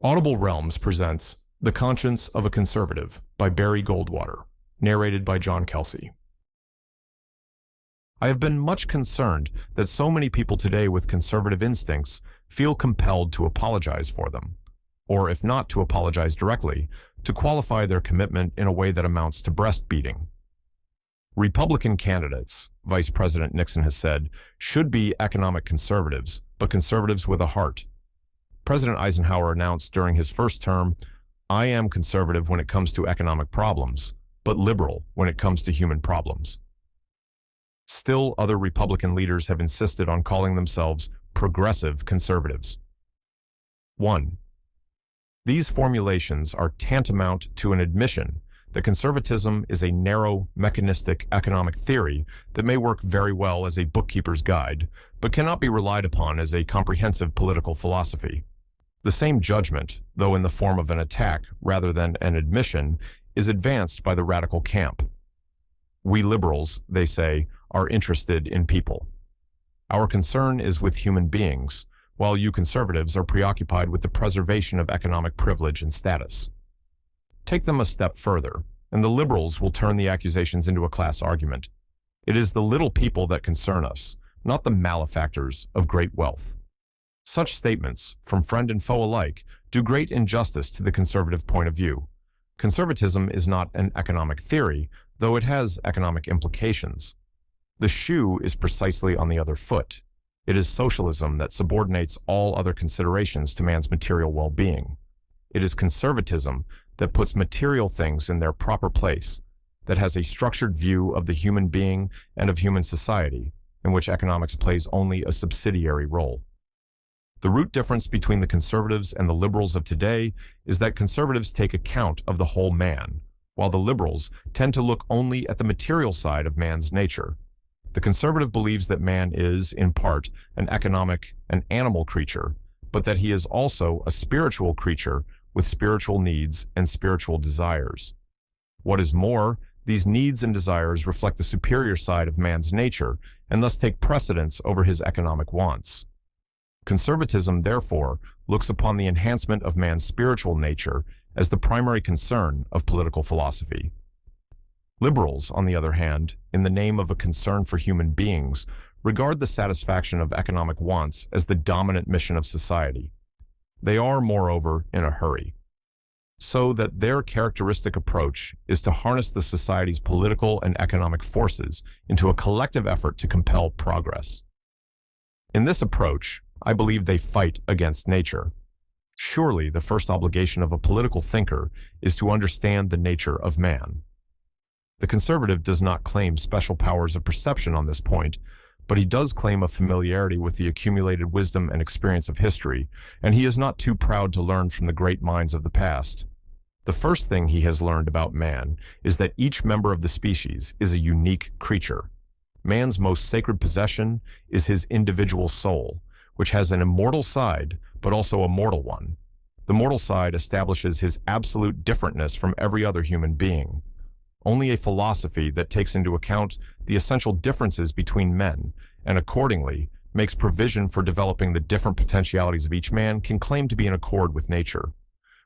Audible Realms presents The Conscience of a Conservative by Barry Goldwater, narrated by John Kelsey. I have been much concerned that so many people today with conservative instincts feel compelled to apologize for them, or if not to apologize directly, to qualify their commitment in a way that amounts to breastbeating. Republican candidates, Vice President Nixon has said, should be economic conservatives, but conservatives with a heart. President Eisenhower announced during his first term, "I am conservative when it comes to economic problems, but liberal when it comes to human problems." Still, other Republican leaders have insisted on calling themselves progressive conservatives. 1. These formulations are tantamount to an admission that conservatism is a narrow, mechanistic economic theory that may work very well as a bookkeeper's guide, but cannot be relied upon as a comprehensive political philosophy. The same judgment, though in the form of an attack rather than an admission, is advanced by the radical camp. We liberals, they say, are interested in people. Our concern is with human beings, while you conservatives are preoccupied with the preservation of economic privilege and status. Take them a step further, and the liberals will turn the accusations into a class argument. It is the little people that concern us, not the malefactors of great wealth. Such statements, from friend and foe alike, do great injustice to the conservative point of view. Conservatism is not an economic theory, though it has economic implications. The shoe is precisely on the other foot. It is socialism that subordinates all other considerations to man's material well-being. It is conservatism that puts material things in their proper place, that has a structured view of the human being and of human society, in which economics plays only a subsidiary role. The root difference between the conservatives and the liberals of today is that conservatives take account of the whole man, while the liberals tend to look only at the material side of man's nature. The conservative believes that man is, in part, an economic, an animal creature, but that he is also a spiritual creature with spiritual needs and spiritual desires. What is more, these needs and desires reflect the superior side of man's nature and thus take precedence over his economic wants. Conservatism, therefore, looks upon the enhancement of man's spiritual nature as the primary concern of political philosophy. Liberals, on the other hand, in the name of a concern for human beings, regard the satisfaction of economic wants as the dominant mission of society. They are, moreover, in a hurry, so that their characteristic approach is to harness the society's political and economic forces into a collective effort to compel progress. In this approach, I believe they fight against nature. Surely the first obligation of a political thinker is to understand the nature of man. The conservative does not claim special powers of perception on this point, but he does claim a familiarity with the accumulated wisdom and experience of history, and he is not too proud to learn from the great minds of the past. The first thing he has learned about man is that each member of the species is a unique creature. Man's most sacred possession is his individual soul, which has an immortal side, but also a mortal one. The mortal side establishes his absolute differentness from every other human being. Only a philosophy that takes into account the essential differences between men, and accordingly makes provision for developing the different potentialities of each man, can claim to be in accord with nature.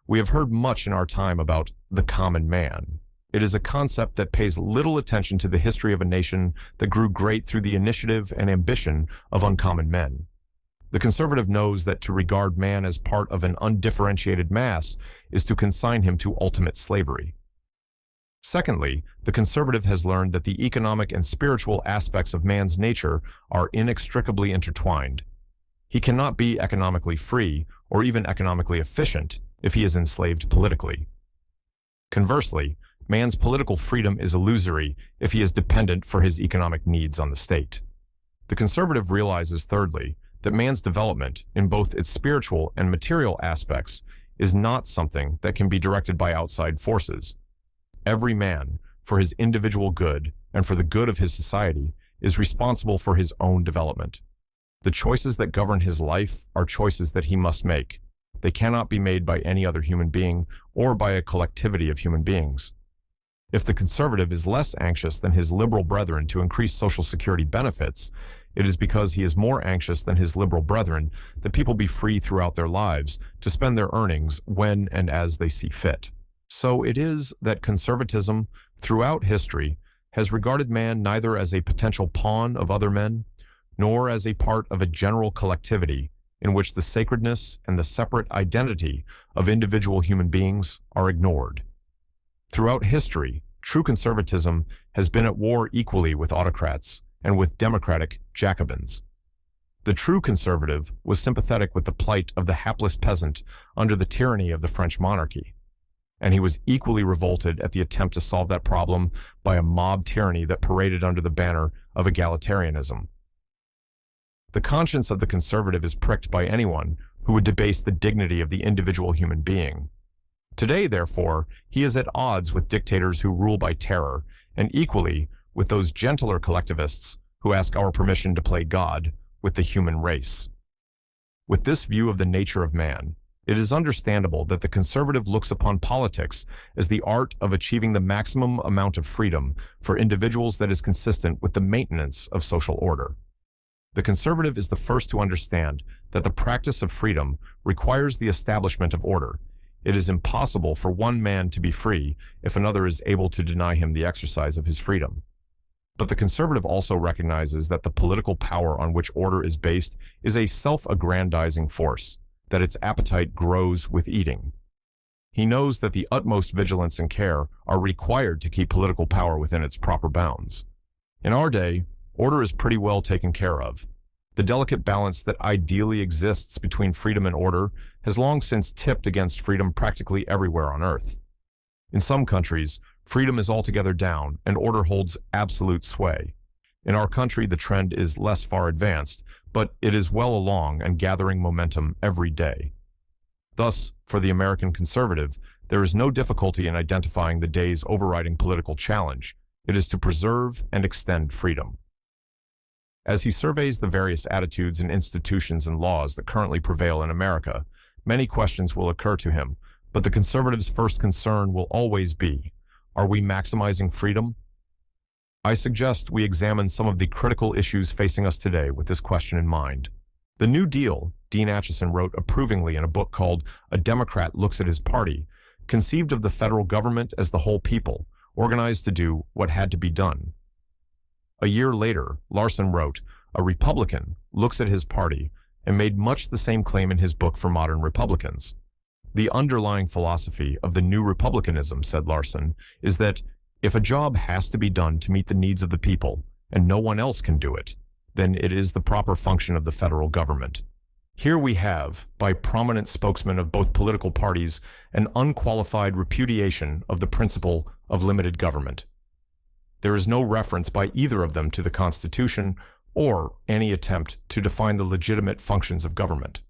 We have heard much in our time about the common man. It is a concept that pays little attention to the history of a nation that grew great through the initiative and ambition of uncommon men. The conservative knows that to regard man as part of an undifferentiated mass is to consign him to ultimate slavery. Secondly, the conservative has learned that the economic and spiritual aspects of man's nature are inextricably intertwined. He cannot be economically free or even economically efficient if he is enslaved politically. Conversely, man's political freedom is illusory if he is dependent for his economic needs on the state. The conservative realizes, thirdly, that man's development, in both its spiritual and material aspects, is not something that can be directed by outside forces. Every man, for his individual good and for the good of his society, is responsible for his own development. The choices that govern his life are choices that he must make. They cannot be made by any other human being or by a collectivity of human beings. If the conservative is less anxious than his liberal brethren to increase Social Security benefits, it is because he is more anxious than his liberal brethren that people be free throughout their lives to spend their earnings when and as they see fit. So it is that conservatism, throughout history, has regarded man neither as a potential pawn of other men, nor as a part of a general collectivity in which the sacredness and the separate identity of individual human beings are ignored. Throughout history, true conservatism has been at war equally with autocrats and with democratic Jacobins. The true conservative was sympathetic with the plight of the hapless peasant under the tyranny of the French monarchy, and he was equally revolted at the attempt to solve that problem by a mob tyranny that paraded under the banner of egalitarianism. The conscience of the conservative is pricked by anyone who would debase the dignity of the individual human being. Today, therefore, he is at odds with dictators who rule by terror, and equally with those gentler collectivists who ask our permission to play God with the human race. With this view of the nature of man, it is understandable that the conservative looks upon politics as the art of achieving the maximum amount of freedom for individuals that is consistent with the maintenance of social order. The conservative is the first to understand that the practice of freedom requires the establishment of order. It is impossible for one man to be free if another is able to deny him the exercise of his freedom. But the conservative also recognizes that the political power on which order is based is a self-aggrandizing force, that its appetite grows with eating. He knows that the utmost vigilance and care are required to keep political power within its proper bounds. In our day, order is pretty well taken care of. The delicate balance that ideally exists between freedom and order has long since tipped against freedom practically everywhere on Earth. In some countries, freedom is altogether down and order holds absolute sway. In our country, the trend is less far advanced, but it is well along and gathering momentum every day. Thus, for the American conservative, there is no difficulty in identifying the day's overriding political challenge. It is to preserve and extend freedom. As he surveys the various attitudes and institutions and laws that currently prevail in America, many questions will occur to him, but the conservative's first concern will always be, are we maximizing freedom? I suggest we examine some of the critical issues facing us today with this question in mind. The New Deal, Dean Acheson wrote approvingly in a book called A Democrat Looks at His Party, conceived of the federal government as the whole people, organized to do what had to be done. A year later, Larson wrote, A Republican Looks at His Party, and made much the same claim in his book for modern Republicans. The underlying philosophy of the new republicanism, said Larson, is that if a job has to be done to meet the needs of the people, and no one else can do it, then it is the proper function of the federal government. Here we have, by prominent spokesmen of both political parties, an unqualified repudiation of the principle of limited government. There is no reference by either of them to the Constitution or any attempt to define the legitimate functions of government.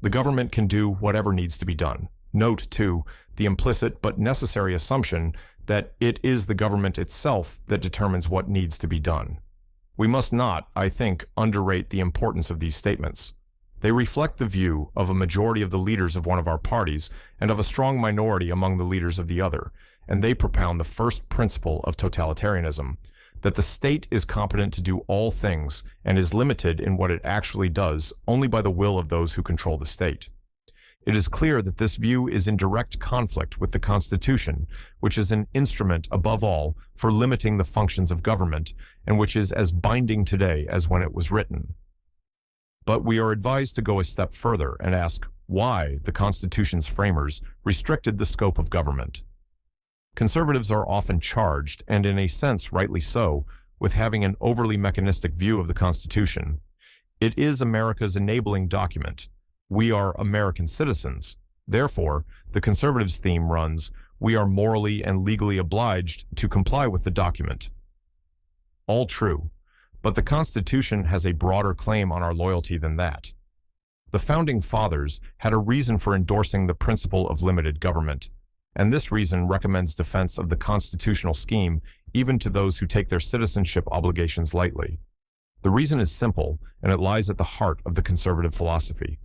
The government can do whatever needs to be done. Note, too, the implicit but necessary assumption that it is the government itself that determines what needs to be done. We must not, I think, underrate the importance of these statements. They reflect the view of a majority of the leaders of one of our parties and of a strong minority among the leaders of the other, and they propound the first principle of totalitarianism, that the state is competent to do all things and is limited in what it actually does only by the will of those who control the state. It is clear that this view is in direct conflict with the Constitution, which is an instrument, above all, for limiting the functions of government, and which is as binding today as when it was written. But we are advised to go a step further and ask why the Constitution's framers restricted the scope of government. Conservatives are often charged, and in a sense rightly so, with having an overly mechanistic view of the Constitution. It is America's enabling document. We are American citizens. Therefore, the conservatives' theme runs, we are morally and legally obliged to comply with the document. All true, but the Constitution has a broader claim on our loyalty than that. The Founding Fathers had a reason for endorsing the principle of limited government, and this reason recommends defense of the constitutional scheme even to those who take their citizenship obligations lightly. The reason is simple, and it lies at the heart of the conservative philosophy.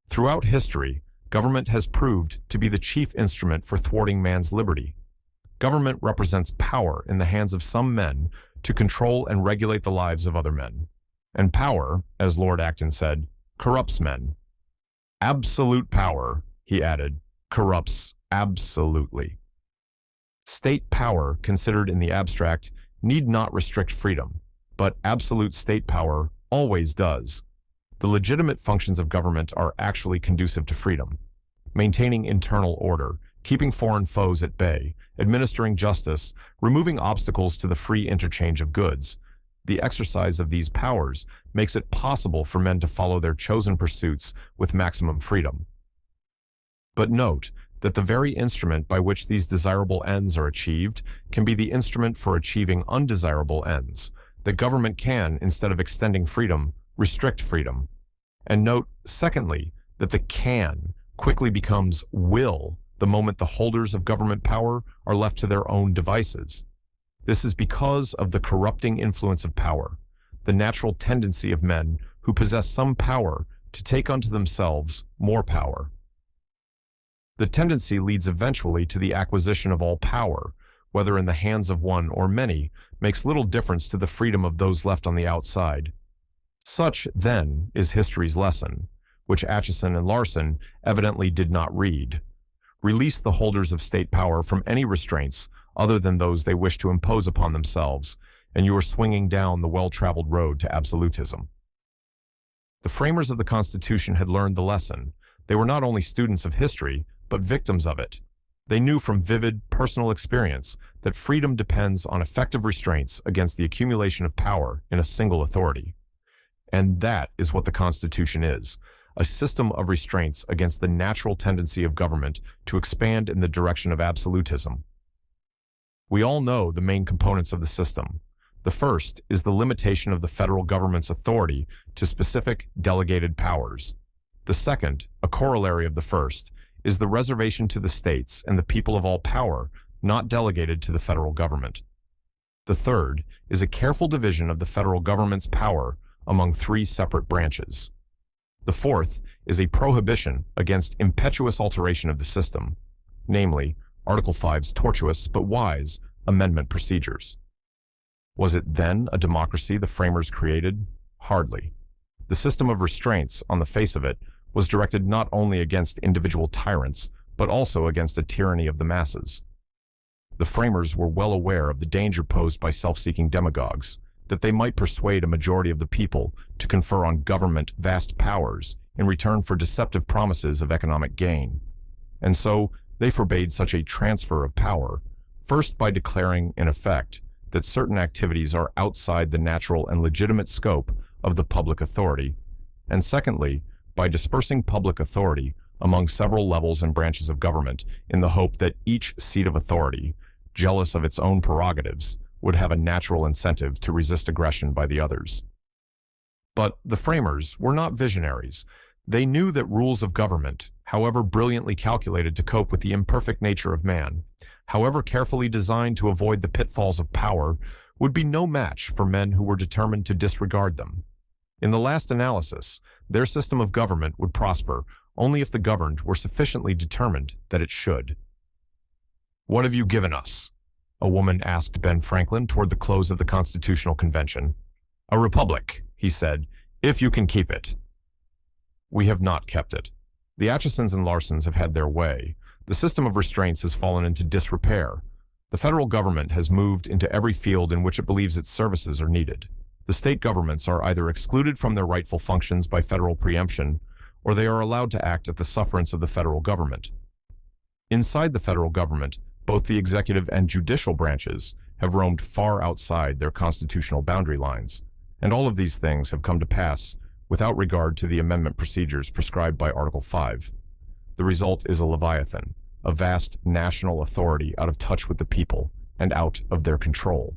Throughout history, government has proved to be the chief instrument for thwarting man's liberty. Government represents power in the hands of some men to control and regulate the lives of other men. And power, as Lord Acton said, corrupts men. Absolute power, he added, corrupts absolutely. State power, considered in the abstract, need not restrict freedom, but absolute state power always does. The legitimate functions of government are actually conducive to freedom. Maintaining internal order, keeping foreign foes at bay, administering justice, removing obstacles to the free interchange of goods. The exercise of these powers makes it possible for men to follow their chosen pursuits with maximum freedom. But note that the very instrument by which these desirable ends are achieved can be the instrument for achieving undesirable ends. The government can, instead of extending freedom, restrict freedom. And note, secondly, that the can quickly becomes will the moment the holders of government power are left to their own devices. This is because of the corrupting influence of power, the natural tendency of men who possess some power to take unto themselves more power. The tendency leads eventually to the acquisition of all power, whether in the hands of one or many, makes little difference to the freedom of those left on the outside. Such, then, is history's lesson, which Acheson and Larson evidently did not read. Release the holders of state power from any restraints other than those they wish to impose upon themselves, and you are swinging down the well-traveled road to absolutism. The framers of the Constitution had learned the lesson. They were not only students of history, but victims of it. They knew from vivid, personal experience that freedom depends on effective restraints against the accumulation of power in a single authority. And that is what the Constitution is, a system of restraints against the natural tendency of government to expand in the direction of absolutism. We all know the main components of the system. The first is the limitation of the federal government's authority to specific delegated powers. The second, a corollary of the first, is the reservation to the states and the people of all power not delegated to the federal government. The third is a careful division of the federal government's power among three separate branches. The fourth is a prohibition against impetuous alteration of the system, namely, Article 5's tortuous but wise amendment procedures. Was it then a democracy the framers created? Hardly. The system of restraints, on the face of it, was directed not only against individual tyrants, but also against a tyranny of the masses. The framers were well aware of the danger posed by self-seeking demagogues, that they might persuade a majority of the people to confer on government vast powers in return for deceptive promises of economic gain. And so, they forbade such a transfer of power, first by declaring, in effect, that certain activities are outside the natural and legitimate scope of the public authority, and secondly, by dispersing public authority among several levels and branches of government in the hope that each seat of authority, jealous of its own prerogatives, would have a natural incentive to resist aggression by the others. But the framers were not visionaries. They knew that rules of government, however brilliantly calculated to cope with the imperfect nature of man, however carefully designed to avoid the pitfalls of power, would be no match for men who were determined to disregard them. In the last analysis, their system of government would prosper only if the governed were sufficiently determined that it should. "What have you given us?" a woman asked Ben Franklin toward the close of the Constitutional Convention. "A republic," he said, "if you can keep it." We have not kept it. The Achesons and Larsons have had their way. The system of restraints has fallen into disrepair. The federal government has moved into every field in which it believes its services are needed. The state governments are either excluded from their rightful functions by federal preemption, or they are allowed to act at the sufferance of the federal government. Inside the federal government, both the executive and judicial branches have roamed far outside their constitutional boundary lines, and all of these things have come to pass without regard to the amendment procedures prescribed by Article 5. The result is a Leviathan, a vast national authority out of touch with the people and out of their control.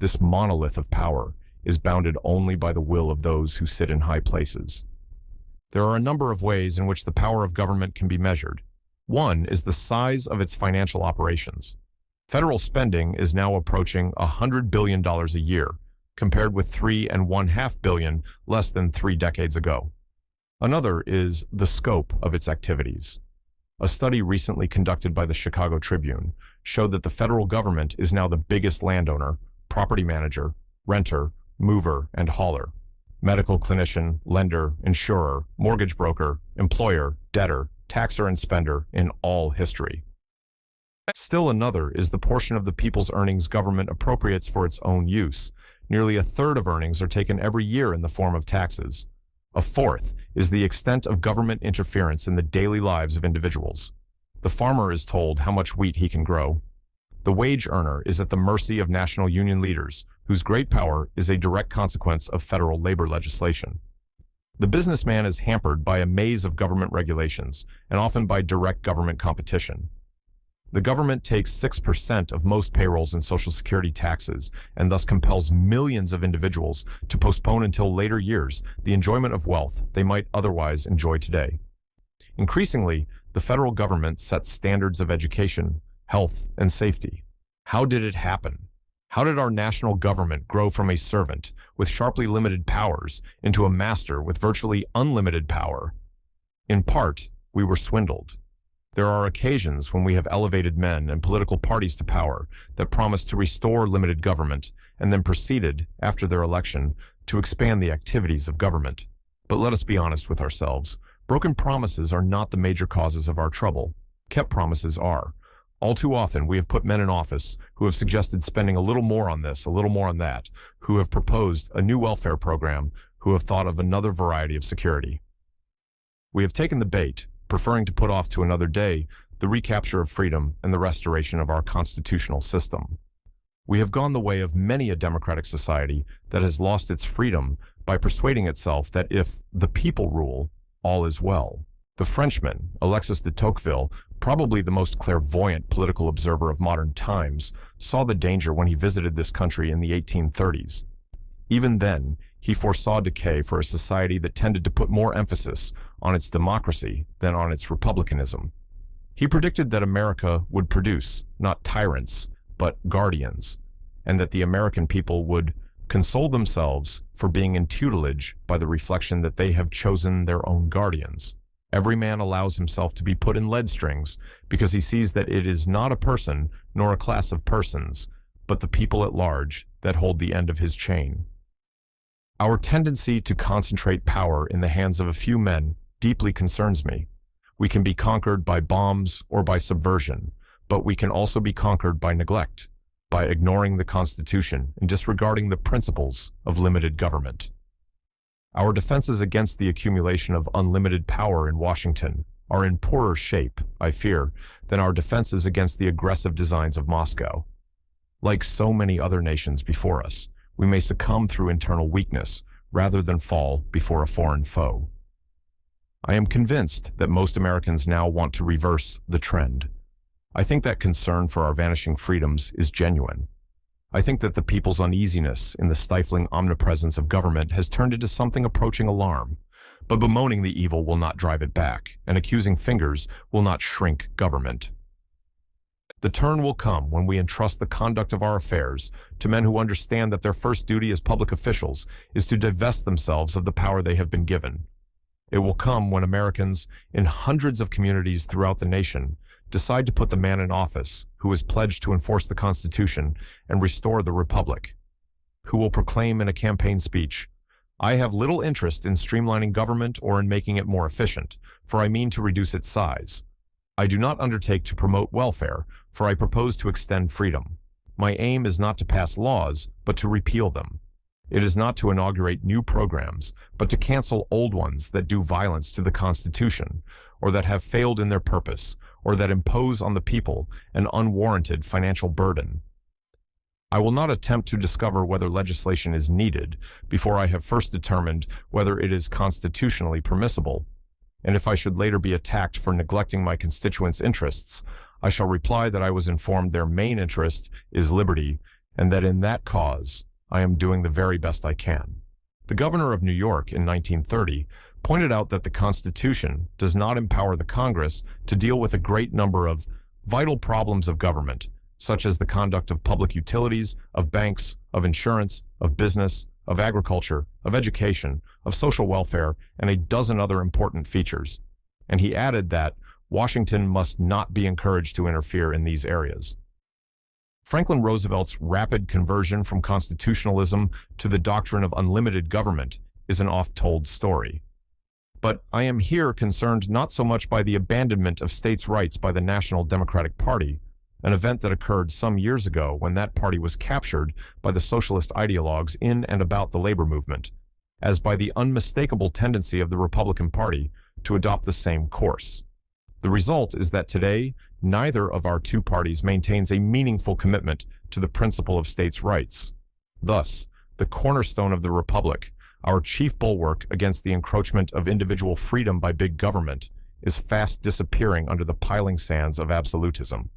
This monolith of power is bounded only by the will of those who sit in high places. There are a number of ways in which the power of government can be measured. One is the size of its financial operations. Federal spending is now approaching $100 billion a year, compared with $3.5 billion less than 3 decades ago. Another is the scope of its activities. A study recently conducted by the Chicago Tribune showed that the federal government is now the biggest landowner, property manager, renter, mover, and hauler. medical clinician, lender, insurer, mortgage broker, employer, debtor, taxer, and spender in all history. Still another is the portion of the people's earnings government appropriates for its own use. Nearly a third of earnings are taken every year in the form of taxes. A fourth is the extent of government interference in the daily lives of individuals. The farmer is told how much wheat he can grow. The wage earner is at the mercy of national union leaders, whose great power is a direct consequence of federal labor legislation. The businessman is hampered by a maze of government regulations, and often by direct government competition. The government takes 6% of most payrolls and Social Security taxes, and thus compels millions of individuals to postpone until later years the enjoyment of wealth they might otherwise enjoy today. Increasingly, the federal government sets standards of education, health, and safety. How did it happen? How did our national government grow from a servant with sharply limited powers into a master with virtually unlimited power? In part, we were swindled. There are occasions when we have elevated men and political parties to power that promised to restore limited government and then proceeded, after their election, to expand the activities of government. But let us be honest with ourselves. Broken promises are not the major causes of our trouble. Kept promises are. All too often, we have put men in office who have suggested spending a little more on this, a little more on that, who have proposed a new welfare program, who have thought of another variety of security. We have taken the bait, preferring to put off to another day the recapture of freedom and the restoration of our constitutional system. We have gone the way of many a democratic society that has lost its freedom by persuading itself that if the people rule, all is well. The Frenchman, Alexis de Tocqueville, probably the most clairvoyant political observer of modern times, saw the danger when he visited this country in the 1830s. Even then, he foresaw decay for a society that tended to put more emphasis on its democracy than on its republicanism. He predicted that America would produce, not tyrants, but guardians, and that the American people would console themselves for being in tutelage by the reflection that they have chosen their own guardians. Every man allows himself to be put in lead strings because he sees that it is not a person nor a class of persons, but the people at large that hold the end of his chain. Our tendency to concentrate power in the hands of a few men deeply concerns me. We can be conquered by bombs or by subversion, but we can also be conquered by neglect, by ignoring the Constitution and disregarding the principles of limited government. Our defenses against the accumulation of unlimited power in Washington are in poorer shape, I fear, than our defenses against the aggressive designs of Moscow. Like so many other nations before us, we may succumb through internal weakness rather than fall before a foreign foe. I am convinced that most Americans now want to reverse the trend. I think that concern for our vanishing freedoms is genuine. I think that the people's uneasiness in the stifling omnipresence of government has turned into something approaching alarm. But bemoaning the evil will not drive it back, and accusing fingers will not shrink government. The turn will come when we entrust the conduct of our affairs to men who understand that their first duty as public officials is to divest themselves of the power they have been given. It will come when Americans, in hundreds of communities throughout the nation, decide to put the man in office who is pledged to enforce the Constitution and restore the Republic, who will proclaim in a campaign speech, "I have little interest in streamlining government or in making it more efficient, for I mean to reduce its size. I do not undertake to promote welfare, for I propose to extend freedom. My aim is not to pass laws, but to repeal them. It is not to inaugurate new programs, but to cancel old ones that do violence to the Constitution, or that have failed in their purpose, or that impose on the people an unwarranted financial burden. I will not attempt to discover whether legislation is needed before I have first determined whether it is constitutionally permissible. And if I should later be attacked for neglecting my constituents' interests, I shall reply that I was informed their main interest is liberty, and that in that cause I am doing the very best I can." The governor of New York in 1930 pointed out that the Constitution does not empower the Congress to deal with a great number of vital problems of government, such as the conduct of public utilities, of banks, of insurance, of business, of agriculture, of education, of social welfare, and a dozen other important features. And he added that Washington must not be encouraged to interfere in these areas. Franklin Roosevelt's rapid conversion from constitutionalism to the doctrine of unlimited government is an oft-told story. But I am here concerned not so much by the abandonment of states' rights by the National Democratic Party, an event that occurred some years ago when that party was captured by the socialist ideologues in and about the labor movement, as by the unmistakable tendency of the Republican Party to adopt the same course. The result is that today, neither of our two parties maintains a meaningful commitment to the principle of states' rights. Thus, the cornerstone of the Republic, our chief bulwark against the encroachment of individual freedom by big government, is fast disappearing under the piling sands of absolutism.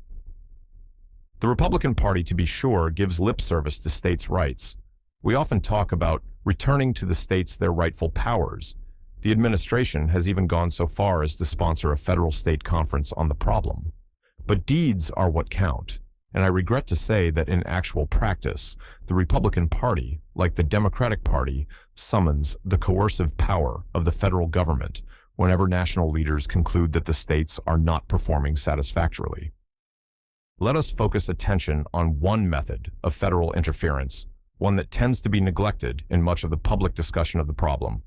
The Republican Party, to be sure, gives lip service to states' rights. We often talk about returning to the states their rightful powers. The administration has even gone so far as to sponsor a federal-state conference on the problem. But deeds are what count, and I regret to say that in actual practice, the Republican Party, like the Democratic Party, summons the coercive power of the federal government whenever national leaders conclude that the states are not performing satisfactorily. Let us focus attention on one method of federal interference, one that tends to be neglected in much of the public discussion of the problem.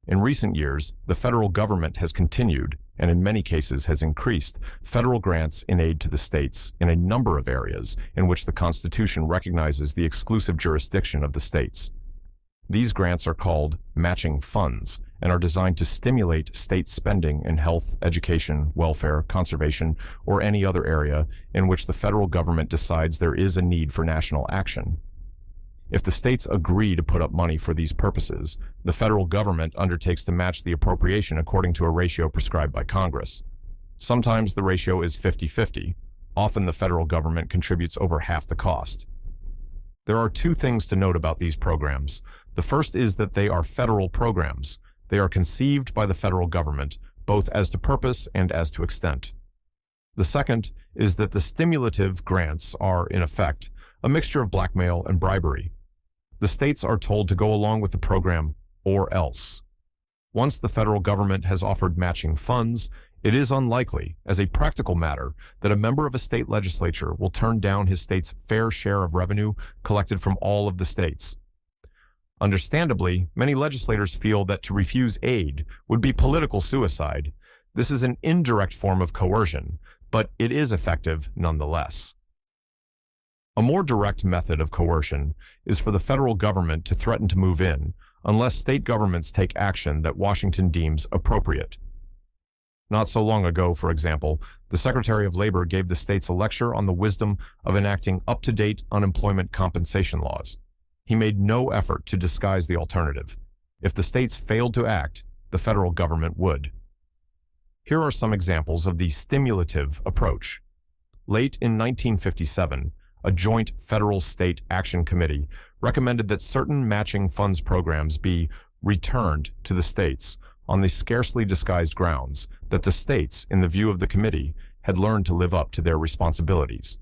In recent years, the federal government has continued, and in many cases has increased, federal grants in aid to the states in a number of areas in which the Constitution recognizes the exclusive jurisdiction of the states. These grants are called matching funds and are designed to stimulate state spending in health, education, welfare, conservation, or any other area in which the federal government decides there is a need for national action. If the states agree to put up money for these purposes, the federal government undertakes to match the appropriation according to a ratio prescribed by Congress. Sometimes the ratio is 50-50. Often the federal government contributes over half the cost. There are two things to note about these programs. The first is that they are federal programs. They are conceived by the federal government, both as to purpose and as to extent. The second is that the stimulative grants are, in effect, a mixture of blackmail and bribery. The states are told to go along with the program, or else. Once the federal government has offered matching funds, it is unlikely, as a practical matter, that a member of a state legislature will turn down his state's fair share of revenue collected from all of the states. Understandably, many legislators feel that to refuse aid would be political suicide. This is an indirect form of coercion, but it is effective nonetheless. A more direct method of coercion is for the federal government to threaten to move in unless state governments take action that Washington deems appropriate. Not so long ago, for example, the Secretary of Labor gave the states a lecture on the wisdom of enacting up-to-date unemployment compensation laws. He made no effort to disguise the alternative. If the states failed to act, the federal government would. Here are some examples of the stimulative approach. Late in 1957, a joint federal-state action committee recommended that certain matching funds programs be returned to the states on the scarcely disguised grounds that the states, in the view of the committee, had learned to live up to their responsibilities.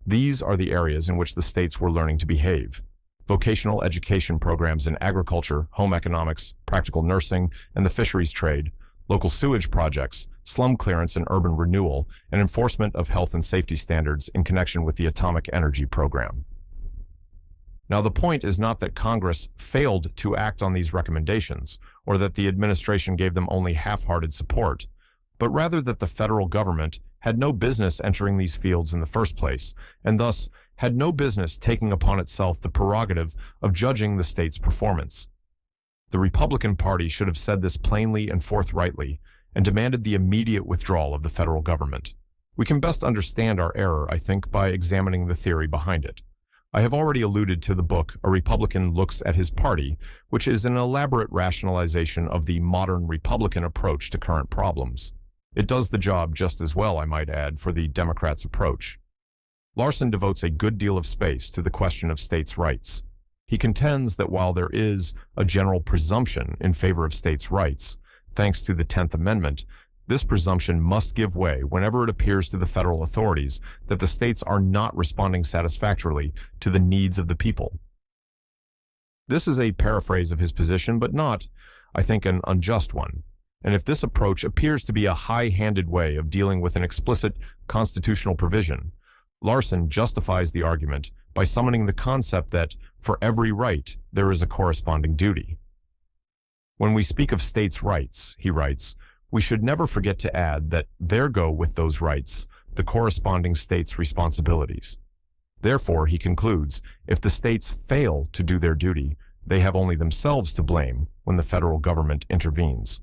These are the areas in which the states were learning to behave. Vocational education programs in agriculture, home economics, practical nursing, and the fisheries trade, local sewage projects, slum clearance and urban renewal, and enforcement of health and safety standards in connection with the atomic energy program. Now, the point is not that Congress failed to act on these recommendations, or that the administration gave them only half-hearted support, but rather that the federal government had no business entering these fields in the first place, and thus had no business taking upon itself the prerogative of judging the state's performance. The Republican Party should have said this plainly and forthrightly, and demanded the immediate withdrawal of the federal government. We can best understand our error, I think, by examining the theory behind it. I have already alluded to the book A Republican Looks at His Party, which is an elaborate rationalization of the modern Republican approach to current problems. It does the job just as well, I might add, for the Democrats' approach. Larson devotes a good deal of space to the question of states' rights. He contends that while there is a general presumption in favor of states' rights, thanks to the 10th Amendment, this presumption must give way whenever it appears to the federal authorities that the states are not responding satisfactorily to the needs of the people. This is a paraphrase of his position, but not, I think, an unjust one. And if this approach appears to be a high-handed way of dealing with an explicit constitutional provision, Larson justifies the argument by summoning the concept that for every right there is a corresponding duty. When we speak of states' rights, he writes, we should never forget to add that there go with those rights the corresponding states' responsibilities. Therefore, he concludes, if the states fail to do their duty, they have only themselves to blame when the federal government intervenes.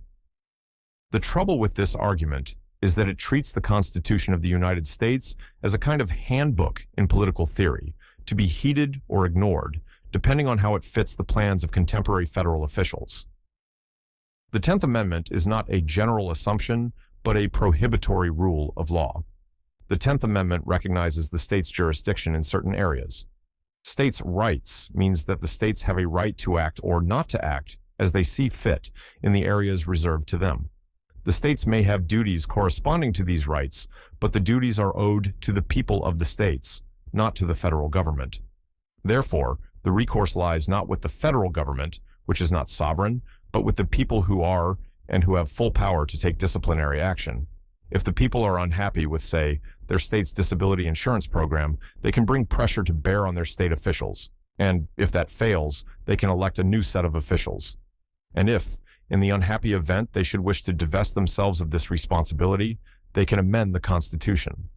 The trouble with this argument is that it treats the Constitution of the United States as a kind of handbook in political theory, to be heeded or ignored, depending on how it fits the plans of contemporary federal officials. The 10th Amendment is not a general assumption, but a prohibitory rule of law. The 10th Amendment recognizes the state's jurisdiction in certain areas. States' rights means that the states have a right to act or not to act as they see fit in the areas reserved to them. The states may have duties corresponding to these rights, but the duties are owed to the people of the states, not to the federal government. Therefore, the recourse lies not with the federal government, which is not sovereign, but with the people who are and who have full power to take disciplinary action. If the people are unhappy with, say, their state's disability insurance program, they can bring pressure to bear on their state officials. And if that fails, they can elect a new set of officials. And if, in the unhappy event, they should wish to divest themselves of this responsibility, they can amend the Constitution.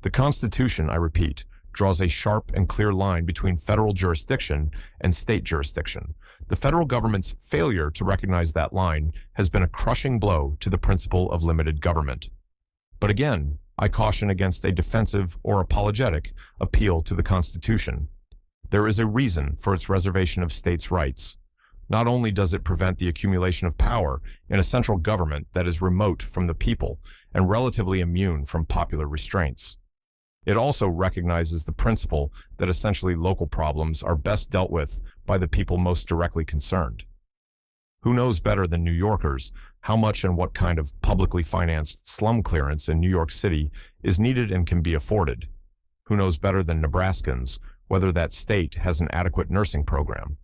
The Constitution, I repeat, draws a sharp and clear line between federal jurisdiction and state jurisdiction. The federal government's failure to recognize that line has been a crushing blow to the principle of limited government. But again, I caution against a defensive or apologetic appeal to the Constitution. There is a reason for its reservation of states' rights. Not only does it prevent the accumulation of power in a central government that is remote from the people and relatively immune from popular restraints, it also recognizes the principle that essentially local problems are best dealt with by the people most directly concerned. Who knows better than New Yorkers how much and what kind of publicly financed slum clearance in New York City is needed and can be afforded? Who knows better than Nebraskans whether that state has an adequate nursing program?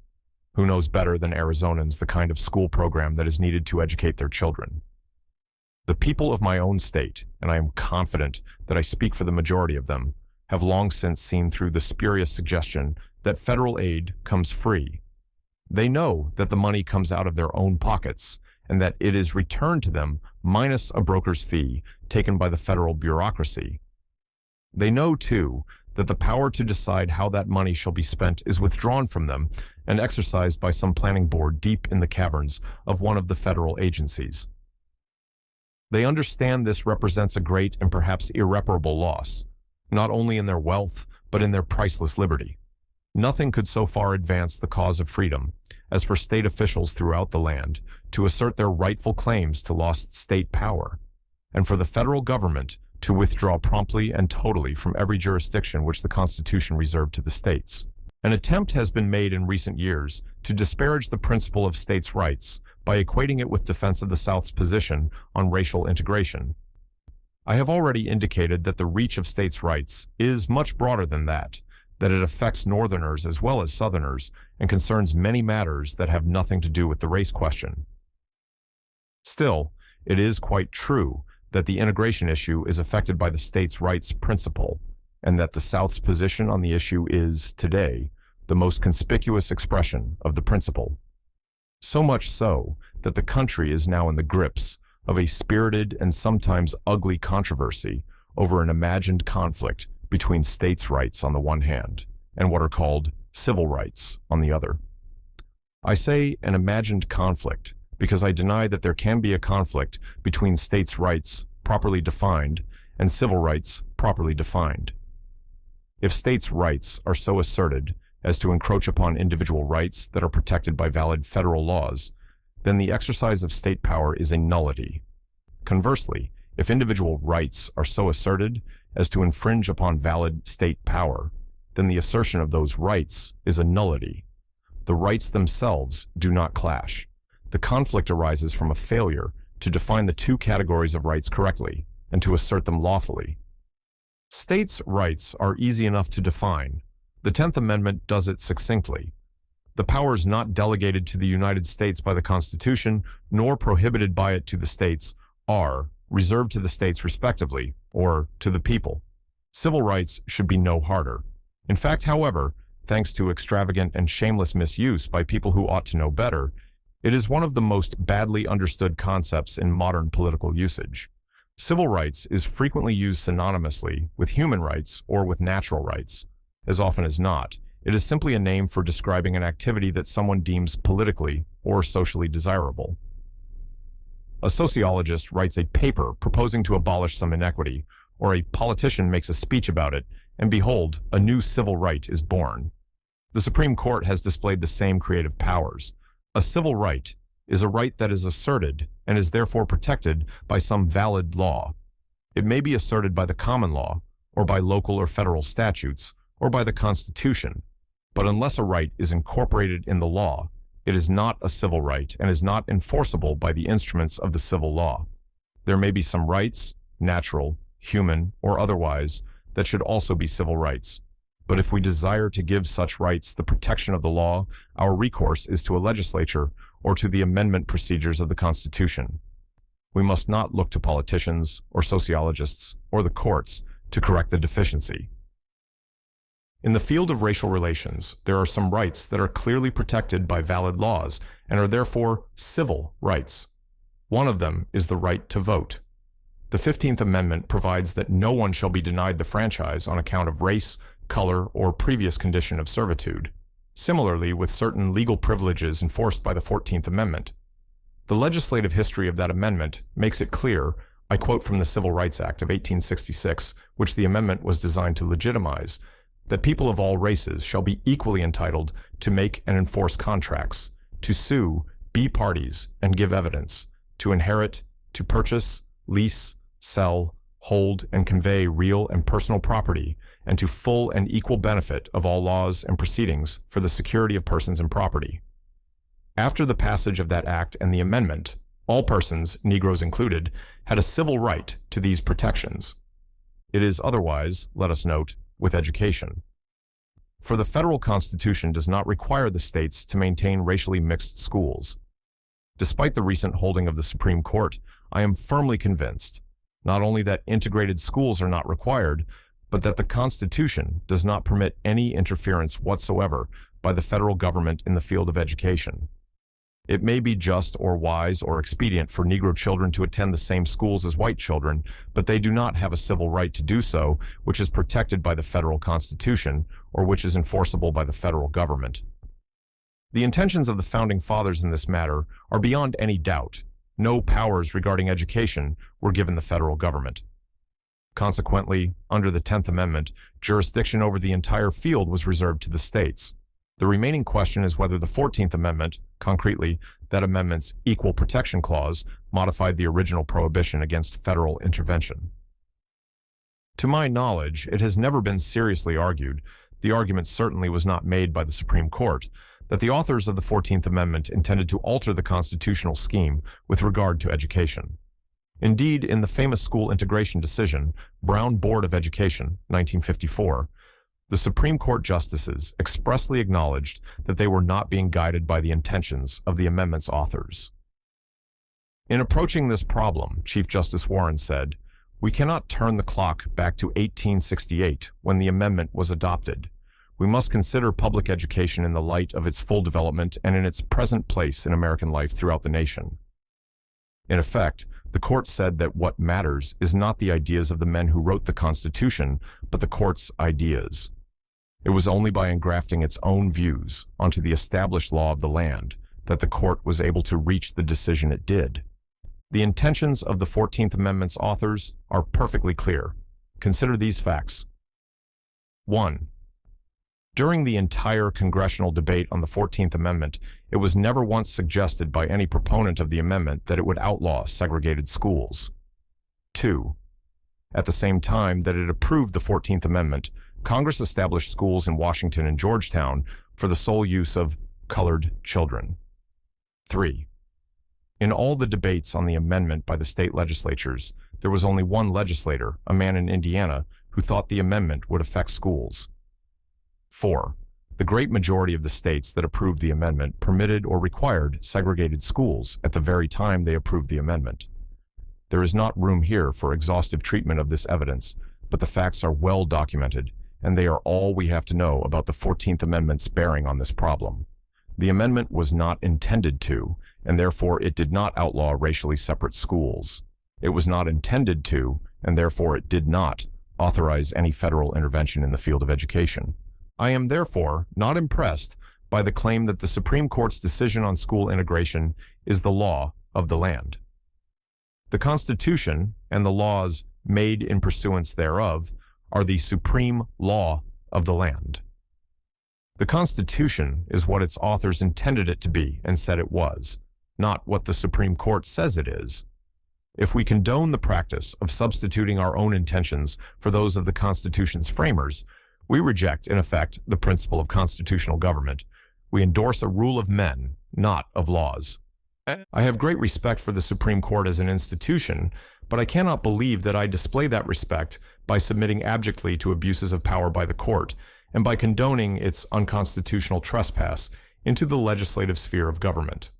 Who knows better than Arizonans the kind of school program that is needed to educate their children? The people of my own state, and I am confident that I speak for the majority of them, have long since seen through the spurious suggestion that federal aid comes free. They know that the money comes out of their own pockets and that it is returned to them minus a broker's fee taken by the federal bureaucracy. They know, too, that the power to decide how that money shall be spent is withdrawn from them and exercised by some planning board deep in the caverns of one of the federal agencies. They understand this represents a great and perhaps irreparable loss, not only in their wealth, but in their priceless liberty. Nothing could so far advance the cause of freedom as for state officials throughout the land to assert their rightful claims to lost state power, and for the federal government to withdraw promptly and totally from every jurisdiction which the Constitution reserved to the states. An attempt has been made in recent years to disparage the principle of states' rights by equating it with defense of the South's position on racial integration. I have already indicated that the reach of states' rights is much broader than that it affects Northerners as well as Southerners and concerns many matters that have nothing to do with the race question. Still, it is quite true that the integration issue is affected by the states' rights principle, and that the South's position on the issue is, today, the most conspicuous expression of the principle. So much so that the country is now in the grips of a spirited and sometimes ugly controversy over an imagined conflict between states' rights on the one hand and what are called civil rights on the other. I say an imagined conflict because I deny that there can be a conflict between states' rights properly defined and civil rights properly defined. If states' rights are so asserted as to encroach upon individual rights that are protected by valid federal laws, then the exercise of state power is a nullity. Conversely, if individual rights are so asserted as to infringe upon valid state power, then the assertion of those rights is a nullity. The rights themselves do not clash. The conflict arises from a failure to define the two categories of rights correctly and to assert them lawfully. States' rights are easy enough to define. The 10th Amendment does it succinctly. The powers not delegated to the United States by the Constitution, nor prohibited by it to the states, are reserved to the states respectively, or to the people. Civil rights should be no harder. In fact, however, thanks to extravagant and shameless misuse by people who ought to know better, It is one of the most badly understood concepts in modern political usage. Civil rights is frequently used synonymously with human rights or with natural rights. As often as not, it is simply a name for describing an activity that someone deems politically or socially desirable. A sociologist writes a paper proposing to abolish some inequity, or a politician makes a speech about it, and behold, a new civil right is born. The Supreme Court has displayed the same creative powers. A civil right is a right that is asserted and is therefore protected by some valid law. It may be asserted by the common law, or by local or federal statutes, or by the Constitution, but unless a right is incorporated in the law, it is not a civil right and is not enforceable by the instruments of the civil law. There may be some rights, natural, human, or otherwise, that should also be civil rights. But if we desire to give such rights the protection of the law, our recourse is to a legislature or to the amendment procedures of the Constitution. We must not look to politicians or sociologists or the courts to correct the deficiency. In the field of racial relations, there are some rights that are clearly protected by valid laws and are therefore civil rights. One of them is the right to vote. The 15th Amendment provides that no one shall be denied the franchise on account of race, color, or previous condition of servitude. Similarly, with certain legal privileges enforced by the 14th Amendment. The legislative history of that amendment makes it clear, I quote from the Civil Rights Act of 1866, which the amendment was designed to legitimize, that people of all races shall be equally entitled to make and enforce contracts, to sue, be parties, and give evidence, to inherit, to purchase, lease, sell, hold, and convey real and personal property, and to full and equal benefit of all laws and proceedings for the security of persons and property. After the passage of that act and the amendment, all persons, Negroes included, had a civil right to these protections. It is otherwise, let us note, with education. For the federal Constitution does not require the states to maintain racially mixed schools. Despite the recent holding of the Supreme Court, I am firmly convinced not only that integrated schools are not required, but that the Constitution does not permit any interference whatsoever by the federal government in the field of education. It may be just or wise or expedient for Negro children to attend the same schools as white children, but they do not have a civil right to do so, which is protected by the federal Constitution, or which is enforceable by the federal government. The intentions of the Founding Fathers in this matter are beyond any doubt. No powers regarding education were given the federal government. Consequently, under the 10th Amendment, jurisdiction over the entire field was reserved to the states. The remaining question is whether the 14th Amendment, concretely, that amendment's Equal Protection Clause, modified the original prohibition against federal intervention. To my knowledge, it has never been seriously argued, the argument certainly was not made by the Supreme Court, that the authors of the 14th Amendment intended to alter the constitutional scheme with regard to education. Indeed, in the famous school integration decision, Brown Board of Education, 1954, the Supreme Court justices expressly acknowledged that they were not being guided by the intentions of the amendment's authors. In approaching this problem, Chief Justice Warren said, "We cannot turn the clock back to 1868 when the amendment was adopted. We must consider public education in the light of its full development and in its present place in American life throughout the nation." In effect, the court said that what matters is not the ideas of the men who wrote the Constitution, but the court's ideas. It was only by engrafting its own views onto the established law of the land that the court was able to reach the decision it did. The intentions of the 14th Amendment's authors are perfectly clear. Consider these facts. 1. During the entire congressional debate on the 14th Amendment, it was never once suggested by any proponent of the amendment that it would outlaw segregated schools. 2. At the same time that it approved the 14th Amendment, Congress established schools in Washington and Georgetown for the sole use of colored children. 3. In all the debates on the amendment by the state legislatures, there was only one legislator, a man in Indiana, who thought the amendment would affect schools. 4. The great majority of the states that approved the amendment permitted or required segregated schools at the very time they approved the amendment. There is not room here for exhaustive treatment of this evidence, but the facts are well documented, and they are all we have to know about the 14th Amendment's bearing on this problem. The amendment was not intended to, and therefore it did not outlaw racially separate schools. It was not intended to, and therefore it did not authorize any federal intervention in the field of education. I am therefore not impressed by the claim that the Supreme Court's decision on school integration is the law of the land. The Constitution and the laws made in pursuance thereof are the supreme law of the land. The Constitution is what its authors intended it to be and said it was, not what the Supreme Court says it is. If we condone the practice of substituting our own intentions for those of the Constitution's framers, we reject, in effect, the principle of constitutional government. We endorse a rule of men, not of laws. I have great respect for the Supreme Court as an institution, but I cannot believe that I display that respect by submitting abjectly to abuses of power by the court and by condoning its unconstitutional trespass into the legislative sphere of government.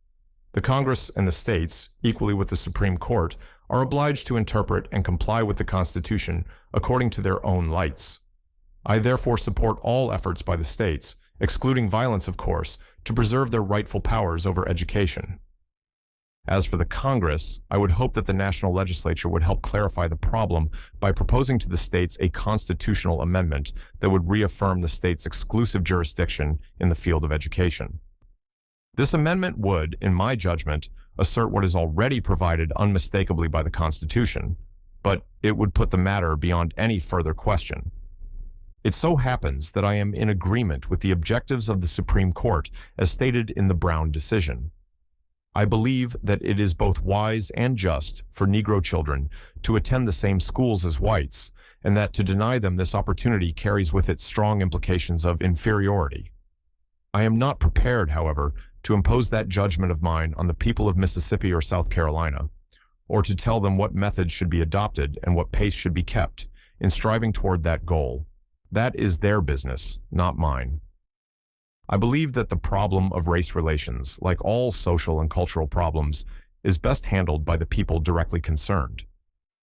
The Congress and the states, equally with the Supreme Court, are obliged to interpret and comply with the Constitution according to their own lights. I therefore support all efforts by the states, excluding violence of course, to preserve their rightful powers over education. As for the Congress, I would hope that the national legislature would help clarify the problem by proposing to the states a constitutional amendment that would reaffirm the states' exclusive jurisdiction in the field of education. This amendment would, in my judgment, assert what is already provided unmistakably by the Constitution, but it would put the matter beyond any further question. It so happens that I am in agreement with the objectives of the Supreme Court as stated in the Brown decision. I believe that it is both wise and just for Negro children to attend the same schools as whites, and that to deny them this opportunity carries with it strong implications of inferiority. I am not prepared, however, to impose that judgment of mine on the people of Mississippi or South Carolina, or to tell them what methods should be adopted and what pace should be kept in striving toward that goal. That is their business, not mine. I believe that the problem of race relations, like all social and cultural problems, is best handled by the people directly concerned.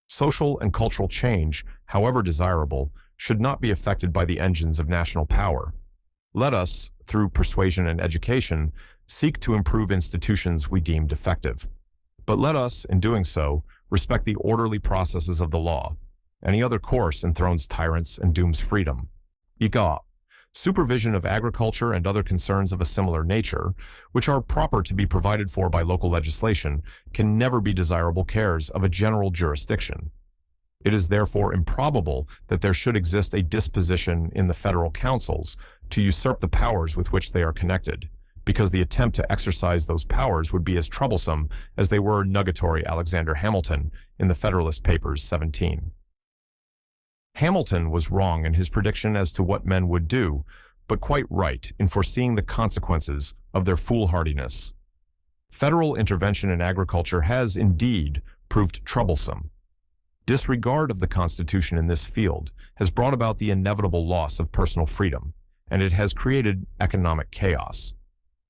Social and cultural change, however desirable, should not be affected by the engines of national power. Let us, through persuasion and education, seek to improve institutions we deem defective. But let us, in doing so, respect the orderly processes of the law. Any other course enthrones tyrants and dooms freedom. Ika. Supervision of agriculture and other concerns of a similar nature, which are proper to be provided for by local legislation, can never be desirable cares of a general jurisdiction. It is therefore improbable that there should exist a disposition in the federal councils to usurp the powers with which they are connected, because the attempt to exercise those powers would be as troublesome as they were nugatory Alexander Hamilton in the Federalist Papers 17. Hamilton was wrong in his prediction as to what men would do, but quite right in foreseeing the consequences of their foolhardiness. Federal intervention in agriculture has, indeed, proved troublesome. Disregard of the Constitution in this field has brought about the inevitable loss of personal freedom, and it has created economic chaos.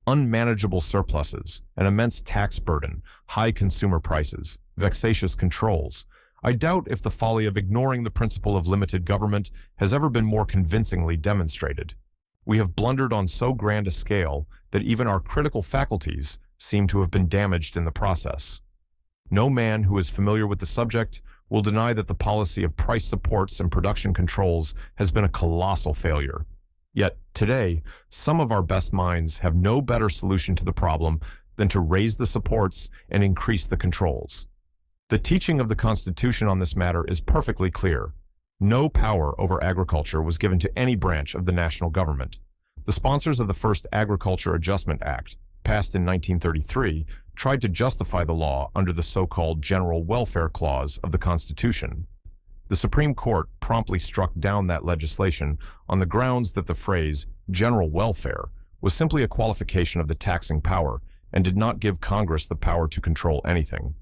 Unmanageable surpluses, an immense tax burden, high consumer prices, vexatious controls. I doubt if the folly of ignoring the principle of limited government has ever been more convincingly demonstrated. We have blundered on so grand a scale that even our critical faculties seem to have been damaged in the process. No man who is familiar with the subject will deny that the policy of price supports and production controls has been a colossal failure. Yet, today, some of our best minds have no better solution to the problem than to raise the supports and increase the controls. The teaching of the Constitution on this matter is perfectly clear. No power over agriculture was given to any branch of the national government. The sponsors of the first Agriculture Adjustment Act, passed in 1933, tried to justify the law under the so-called General Welfare Clause of the Constitution. The Supreme Court promptly struck down that legislation on the grounds that the phrase general welfare was simply a qualification of the taxing power and did not give Congress the power to control anything.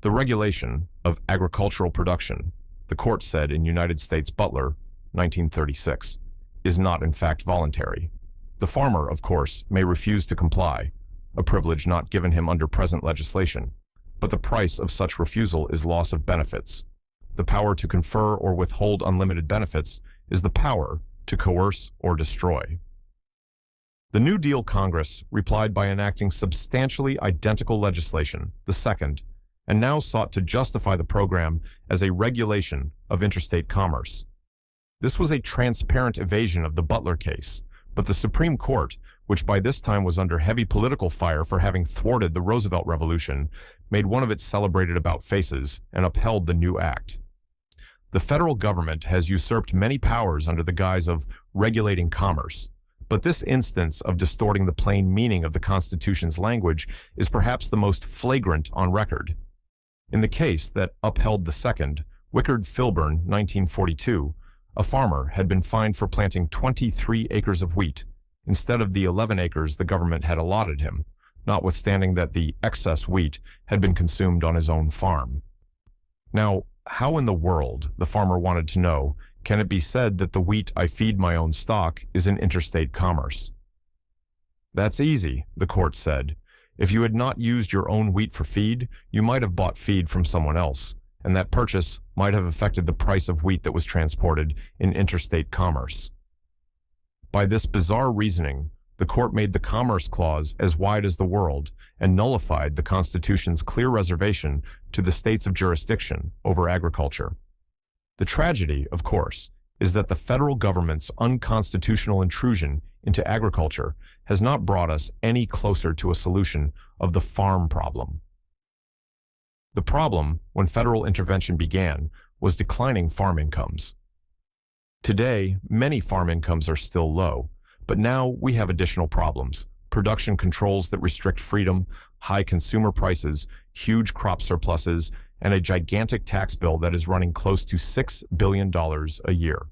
The regulation of agricultural production, the court said in United States Butler, 1936, is not in fact voluntary. The farmer, of course, may refuse to comply, a privilege not given him under present legislation, but the price of such refusal is loss of benefits. The power to confer or withhold unlimited benefits is the power to coerce or destroy. The New Deal Congress replied by enacting substantially identical legislation, the second, and now sought to justify the program as a regulation of interstate commerce. This was a transparent evasion of the Butler case, but the Supreme Court, which by this time was under heavy political fire for having thwarted the Roosevelt Revolution, made one of its celebrated about-faces and upheld the new act. The federal government has usurped many powers under the guise of regulating commerce, but this instance of distorting the plain meaning of the Constitution's language is perhaps the most flagrant on record. In the case that upheld the second, Wickard Filburn, 1942, a farmer had been fined for planting 23 acres of wheat instead of the 11 acres the government had allotted him, notwithstanding that the excess wheat had been consumed on his own farm. Now, how in the world, the farmer wanted to know, can it be said that the wheat I feed my own stock is in interstate commerce? That's easy, the court said. If you had not used your own wheat for feed, you might have bought feed from someone else, and that purchase might have affected the price of wheat that was transported in interstate commerce. By this bizarre reasoning, the court made the Commerce Clause as wide as the world and nullified the Constitution's clear reservation to the states of jurisdiction over agriculture. The tragedy, of course, is that the federal government's unconstitutional intrusion into agriculture has not brought us any closer to a solution of the farm problem. The problem, when federal intervention began, was declining farm incomes. Today, many farm incomes are still low, but now we have additional problems: production controls that restrict freedom, high consumer prices, huge crop surpluses, and a gigantic tax bill that is running close to $6 billion a year.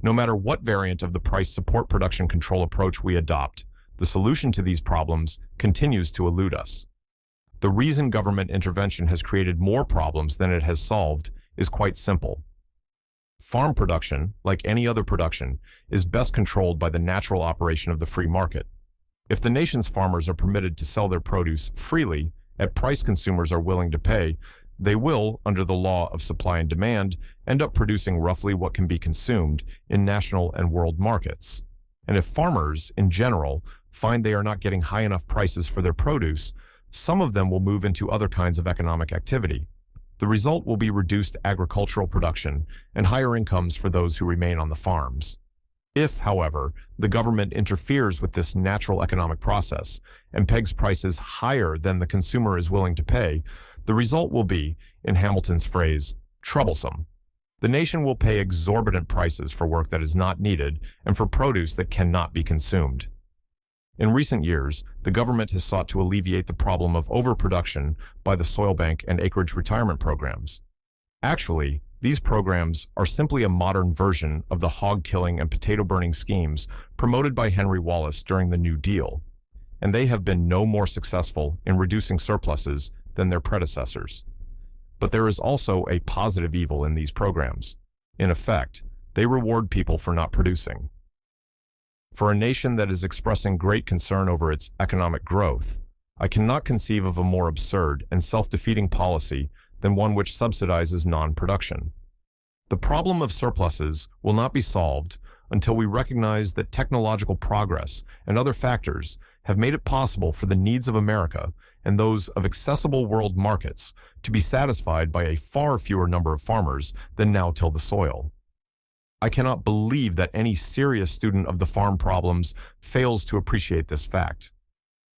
No matter what variant of the price support production control approach we adopt, the solution to these problems continues to elude us. The reason government intervention has created more problems than it has solved is quite simple. Farm production, like any other production, is best controlled by the natural operation of the free market. If the nation's farmers are permitted to sell their produce freely at price consumers are willing to pay, they will, under the law of supply and demand, end up producing roughly what can be consumed in national and world markets. And if farmers, in general, find they are not getting high enough prices for their produce, some of them will move into other kinds of economic activity. The result will be reduced agricultural production and higher incomes for those who remain on the farms. If, however, the government interferes with this natural economic process and pegs prices higher than the consumer is willing to pay, the result will be, in Hamilton's phrase, troublesome. The nation will pay exorbitant prices for work that is not needed and for produce that cannot be consumed. In recent years, the government has sought to alleviate the problem of overproduction by the soil bank and acreage retirement programs. Actually, these programs are simply a modern version of the hog-killing and potato-burning schemes promoted by Henry Wallace during the New Deal, and they have been no more successful in reducing surpluses than their predecessors. But there is also a positive evil in these programs. In effect, they reward people for not producing. For a nation that is expressing great concern over its economic growth, I cannot conceive of a more absurd and self-defeating policy than one which subsidizes non-production. The problem of surpluses will not be solved until we recognize that technological progress and other factors have made it possible for the needs of America and those of accessible world markets to be satisfied by a far fewer number of farmers than now till the soil. I cannot believe that any serious student of the farm problems fails to appreciate this fact.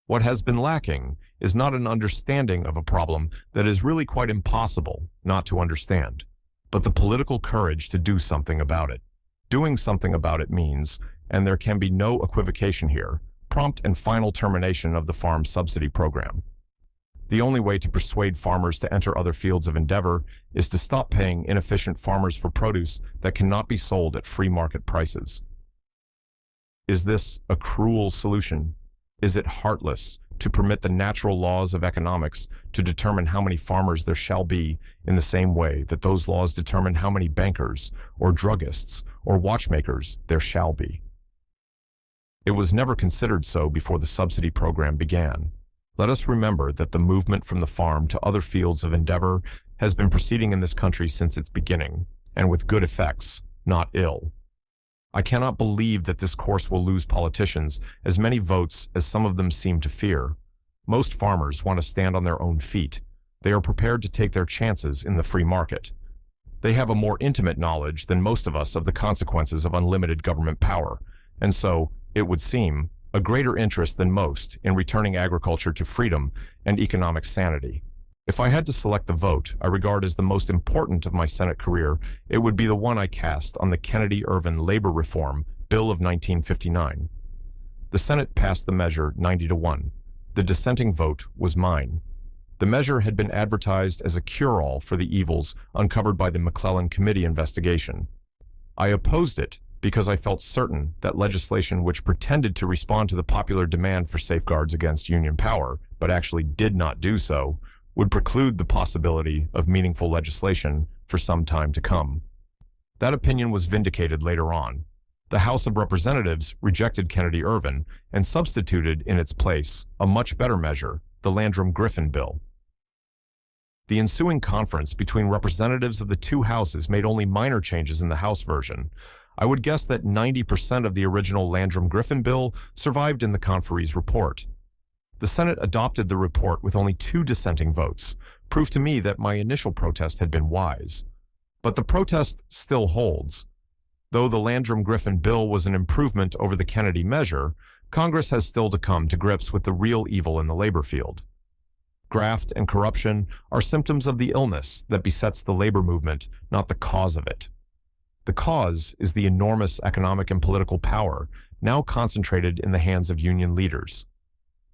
What has been lacking is not an understanding of a problem that is really quite impossible not to understand, but the political courage to do something about it. Doing something about it means, and there can be no equivocation here, prompt and final termination of the farm subsidy program. The only way to persuade farmers to enter other fields of endeavor is to stop paying inefficient farmers for produce that cannot be sold at free market prices. Is this a cruel solution? Is it heartless to permit the natural laws of economics to determine how many farmers there shall be in the same way that those laws determine how many bankers or druggists or watchmakers there shall be? It was never considered so before the subsidy program began. Let us remember that the movement from the farm to other fields of endeavor has been proceeding in this country since its beginning, and with good effects, not ill. I cannot believe that this course will lose politicians as many votes as some of them seem to fear. Most farmers want to stand on their own feet. They are prepared to take their chances in the free market. They have a more intimate knowledge than most of us of the consequences of unlimited government power, and so, it would seem, a greater interest than most in returning agriculture to freedom and economic sanity. If I had to select the vote I regard as the most important of my Senate career, it would be the one I cast on the Kennedy-Ervin Labor Reform Bill of 1959. The Senate passed the measure 90-1. The dissenting vote was mine. The measure had been advertised as a cure-all for the evils uncovered by the McClellan Committee investigation. I opposed it because I felt certain that legislation which pretended to respond to the popular demand for safeguards against union power, but actually did not do so, would preclude the possibility of meaningful legislation for some time to come. That opinion was vindicated later on. The House of Representatives rejected Kennedy-Ervin and substituted in its place a much better measure, the Landrum-Griffin Bill. The ensuing conference between representatives of the two houses made only minor changes in the House version. I would guess that 90% of the original Landrum-Griffin bill survived in the conferee's report. The Senate adopted the report with only 2 dissenting votes, proof to me that my initial protest had been wise. But the protest still holds. Though the Landrum-Griffin bill was an improvement over the Kennedy measure, Congress has still to come to grips with the real evil in the labor field. Graft and corruption are symptoms of the illness that besets the labor movement, not the cause of it. The cause is the enormous economic and political power now concentrated in the hands of union leaders.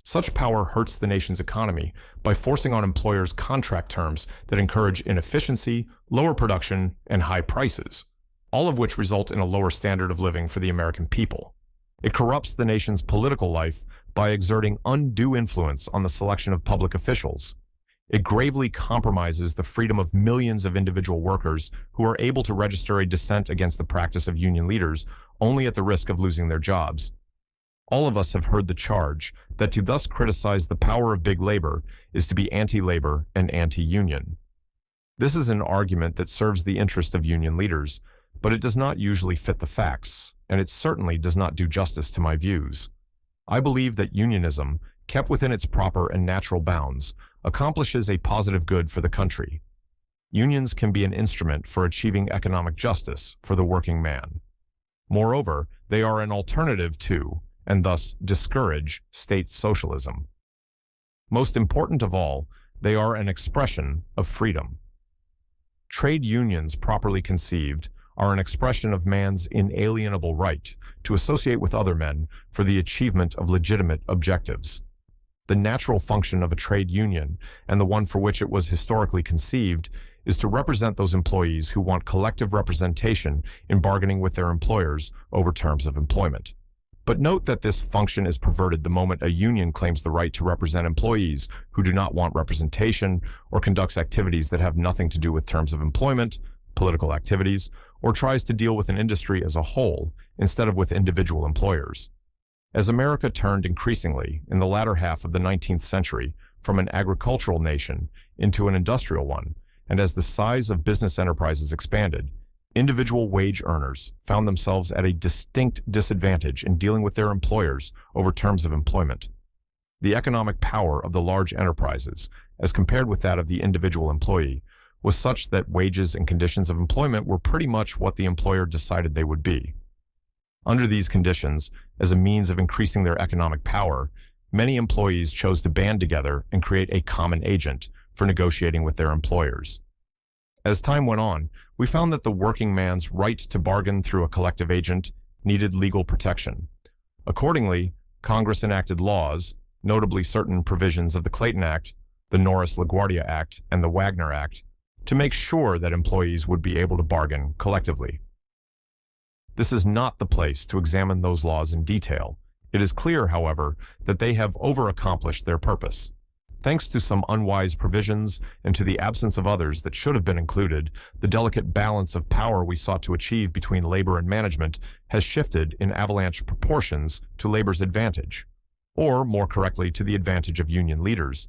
Such power hurts the nation's economy by forcing on employers contract terms that encourage inefficiency, lower production, and high prices, all of which result in a lower standard of living for the American people. It corrupts the nation's political life by exerting undue influence on the selection of public officials. It gravely compromises the freedom of millions of individual workers who are able to register a dissent against the practice of union leaders only at the risk of losing their jobs. All of us have heard the charge that to thus criticize the power of big labor is to be anti-labor and anti-union. This is an argument that serves the interest of union leaders, but it does not usually fit the facts, and it certainly does not do justice to my views. I believe that unionism, kept within its proper and natural bounds, accomplishes a positive good for the country. Unions can be an instrument for achieving economic justice for the working man. Moreover, they are an alternative to, and thus discourage, state socialism. Most important of all, they are an expression of freedom. Trade unions, properly conceived, are an expression of man's inalienable right to associate with other men for the achievement of legitimate objectives. The natural function of a trade union, and the one for which it was historically conceived, is to represent those employees who want collective representation in bargaining with their employers over terms of employment. But note that this function is perverted the moment a union claims the right to represent employees who do not want representation or conducts activities that have nothing to do with terms of employment, political activities, or tries to deal with an industry as a whole instead of with individual employers. As America turned increasingly, in the latter half of the 19th century, from an agricultural nation into an industrial one, and as the size of business enterprises expanded, individual wage earners found themselves at a distinct disadvantage in dealing with their employers over terms of employment. The economic power of the large enterprises, as compared with that of the individual employee, was such that wages and conditions of employment were pretty much what the employer decided they would be. Under these conditions, as a means of increasing their economic power, many employees chose to band together and create a common agent for negotiating with their employers. As time went on, we found that the working man's right to bargain through a collective agent needed legal protection. Accordingly, Congress enacted laws, notably certain provisions of the Clayton Act, the Norris-LaGuardia Act, and the Wagner Act, to make sure that employees would be able to bargain collectively. This is not the place to examine those laws in detail. It is clear, however, that they have over-accomplished their purpose. Thanks to some unwise provisions and to the absence of others that should have been included, the delicate balance of power we sought to achieve between labor and management has shifted in avalanche proportions to labor's advantage, or more correctly, to the advantage of union leaders.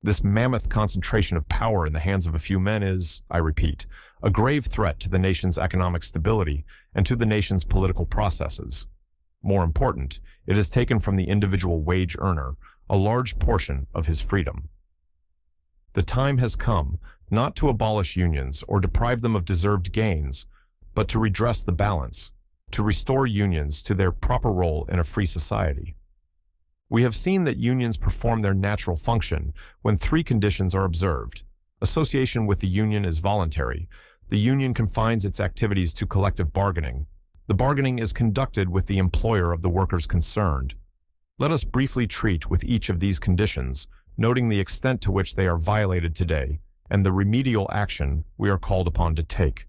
This mammoth concentration of power in the hands of a few men is, I repeat, a grave threat to the nation's economic stability and to the nation's political processes. More important, it has taken from the individual wage earner a large portion of his freedom. The time has come not to abolish unions or deprive them of deserved gains, but to redress the balance, to restore unions to their proper role in a free society. We have seen that unions perform their natural function when three conditions are observed. Association with the union is voluntary. The union confines its activities to collective bargaining. The bargaining is conducted with the employer of the workers concerned. Let us briefly treat with each of these conditions, noting the extent to which they are violated today and the remedial action we are called upon to take.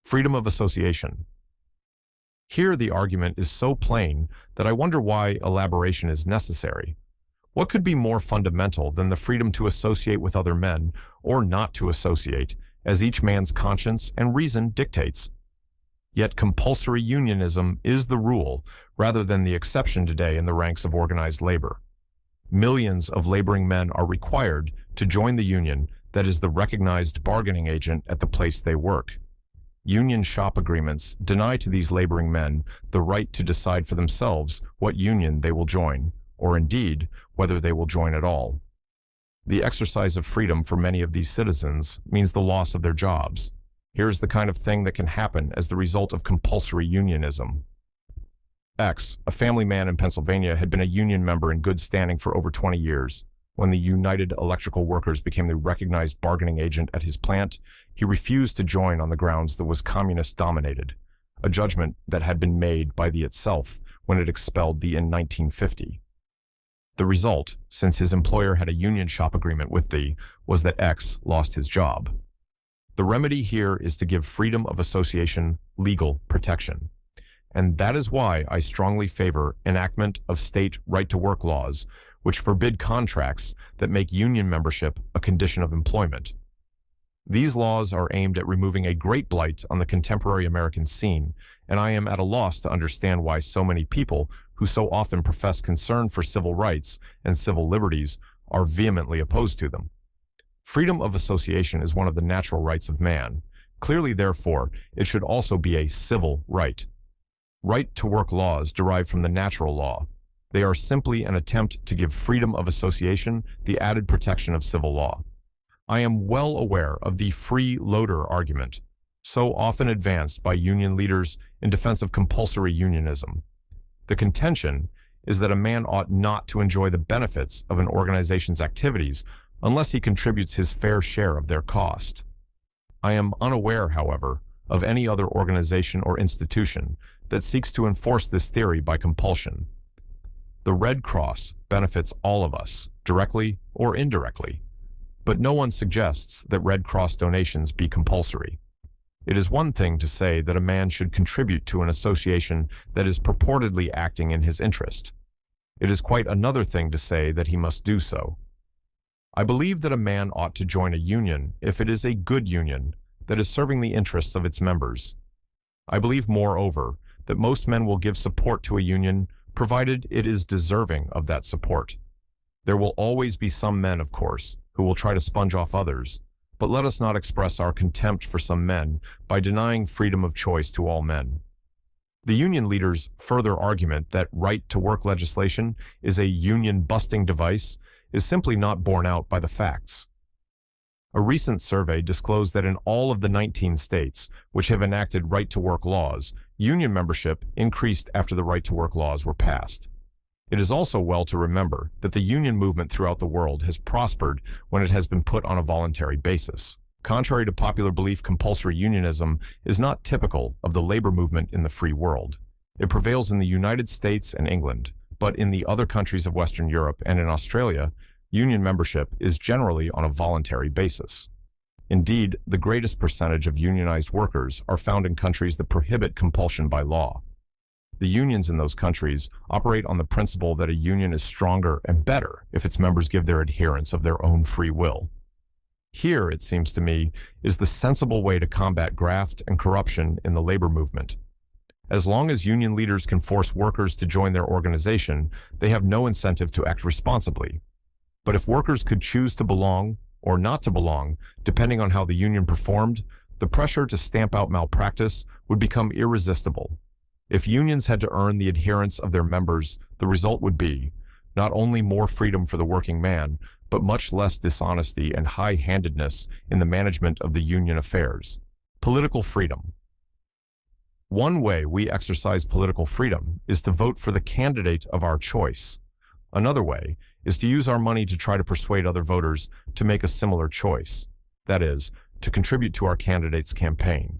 Freedom of association. Here the argument is so plain that I wonder why elaboration is necessary. What could be more fundamental than the freedom to associate with other men, or not to associate, as each man's conscience and reason dictates? Yet compulsory unionism is the rule rather than the exception today in the ranks of organized labor. Millions of laboring men are required to join the union that is the recognized bargaining agent at the place they work. Union shop agreements deny to these laboring men the right to decide for themselves what union they will join, or indeed, whether they will join at all. The exercise of freedom for many of these citizens means the loss of their jobs. Here's the kind of thing that can happen as the result of compulsory unionism. X, a family man in Pennsylvania, had been a union member in good standing for over 20 years. When the United Electrical Workers became the recognized bargaining agent at his plant, he refused to join on the grounds that was communist-dominated, a judgment that had been made by the itself when it expelled the in 1950. The result, since his employer had a union shop agreement with the, was that X lost his job. The remedy here is to give freedom of association legal protection. And that is why I strongly favor enactment of state right-to-work laws, which forbid contracts that make union membership a condition of employment. These laws are aimed at removing a great blight on the contemporary American scene, and I am at a loss to understand why so many people who so often profess concern for civil rights and civil liberties are vehemently opposed to them. Freedom of association is one of the natural rights of man. Clearly, therefore, it should also be a civil right. Right-to-work laws derive from the natural law. They are simply an attempt to give freedom of association the added protection of civil law. I am well aware of the free-loader argument, so often advanced by union leaders in defense of compulsory unionism. The contention is that a man ought not to enjoy the benefits of an organization's activities unless he contributes his fair share of their cost. I am unaware, however, of any other organization or institution that seeks to enforce this theory by compulsion. The Red Cross benefits all of us, directly or indirectly, but no one suggests that Red Cross donations be compulsory. It is one thing to say that a man should contribute to an association that is purportedly acting in his interest. It is quite another thing to say that he must do so. I believe that a man ought to join a union if it is a good union that is serving the interests of its members. I believe, moreover, that most men will give support to a union provided it is deserving of that support. There will always be some men, of course, who will try to sponge off others, but let us not express our contempt for some men by denying freedom of choice to all men. The union leaders' further argument that right-to-work legislation is a union-busting device is simply not borne out by the facts. A recent survey disclosed that in all of the 19 states which have enacted right-to-work laws, union membership increased after the right-to-work laws were passed. It is also well to remember that the union movement throughout the world has prospered when it has been put on a voluntary basis. Contrary to popular belief, compulsory unionism is not typical of the labor movement in the free world. It prevails in the United States and England, but in the other countries of Western Europe and in Australia, union membership is generally on a voluntary basis. Indeed, the greatest percentage of unionized workers are found in countries that prohibit compulsion by law. The unions in those countries operate on the principle that a union is stronger and better if its members give their adherence of their own free will. Here, it seems to me, is the sensible way to combat graft and corruption in the labor movement. As long as union leaders can force workers to join their organization, they have no incentive to act responsibly. But if workers could choose to belong or not to belong, depending on how the union performed, The pressure to stamp out malpractice would become irresistible. If unions had to earn the adherence of their members, the result would be not only more freedom for the working man, but much less dishonesty and high-handedness in the management of the union affairs. Political freedom. One way we exercise political freedom is to vote for the candidate of our choice. Another way is to use our money to try to persuade other voters to make a similar choice. That is, to contribute to our candidate's campaign.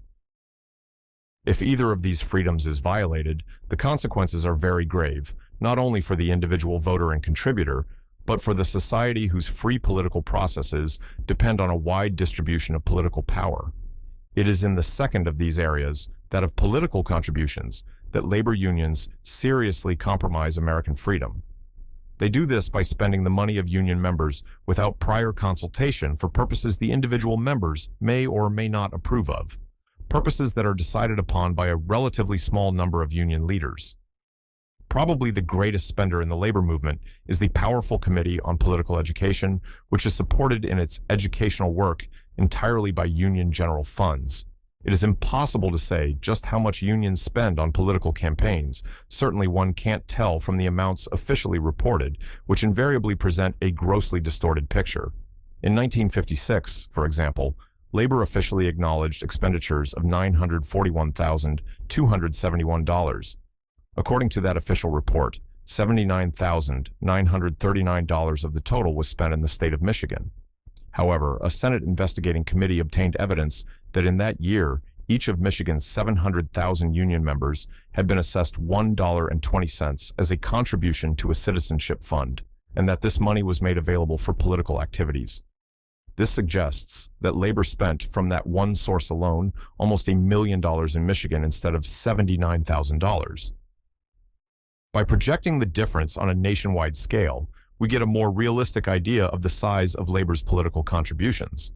If either of these freedoms is violated, the consequences are very grave, not only for the individual voter and contributor, but for the society whose free political processes depend on a wide distribution of political power. It is in the second of these areas, that of political contributions, that labor unions seriously compromise American freedom. They do this by spending the money of union members without prior consultation for purposes the individual members may or may not approve of, purposes that are decided upon by a relatively small number of union leaders. Probably the greatest spender in the labor movement is the powerful Committee on Political Education, which is supported in its educational work entirely by union general funds. It is impossible to say just how much unions spend on political campaigns. Certainly one can't tell from the amounts officially reported, which invariably present a grossly distorted picture. In 1956, for example, labor officially acknowledged expenditures of $941,271. According to that official report, $79,939 of the total was spent in the state of Michigan. However, a Senate investigating committee obtained evidence that in that year, each of Michigan's 700,000 union members had been assessed $1.20 as a contribution to a citizenship fund, and that this money was made available for political activities. This suggests that labor spent from that one source alone almost $1 million in Michigan instead of $79,000. By projecting the difference on a nationwide scale, we get a more realistic idea of the size of labor's political contributions.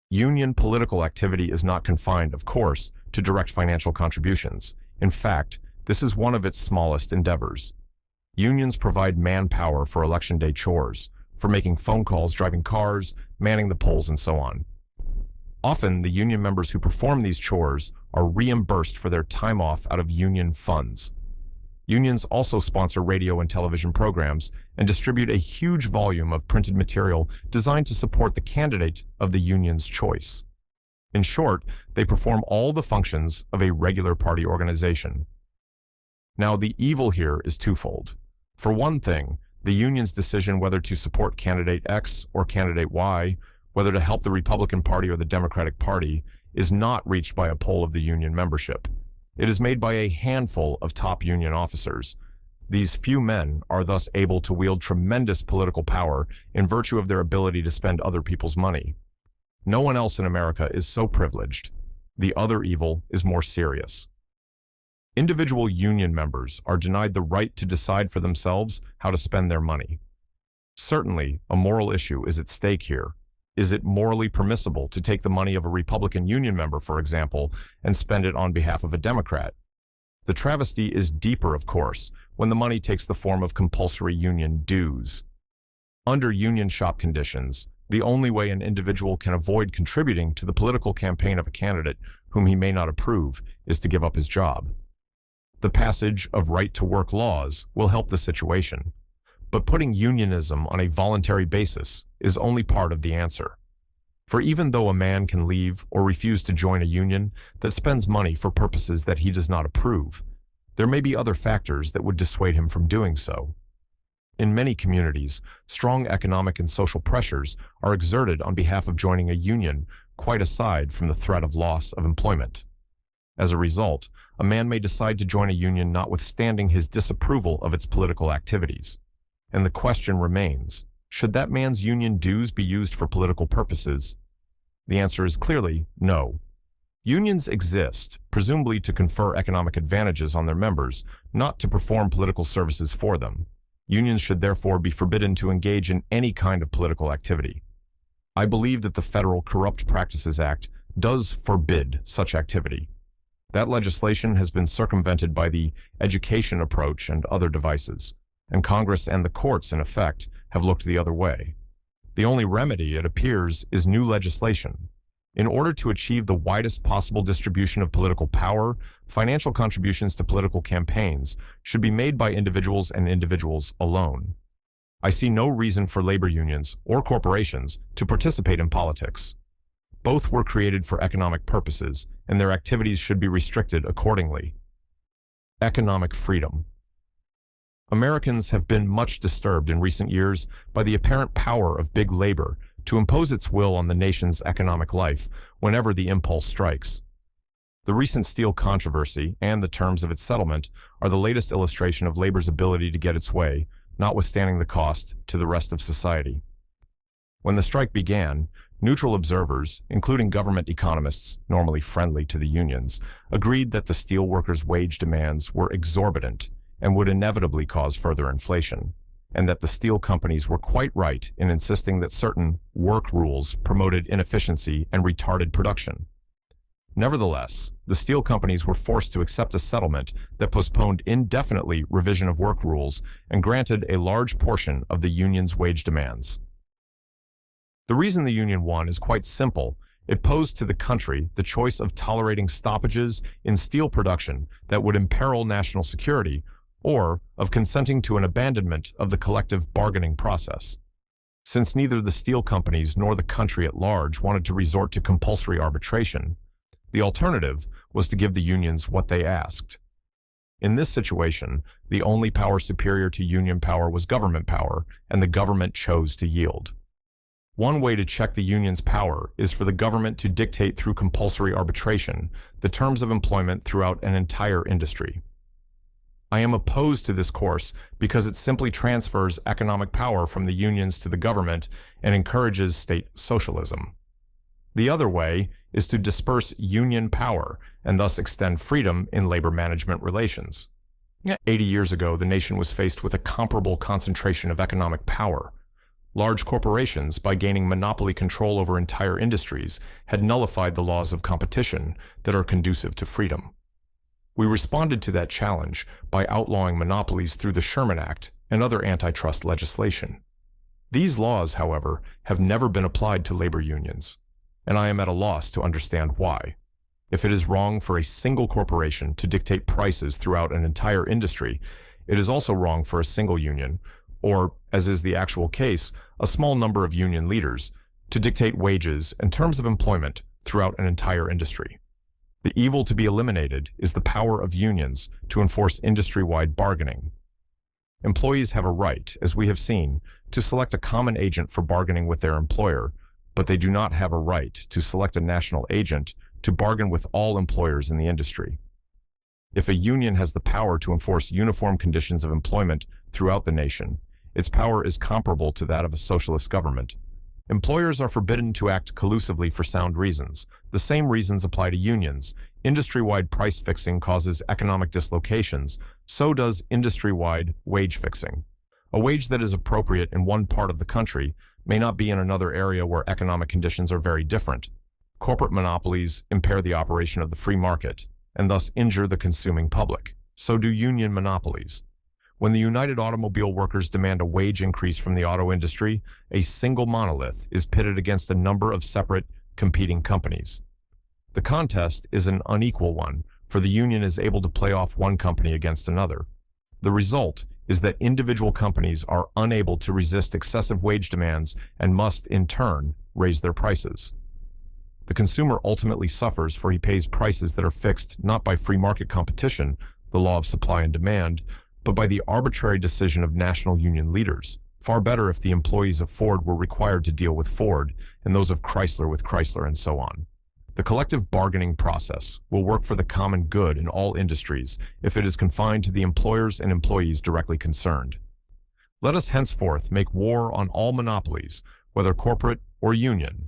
Union political activity is not confined, of course, to direct financial contributions. In fact, this is one of its smallest endeavors. Unions provide manpower for election day chores, for making phone calls, driving cars, manning the polls, and so on. Often, the union members who perform these chores are reimbursed for their time off out of union funds. Unions also sponsor radio and television programs and distribute a huge volume of printed material designed to support the candidate of the union's choice. In short, they perform all the functions of a regular party organization. Now, the evil here is twofold. For one thing, the union's decision whether to support candidate X or candidate Y, whether to help the Republican Party or the Democratic Party, is not reached by a poll of the union membership. It is made by a handful of top union officers. These few men are thus able to wield tremendous political power in virtue of their ability to spend other people's money. No one else in America is so privileged. The other evil is more serious. Individual union members are denied the right to decide for themselves how to spend their money. Certainly, a moral issue is at stake here. Is it morally permissible to take the money of a Republican union member, for example, and spend it on behalf of a Democrat? The travesty is deeper, of course, when the money takes the form of compulsory union dues. Under union shop conditions, the only way an individual can avoid contributing to the political campaign of a candidate whom he may not approve is to give up his job. The passage of right-to-work laws will help the situation, but putting unionism on a voluntary basis is only part of the answer. For even though a man can leave or refuse to join a union that spends money for purposes that he does not approve, there may be other factors that would dissuade him from doing so. In many communities, strong economic and social pressures are exerted on behalf of joining a union, quite aside from the threat of loss of employment. As a result, a man may decide to join a union notwithstanding his disapproval of its political activities. And the question remains, should that man's union dues be used for political purposes? The answer is clearly no. Unions exist, presumably to confer economic advantages on their members, not to perform political services for them. Unions should therefore be forbidden to engage in any kind of political activity. I believe that the Federal Corrupt Practices Act does forbid such activity. That legislation has been circumvented by the education approach and other devices, and Congress and the courts, in effect, have looked the other way. The only remedy, it appears, is new legislation. In order to achieve the widest possible distribution of political power, financial contributions to political campaigns should be made by individuals and individuals alone. I see no reason for labor unions or corporations to participate in politics. Both were created for economic purposes, and their activities should be restricted accordingly. Economic freedom. Americans have been much disturbed in recent years by the apparent power of big labor to impose its will on the nation's economic life whenever the impulse strikes. The recent steel controversy and the terms of its settlement are the latest illustration of labor's ability to get its way, notwithstanding the cost to the rest of society. When the strike began, neutral observers, including government economists normally friendly to the unions, agreed that the steel workers' wage demands were exorbitant and would inevitably cause further inflation, and that the steel companies were quite right in insisting that certain work rules promoted inefficiency and retarded production. Nevertheless, the steel companies were forced to accept a settlement that postponed indefinitely revision of work rules and granted a large portion of the union's wage demands. The reason the union won is quite simple. It posed to the country the choice of tolerating stoppages in steel production that would imperil national security, or of consenting to an abandonment of the collective bargaining process. Since neither the steel companies nor the country at large wanted to resort to compulsory arbitration, the alternative was to give the unions what they asked. In this situation, the only power superior to union power was government power, and the government chose to yield. One way to check the union's power is for the government to dictate through compulsory arbitration the terms of employment throughout an entire industry. I am opposed to this course because it simply transfers economic power from the unions to the government and encourages state socialism. The other way is to disperse union power and thus extend freedom in labor management relations. 80 years ago, the nation was faced with a comparable concentration of economic power. Large corporations, by gaining monopoly control over entire industries, had nullified the laws of competition that are conducive to freedom. We responded to that challenge by outlawing monopolies through the Sherman Act and other antitrust legislation. These laws, however, have never been applied to labor unions, and I am at a loss to understand why. If it is wrong for a single corporation to dictate prices throughout an entire industry, it is also wrong for a single union, or, as is the actual case, a small number of union leaders, to dictate wages and terms of employment throughout an entire industry. The evil to be eliminated is the power of unions to enforce industry-wide bargaining. Employees have a right, as we have seen, to select a common agent for bargaining with their employer, but they do not have a right to select a national agent to bargain with all employers in the industry. If a union has the power to enforce uniform conditions of employment throughout the nation, its power is comparable to that of a socialist government. Employers are forbidden to act collusively for sound reasons. The same reasons apply to unions. Industry-wide price fixing causes economic dislocations. So does industry-wide wage fixing. A wage that is appropriate in one part of the country may not be in another area where economic conditions are very different. Corporate monopolies impair the operation of the free market and thus injure the consuming public. So do union monopolies. When the United Automobile Workers demand a wage increase from the auto industry, a single monolith is pitted against a number of separate, competing companies. The contest is an unequal one, for the union is able to play off one company against another. The result is that individual companies are unable to resist excessive wage demands and must, in turn, raise their prices. The consumer ultimately suffers, for he pays prices that are fixed not by free market competition, the law of supply and demand, but by the arbitrary decision of national union leaders. Far better if the employees of Ford were required to deal with Ford, and those of Chrysler with Chrysler, and so on. The collective bargaining process will work for the common good in all industries if it is confined to the employers and employees directly concerned. Let us henceforth make war on all monopolies, whether corporate or union.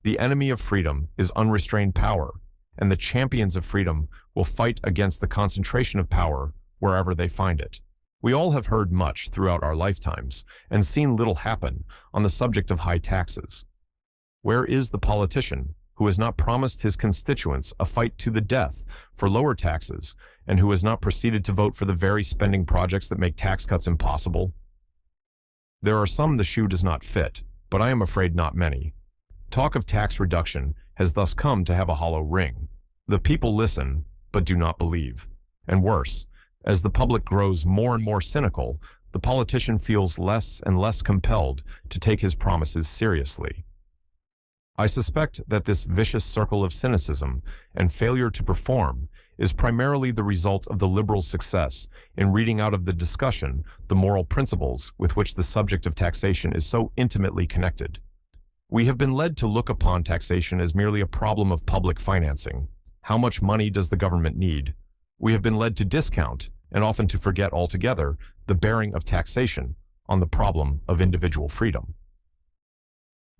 The enemy of freedom is unrestrained power, and the champions of freedom will fight against the concentration of power wherever they find it. We all have heard much throughout our lifetimes and seen little happen on the subject of high taxes. Where is the politician who has not promised his constituents a fight to the death for lower taxes and who has not proceeded to vote for the very spending projects that make tax cuts impossible? There are some the shoe does not fit, but I am afraid not many. Talk of tax reduction has thus come to have a hollow ring. The people listen, but do not believe. And worse, as the public grows more and more cynical, the politician feels less and less compelled to take his promises seriously. I suspect that this vicious circle of cynicism and failure to perform is primarily the result of the liberals' success in reading out of the discussion the moral principles with which the subject of taxation is so intimately connected. We have been led to look upon taxation as merely a problem of public financing. How much money does the government need? We have been led to discount, and often to forget altogether, the bearing of taxation on the problem of individual freedom.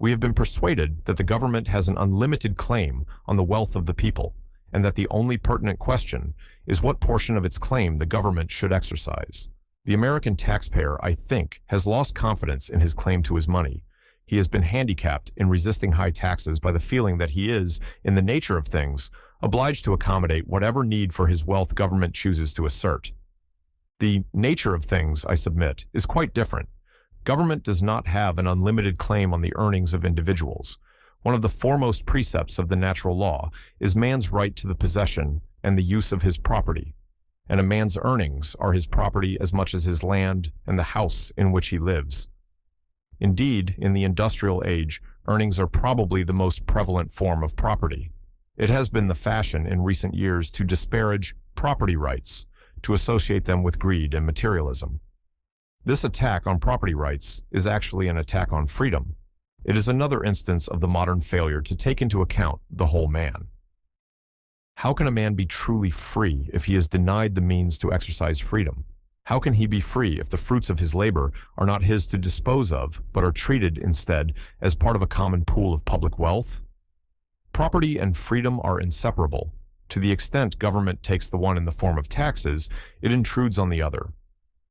We have been persuaded that the government has an unlimited claim on the wealth of the people, and that the only pertinent question is what portion of its claim the government should exercise. The American taxpayer, I think, has lost confidence in his claim to his money. He has been handicapped in resisting high taxes by the feeling that he is, in the nature of things, obliged to accommodate whatever need for his wealth government chooses to assert. The nature of things, I submit, is quite different. Government does not have an unlimited claim on the earnings of individuals. One of the foremost precepts of the natural law is man's right to the possession and the use of his property, and a man's earnings are his property as much as his land and the house in which he lives. Indeed, in the industrial age, earnings are probably the most prevalent form of property. It has been the fashion in recent years to disparage property rights, to associate them with greed and materialism. This attack on property rights is actually an attack on freedom. It is another instance of the modern failure to take into account the whole man. How can a man be truly free if he is denied the means to exercise freedom? How can he be free if the fruits of his labor are not his to dispose of, but are treated instead as part of a common pool of public wealth? Property and freedom are inseparable. To the extent government takes the one in the form of taxes, it intrudes on the other.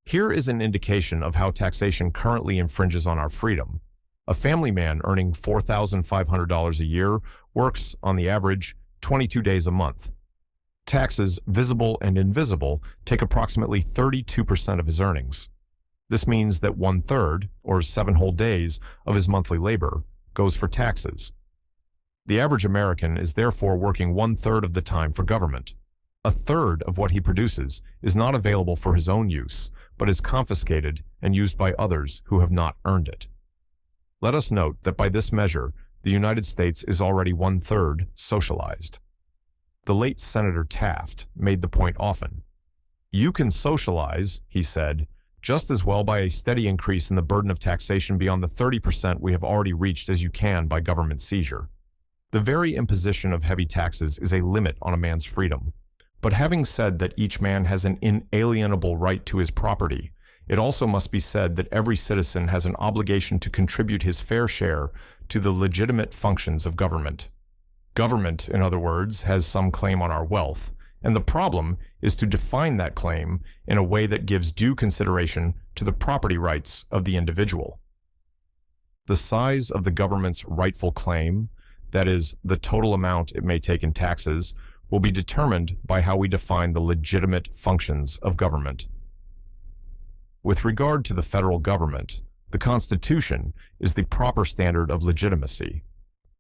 Here is an indication of how taxation currently infringes on our freedom. A family man earning $4,500 a year works, on the average, 22 days a month. Taxes, visible and invisible, take approximately 32% of his earnings. This means that 1/3, or 7 whole days, of his monthly labor goes for taxes. The average American is therefore working 1/3 of the time for government. 1/3 of what he produces is not available for his own use, but is confiscated and used by others who have not earned it. Let us note that by this measure, the United States is already 1/3 socialized. The late Senator Taft made the point often. You can socialize, he said, just as well by a steady increase in the burden of taxation beyond the 30% we have already reached as you can by government seizure. The very imposition of heavy taxes is a limit on a man's freedom. But having said that each man has an inalienable right to his property, it also must be said that every citizen has an obligation to contribute his fair share to the legitimate functions of government. Government, in other words, has some claim on our wealth, and the problem is to define that claim in a way that gives due consideration to the property rights of the individual. The size of the government's rightful claim, that is, the total amount it may take in taxes, will be determined by how we define the legitimate functions of government. With regard to the federal government, the Constitution is the proper standard of legitimacy.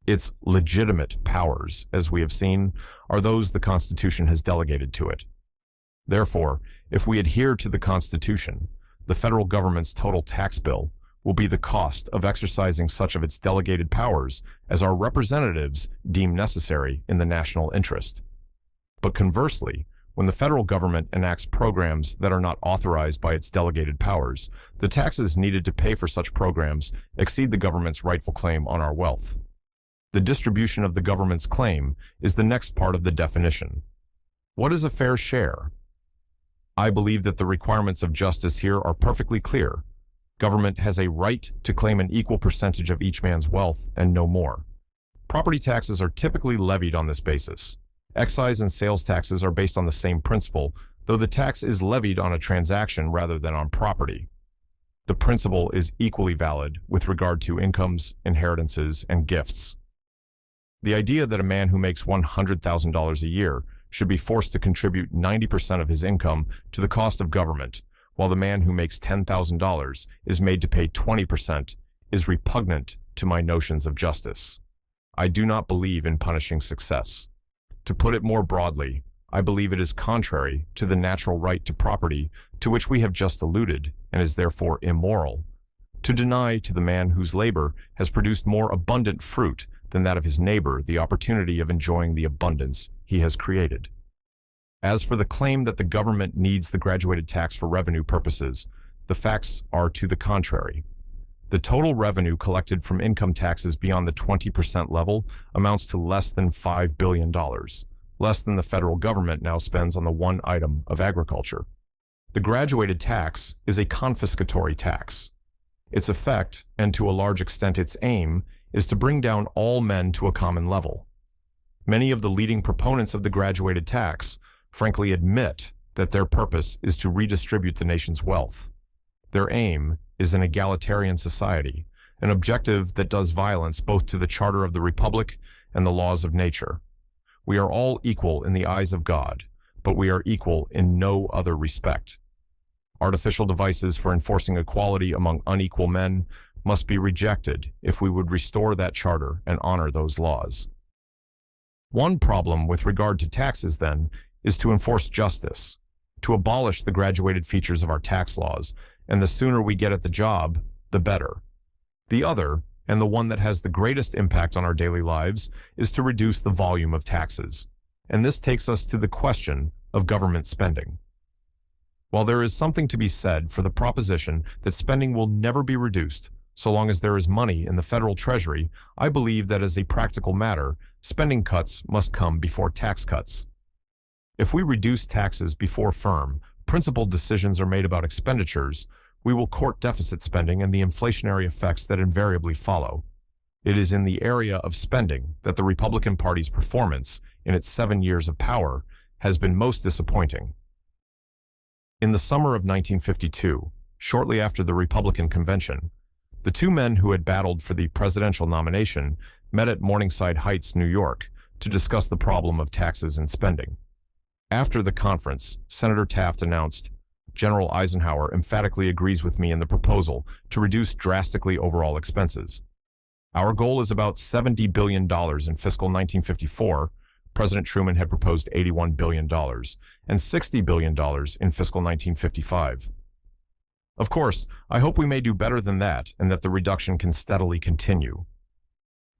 Its legitimate powers, as we have seen, are those the Constitution has delegated to it. Therefore, if we adhere to the Constitution, the federal government's total tax bill will be the cost of exercising such of its delegated powers as our representatives deem necessary in the national interest. But conversely, when the federal government enacts programs that are not authorized by its delegated powers, the taxes needed to pay for such programs exceed the government's rightful claim on our wealth. The distribution of the government's claim is the next part of the definition. What is a fair share? I believe that the requirements of justice here are perfectly clear. Government has a right to claim an equal percentage of each man's wealth and no more. Property taxes are typically levied on this basis. Excise and sales taxes are based on the same principle, though the tax is levied on a transaction rather than on property. The principle is equally valid with regard to incomes, inheritances, and gifts. The idea that a man who makes $100,000 a year should be forced to contribute 90% of his income to the cost of government, while the man who makes $10,000 is made to pay 20%, is repugnant to my notions of justice. I do not believe in punishing success. To put it more broadly, I believe it is contrary to the natural right to property to which we have just alluded, and is therefore immoral, to deny to the man whose labor has produced more abundant fruit than that of his neighbor the opportunity of enjoying the abundance he has created. As for the claim that the government needs the graduated tax for revenue purposes, the facts are to the contrary. The total revenue collected from income taxes beyond the 20% level amounts to less than $5 billion, less than the federal government now spends on the one item of agriculture. The graduated tax is a confiscatory tax. Its effect, and to a large extent its aim, is to bring down all men to a common level. Many of the leading proponents of the graduated tax frankly admit that their purpose is to redistribute the nation's wealth. Their aim is an egalitarian society, an objective that does violence both to the charter of the republic and the laws of nature. We are all equal in the eyes of God, but we are equal in no other respect. Artificial devices for enforcing equality among unequal men must be rejected if we would restore that charter and honor those laws. One problem with regard to taxes, then, is to enforce justice, to abolish the graduated features of our tax laws, and the sooner we get at the job, the better. The other, and the one that has the greatest impact on our daily lives, is to reduce the volume of taxes. And this takes us to the question of government spending. While there is something to be said for the proposition that spending will never be reduced so long as there is money in the federal treasury, I believe that as a practical matter, spending cuts must come before tax cuts. If we reduce taxes before firm, principled decisions are made about expenditures, we will court deficit spending and the inflationary effects that invariably follow. It is in the area of spending that the Republican Party's performance, in its 7 years of power, has been most disappointing. In the summer of 1952, shortly after the Republican convention, the two men who had battled for the presidential nomination met at Morningside Heights, New York, to discuss the problem of taxes and spending. After the conference, Senator Taft announced, "General Eisenhower emphatically agrees with me in the proposal to reduce drastically overall expenses. Our goal is about $70 billion in fiscal 1954. President Truman had proposed $81 billion and $60 billion in fiscal 1955. Of course, I hope we may do better than that and that the reduction can steadily continue."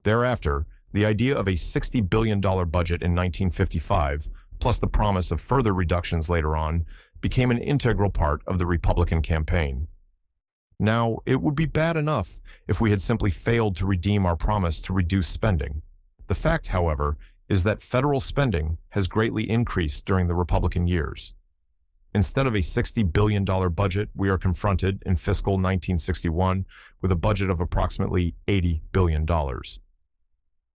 Thereafter, the idea of a $60 billion budget in 1955, plus the promise of further reductions later on, became an integral part of the Republican campaign. Now, it would be bad enough if we had simply failed to redeem our promise to reduce spending. The fact, however, is that federal spending has greatly increased during the Republican years. Instead of a $60 billion budget, we are confronted in fiscal 1961 with a budget of approximately $80 billion.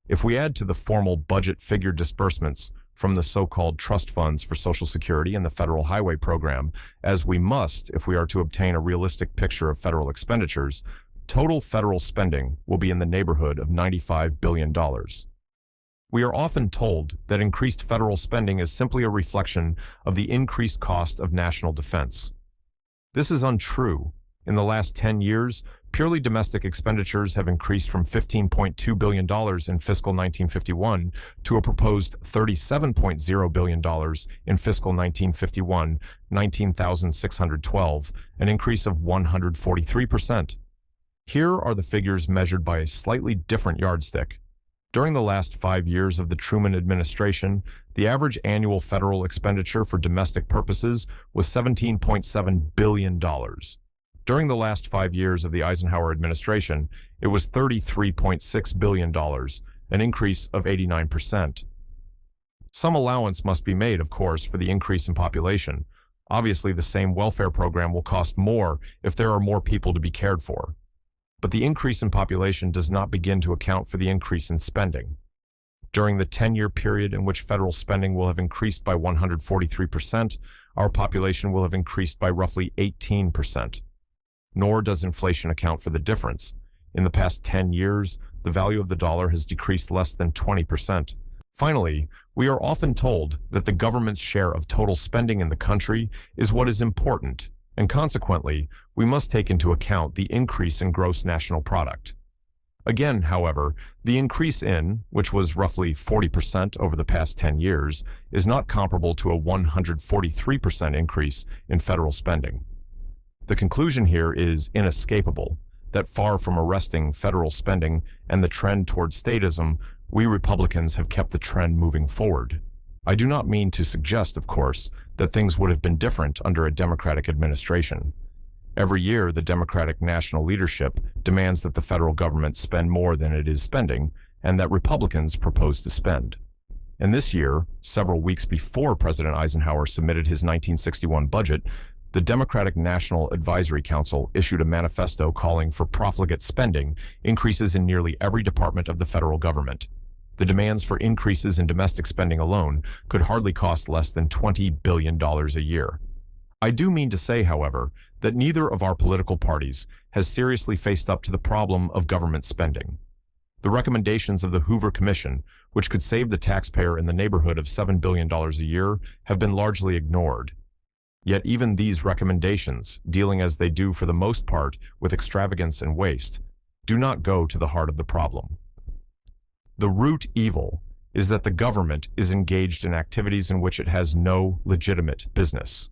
If we add to the formal budget figure disbursements from the so-called trust funds for Social Security and the Federal Highway Program, as we must if we are to obtain a realistic picture of federal expenditures, total federal spending will be in the neighborhood of $95 billion. We are often told that increased federal spending is simply a reflection of the increased cost of national defense. This is untrue. In the last 10 years, purely domestic expenditures have increased from $15.2 billion in fiscal 1951 to a proposed $37.0 billion in fiscal 1951, 19,612, an increase of 143%. Here are the figures measured by a slightly different yardstick. During the last 5 years of the Truman administration, the average annual federal expenditure for domestic purposes was $17.7 billion. During the last 5 years of the Eisenhower administration, it was $33.6 billion, an increase of 89%. Some allowance must be made, of course, for the increase in population. Obviously, the same welfare program will cost more if there are more people to be cared for. But the increase in population does not begin to account for the increase in spending. During the 10-year period in which federal spending will have increased by 143%, our population will have increased by roughly 18%. Nor does inflation account for the difference. In the past 10 years, the value of the dollar has decreased less than 20%. Finally, we are often told that the government's share of total spending in the country is what is important, and consequently, we must take into account the increase in gross national product. Again, however, the increase which was roughly 40% over the past 10 years, is not comparable to a 143% increase in federal spending. The conclusion here is inescapable, that far from arresting federal spending and the trend toward statism, we Republicans have kept the trend moving forward. I do not mean to suggest, of course, that things would have been different under a Democratic administration. Every year, the Democratic national leadership demands that the federal government spend more than it is spending, and that Republicans propose to spend. And this year, several weeks before President Eisenhower submitted his 1961 budget, the Democratic National Advisory Council issued a manifesto calling for profligate spending increases in nearly every department of the federal government. The demands for increases in domestic spending alone could hardly cost less than $20 billion a year. I do mean to say, however, that neither of our political parties has seriously faced up to the problem of government spending. The recommendations of the Hoover Commission, which could save the taxpayer in the neighborhood of $7 billion a year, have been largely ignored. Yet even these recommendations, dealing as they do for the most part with extravagance and waste, do not go to the heart of the problem. The root evil is that the government is engaged in activities in which it has no legitimate business.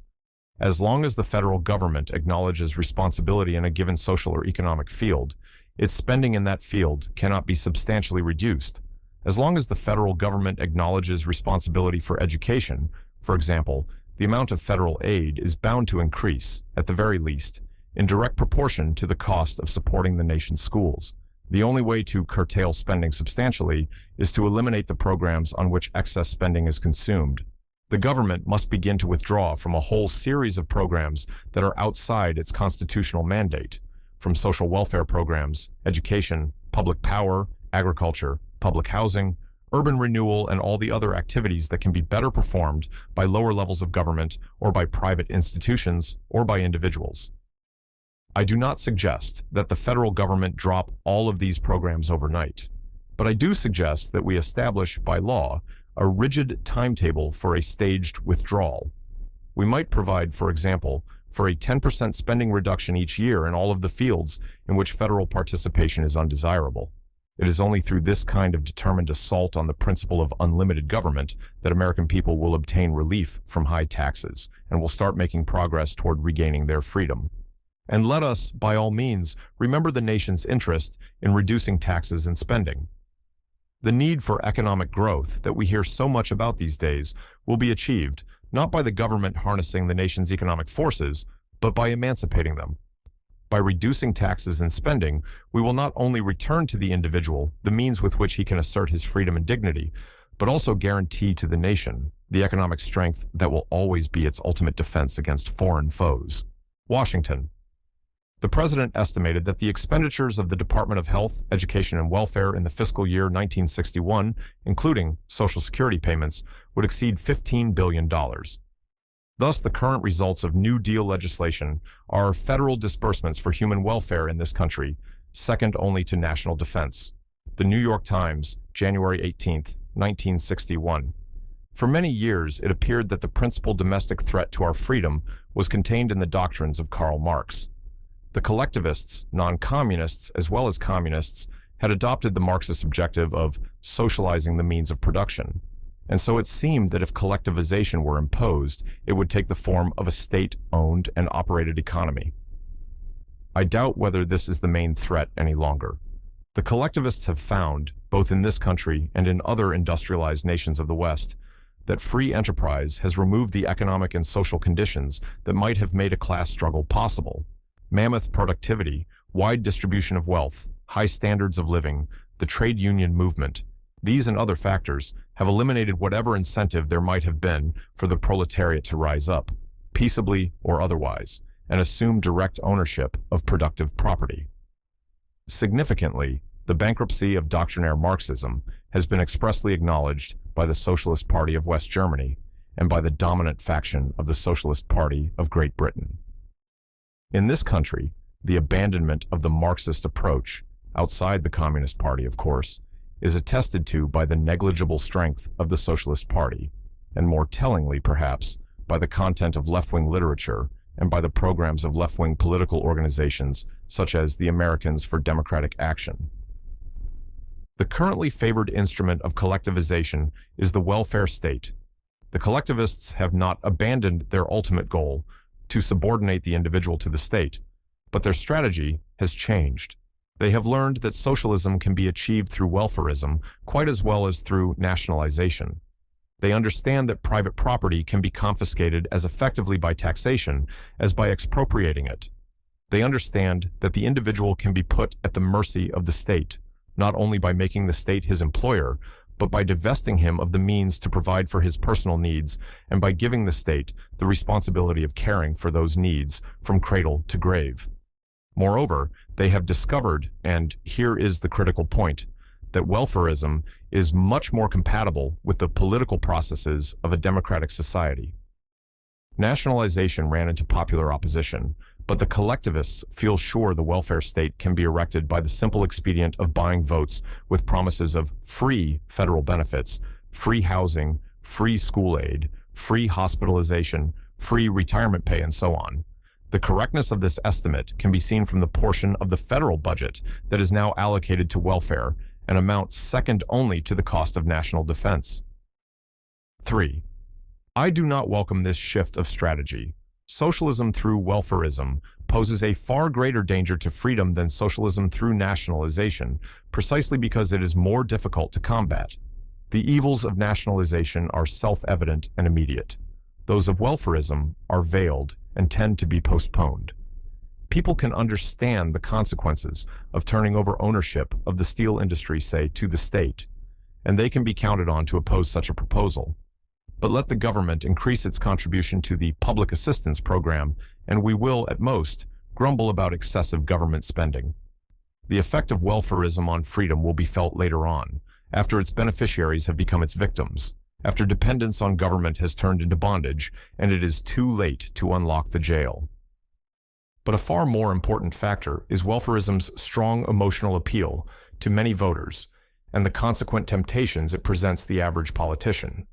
As long as the federal government acknowledges responsibility in a given social or economic field, its spending in that field cannot be substantially reduced. As long as the federal government acknowledges responsibility for education, for example, the amount of federal aid is bound to increase, at the very least, in direct proportion to the cost of supporting the nation's schools. The only way to curtail spending substantially is to eliminate the programs on which excess spending is consumed. The government must begin to withdraw from a whole series of programs that are outside its constitutional mandate, from social welfare programs, education, public power, agriculture, public housing, urban renewal, and all the other activities that can be better performed by lower levels of government or by private institutions or by individuals. I do not suggest that the federal government drop all of these programs overnight, but I do suggest that we establish by law a rigid timetable for a staged withdrawal. We might provide, for example, for a 10% spending reduction each year in all of the fields in which federal participation is undesirable. It is only through this kind of determined assault on the principle of unlimited government that American people will obtain relief from high taxes and will start making progress toward regaining their freedom. And let us, by all means, remember the nation's interest in reducing taxes and spending. The need for economic growth that we hear so much about these days will be achieved not by the government harnessing the nation's economic forces, but by emancipating them. By reducing taxes and spending, we will not only return to the individual the means with which he can assert his freedom and dignity, but also guarantee to the nation the economic strength that will always be its ultimate defense against foreign foes. Washington. The president estimated that the expenditures of the Department of Health, Education, and Welfare in the fiscal year 1961, including Social Security payments, would exceed $15 billion. Thus, the current results of New Deal legislation are federal disbursements for human welfare in this country, second only to national defense. The New York Times, January 18, 1961. For many years, it appeared that the principal domestic threat to our freedom was contained in the doctrines of Karl Marx. The collectivists, non-communists as well as communists, had adopted the Marxist objective of socializing the means of production. And so it seemed that if collectivization were imposed, it would take the form of a state-owned and operated economy. I doubt whether this is the main threat any longer. The collectivists have found, both in this country and in other industrialized nations of the West, that free enterprise has removed the economic and social conditions that might have made a class struggle possible. Mammoth productivity, wide distribution of wealth, high standards of living, the trade union movement, these and other factors have eliminated whatever incentive there might have been for the proletariat to rise up, peaceably or otherwise, and assume direct ownership of productive property. Significantly, the bankruptcy of doctrinaire Marxism has been expressly acknowledged by the Socialist Party of West Germany and by the dominant faction of the Socialist Party of Great Britain. In this country, the abandonment of the Marxist approach, outside the Communist Party, of course, is attested to by the negligible strength of the Socialist Party, and more tellingly, perhaps, by the content of left-wing literature and by the programs of left-wing political organizations such as the Americans for Democratic Action. The currently favored instrument of collectivization is the welfare state. The collectivists have not abandoned their ultimate goal to subordinate the individual to the state, but their strategy has changed. They have learned that socialism can be achieved through welfarism quite as well as through nationalization. They understand that private property can be confiscated as effectively by taxation as by expropriating it. They understand that the individual can be put at the mercy of the state, not only by making the state his employer, but by divesting him of the means to provide for his personal needs and by giving the state the responsibility of caring for those needs from cradle to grave. Moreover, they have discovered, and here is the critical point, that welfarism is much more compatible with the political processes of a democratic society. Nationalization ran into popular opposition, but the collectivists feel sure the welfare state can be erected by the simple expedient of buying votes with promises of free federal benefits, free housing, free school aid, free hospitalization, free retirement pay, and so on. The correctness of this estimate can be seen from the portion of the federal budget that is now allocated to welfare, an amount second only to the cost of national defense. 3. I do not welcome this shift of strategy. Socialism through welfarism poses a far greater danger to freedom than socialism through nationalization, precisely because it is more difficult to combat. The evils of nationalization are self-evident and immediate. Those of welfarism are veiled and tend to be postponed. People can understand the consequences of turning over ownership of the steel industry, say, to the state, and they can be counted on to oppose such a proposal. But let the government increase its contribution to the public assistance program, and we will, at most, grumble about excessive government spending. The effect of welfarism on freedom will be felt later on, after its beneficiaries have become its victims, after dependence on government has turned into bondage, and it is too late to unlock the jail. But a far more important factor is welfarism's strong emotional appeal to many voters, and the consequent temptations it presents the average politician.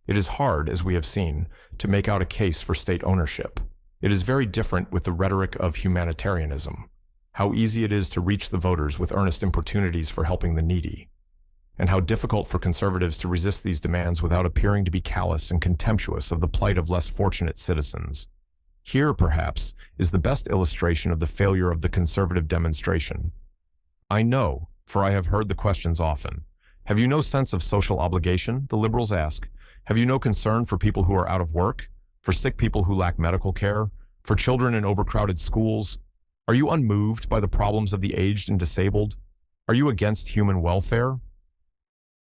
It is hard, as we have seen, to make out a case for state ownership. It is very different with the rhetoric of humanitarianism, how easy it is to reach the voters with earnest importunities for helping the needy, and how difficult for conservatives to resist these demands without appearing to be callous and contemptuous of the plight of less fortunate citizens. Here, perhaps, is the best illustration of the failure of the conservative demonstration. I know, for I have heard the questions often. Have you no sense of social obligation? The liberals ask. Have you no concern for people who are out of work? For sick people who lack medical care? For children in overcrowded schools? Are you unmoved by the problems of the aged and disabled? Are you against human welfare?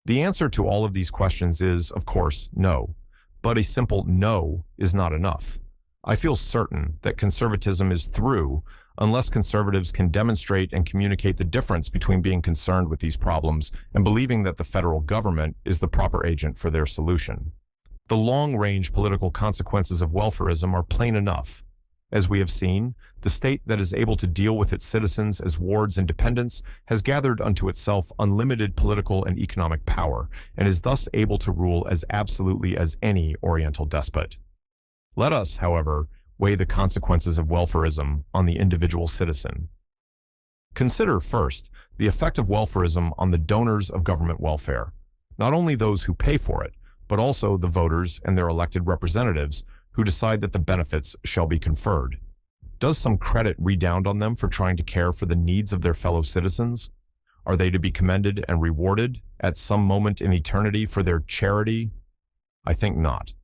The answer to all of these questions is, of course, no. But a simple no is not enough. I feel certain that conservatism is through unless conservatives can demonstrate and communicate the difference between being concerned with these problems and believing that the federal government is the proper agent for their solution. The long-range political consequences of welfarism are plain enough. As we have seen, the state that is able to deal with its citizens as wards and dependents has gathered unto itself unlimited political and economic power, and is thus able to rule as absolutely as any Oriental despot. Let us, however, weigh the consequences of welfarism on the individual citizen. Consider, first, the effect of welfarism on the donors of government welfare, not only those who pay for it, but also the voters and their elected representatives who decide that the benefits shall be conferred. Does some credit redound on them for trying to care for the needs of their fellow citizens? Are they to be commended and rewarded at some moment in eternity for their charity? I think not.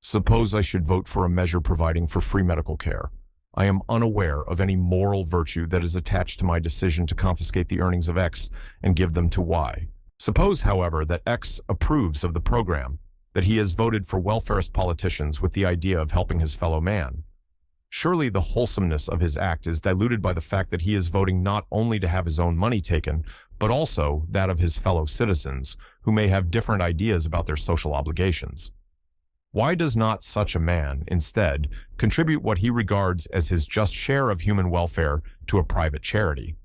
Suppose I should vote for a measure providing for free medical care. I am unaware of any moral virtue that is attached to my decision to confiscate the earnings of X and give them to Y. Suppose, however, that X approves of the program, that he has voted for welfarist politicians with the idea of helping his fellow man. Surely the wholesomeness of his act is diluted by the fact that he is voting not only to have his own money taken, but also that of his fellow citizens, who may have different ideas about their social obligations. Why does not such a man, instead, contribute what he regards as his just share of human welfare to a private charity?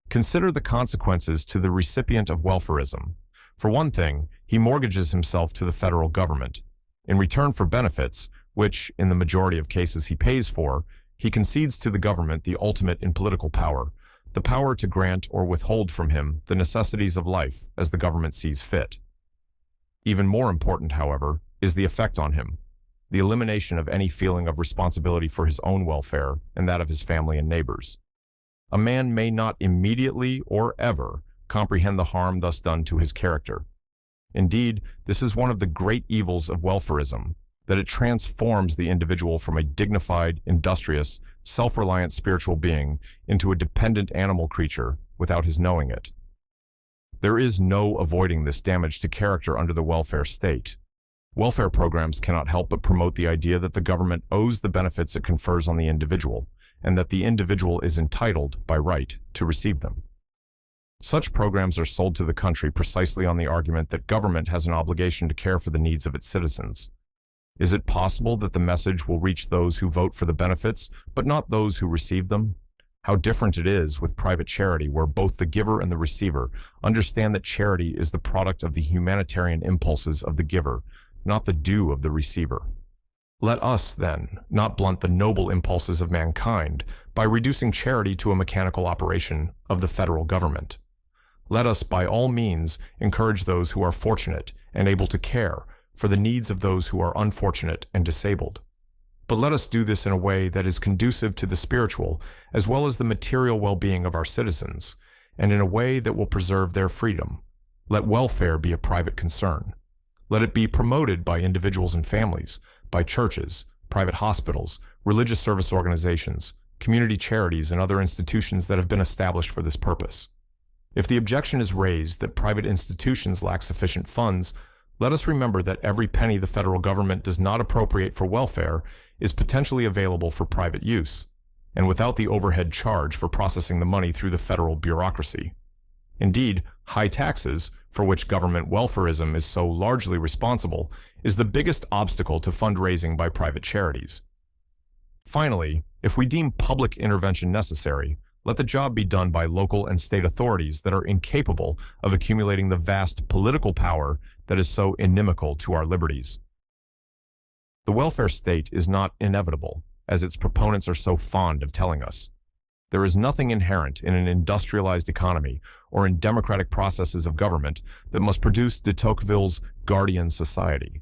Consider the consequences to the recipient of welfarism. For one thing, he mortgages himself to the federal government. In return for benefits, which, in the majority of cases he pays for, he concedes to the government the ultimate in political power, the power to grant or withhold from him the necessities of life as the government sees fit. Even more important, however, is the effect on him, the elimination of any feeling of responsibility for his own welfare and that of his family and neighbors. A man may not immediately or ever comprehend the harm thus done to his character. Indeed, this is one of the great evils of welfarism, that it transforms the individual from a dignified, industrious, self-reliant spiritual being into a dependent animal creature without his knowing it. There is no avoiding this damage to character under the welfare state. Welfare programs cannot help but promote the idea that the government owes the benefits it confers on the individual, and that the individual is entitled, by right, to receive them. Such programs are sold to the country precisely on the argument that government has an obligation to care for the needs of its citizens. Is it possible that the message will reach those who vote for the benefits, but not those who receive them? How different it is with private charity, where both the giver and the receiver understand that charity is the product of the humanitarian impulses of the giver, not the due of the receiver. Let us, then, not blunt the noble impulses of mankind by reducing charity to a mechanical operation of the federal government. Let us, by all means, encourage those who are fortunate and able to care for the needs of those who are unfortunate and disabled. But let us do this in a way that is conducive to the spiritual as well as the material well-being of our citizens, and in a way that will preserve their freedom. Let welfare be a private concern. Let it be promoted by individuals and families, by churches, private hospitals, religious service organizations, community charities, and other institutions that have been established for this purpose. If the objection is raised that private institutions lack sufficient funds, let us remember that every penny the federal government does not appropriate for welfare is potentially available for private use, and without the overhead charge for processing the money through the federal bureaucracy. Indeed, high taxes, for which government welfarism is so largely responsible, is the biggest obstacle to fundraising by private charities. Finally, if we deem public intervention necessary, let the job be done by local and state authorities that are incapable of accumulating the vast political power that is so inimical to our liberties. The welfare state is not inevitable, as its proponents are so fond of telling us. There is nothing inherent in an industrialized economy or in democratic processes of government that must produce de Tocqueville's guardian society.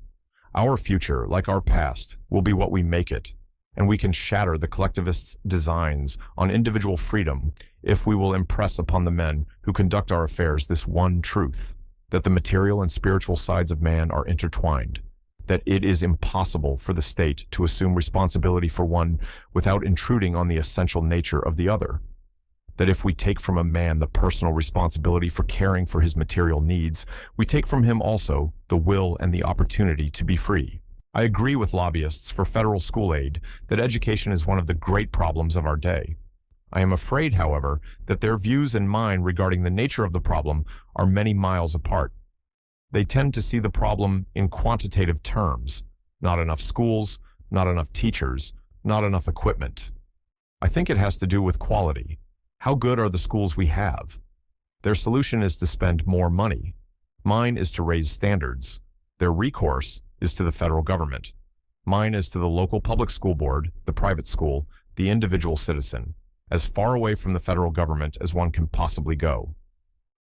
Our future, like our past, will be what we make it, and we can shatter the collectivists' designs on individual freedom if we will impress upon the men who conduct our affairs this one truth, that the material and spiritual sides of man are intertwined, that it is impossible for the state to assume responsibility for one without intruding on the essential nature of the other, that if we take from a man the personal responsibility for caring for his material needs, we take from him also the will and the opportunity to be free. I agree with lobbyists for federal school aid that education is one of the great problems of our day. I am afraid, however, that their views and mine regarding the nature of the problem are many miles apart. They tend to see the problem in quantitative terms: not enough schools, not enough teachers, not enough equipment. I think it has to do with quality. How good are the schools we have? Their solution is to spend more money. Mine is to raise standards. Their recourse is to the federal government. Mine is to the local public school board, the private school, the individual citizen, as far away from the federal government as one can possibly go.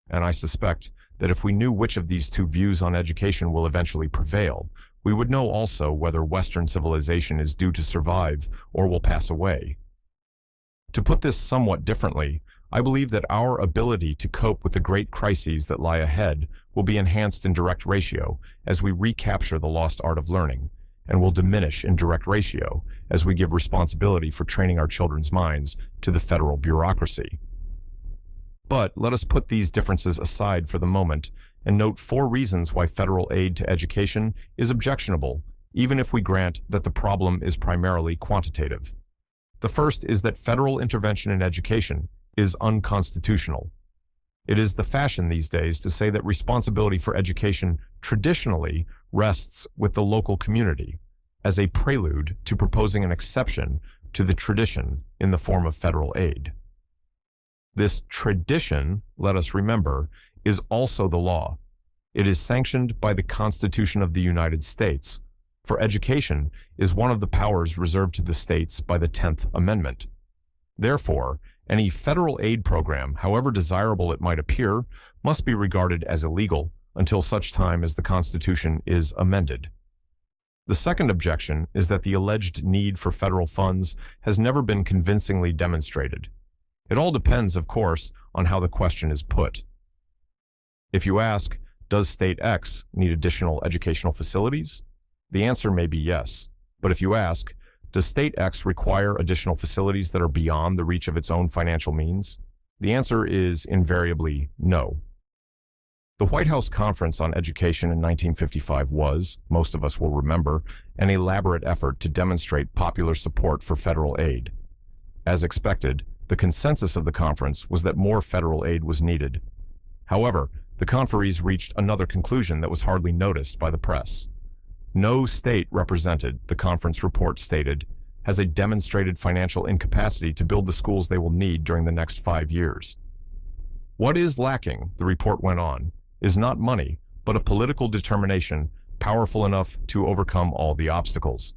And I suspect that if we knew which of these two views on education will eventually prevail, we would know also whether Western civilization is due to survive or will pass away. To put this somewhat differently, I believe that our ability to cope with the great crises that lie ahead will be enhanced in direct ratio as we recapture the lost art of learning, and will diminish in direct ratio as we give responsibility for training our children's minds to the federal bureaucracy. But let us put these differences aside for the moment and note 4 reasons why federal aid to education is objectionable, even if we grant that the problem is primarily quantitative. The first is that federal intervention in education is unconstitutional. It is the fashion these days to say that responsibility for education traditionally rests with the local community, as a prelude to proposing an exception to the tradition in the form of federal aid. This tradition, let us remember, is also the law. It is sanctioned by the Constitution of the United States, for education is one of the powers reserved to the states by the 10th Amendment. Therefore, Any federal aid program, however desirable it might appear, must be regarded as illegal until such time as the Constitution is amended. The second objection is that the alleged need for federal funds has never been convincingly demonstrated. It all depends, of course, on how the question is put. If you ask, does State X need additional educational facilities? The answer may be yes. But if you ask, does State X require additional facilities that are beyond the reach of its own financial means? The answer is invariably no. The White House Conference on Education in 1955 was, most of us will remember, an elaborate effort to demonstrate popular support for federal aid. As expected, the consensus of the conference was that more federal aid was needed. However, the conferees reached another conclusion that was hardly noticed by the press. No state represented, the conference report stated, has a demonstrated financial incapacity to build the schools they will need during the next 5 years. What is lacking, the report went on, is not money, but a political determination powerful enough to overcome all the obstacles.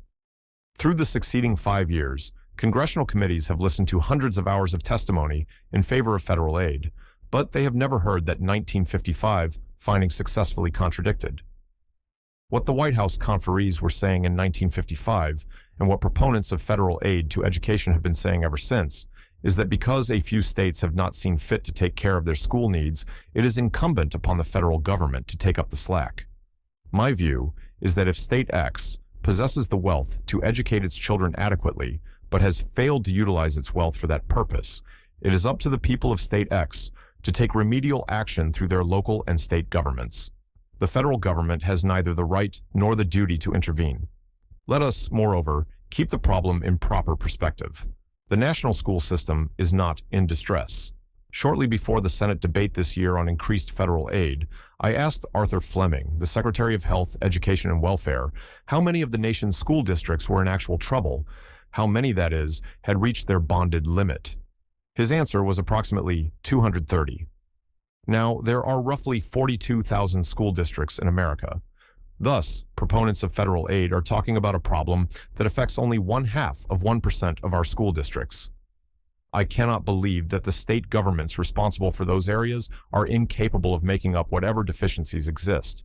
Through the succeeding 5 years, congressional committees have listened to hundreds of hours of testimony in favor of federal aid, but they have never heard that 1955 finding successfully contradicted. What the White House conferees were saying in 1955, and what proponents of federal aid to education have been saying ever since, is that because a few states have not seen fit to take care of their school needs, it is incumbent upon the federal government to take up the slack. My view is that if State X possesses the wealth to educate its children adequately, but has failed to utilize its wealth for that purpose, it is up to the people of State X to take remedial action through their local and state governments. The federal government has neither the right nor the duty to intervene. Let us, moreover, keep the problem in proper perspective. The national school system is not in distress. Shortly before the Senate debate this year on increased federal aid, I asked Arthur Fleming, the Secretary of Health, Education, and Welfare, how many of the nation's school districts were in actual trouble, how many, that is, had reached their bonded limit. His answer was approximately 230. Now, there are roughly 42,000 school districts in America. Thus, proponents of federal aid are talking about a problem that affects only 0.5% of our school districts. I cannot believe that the state governments responsible for those areas are incapable of making up whatever deficiencies exist.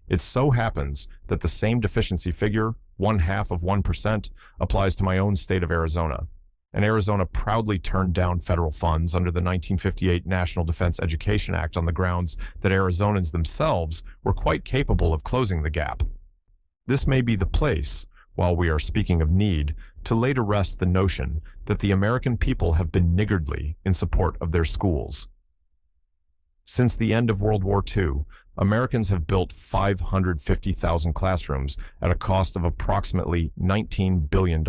It so happens that the same deficiency figure, 0.5%, applies to my own state of Arizona. And Arizona proudly turned down federal funds under the 1958 National Defense Education Act on the grounds that Arizonans themselves were quite capable of closing the gap. This may be the place, while we are speaking of need, to lay to rest the notion that the American people have been niggardly in support of their schools. Since the end of World War II, Americans have built 550,000 classrooms at a cost of approximately $19 billion.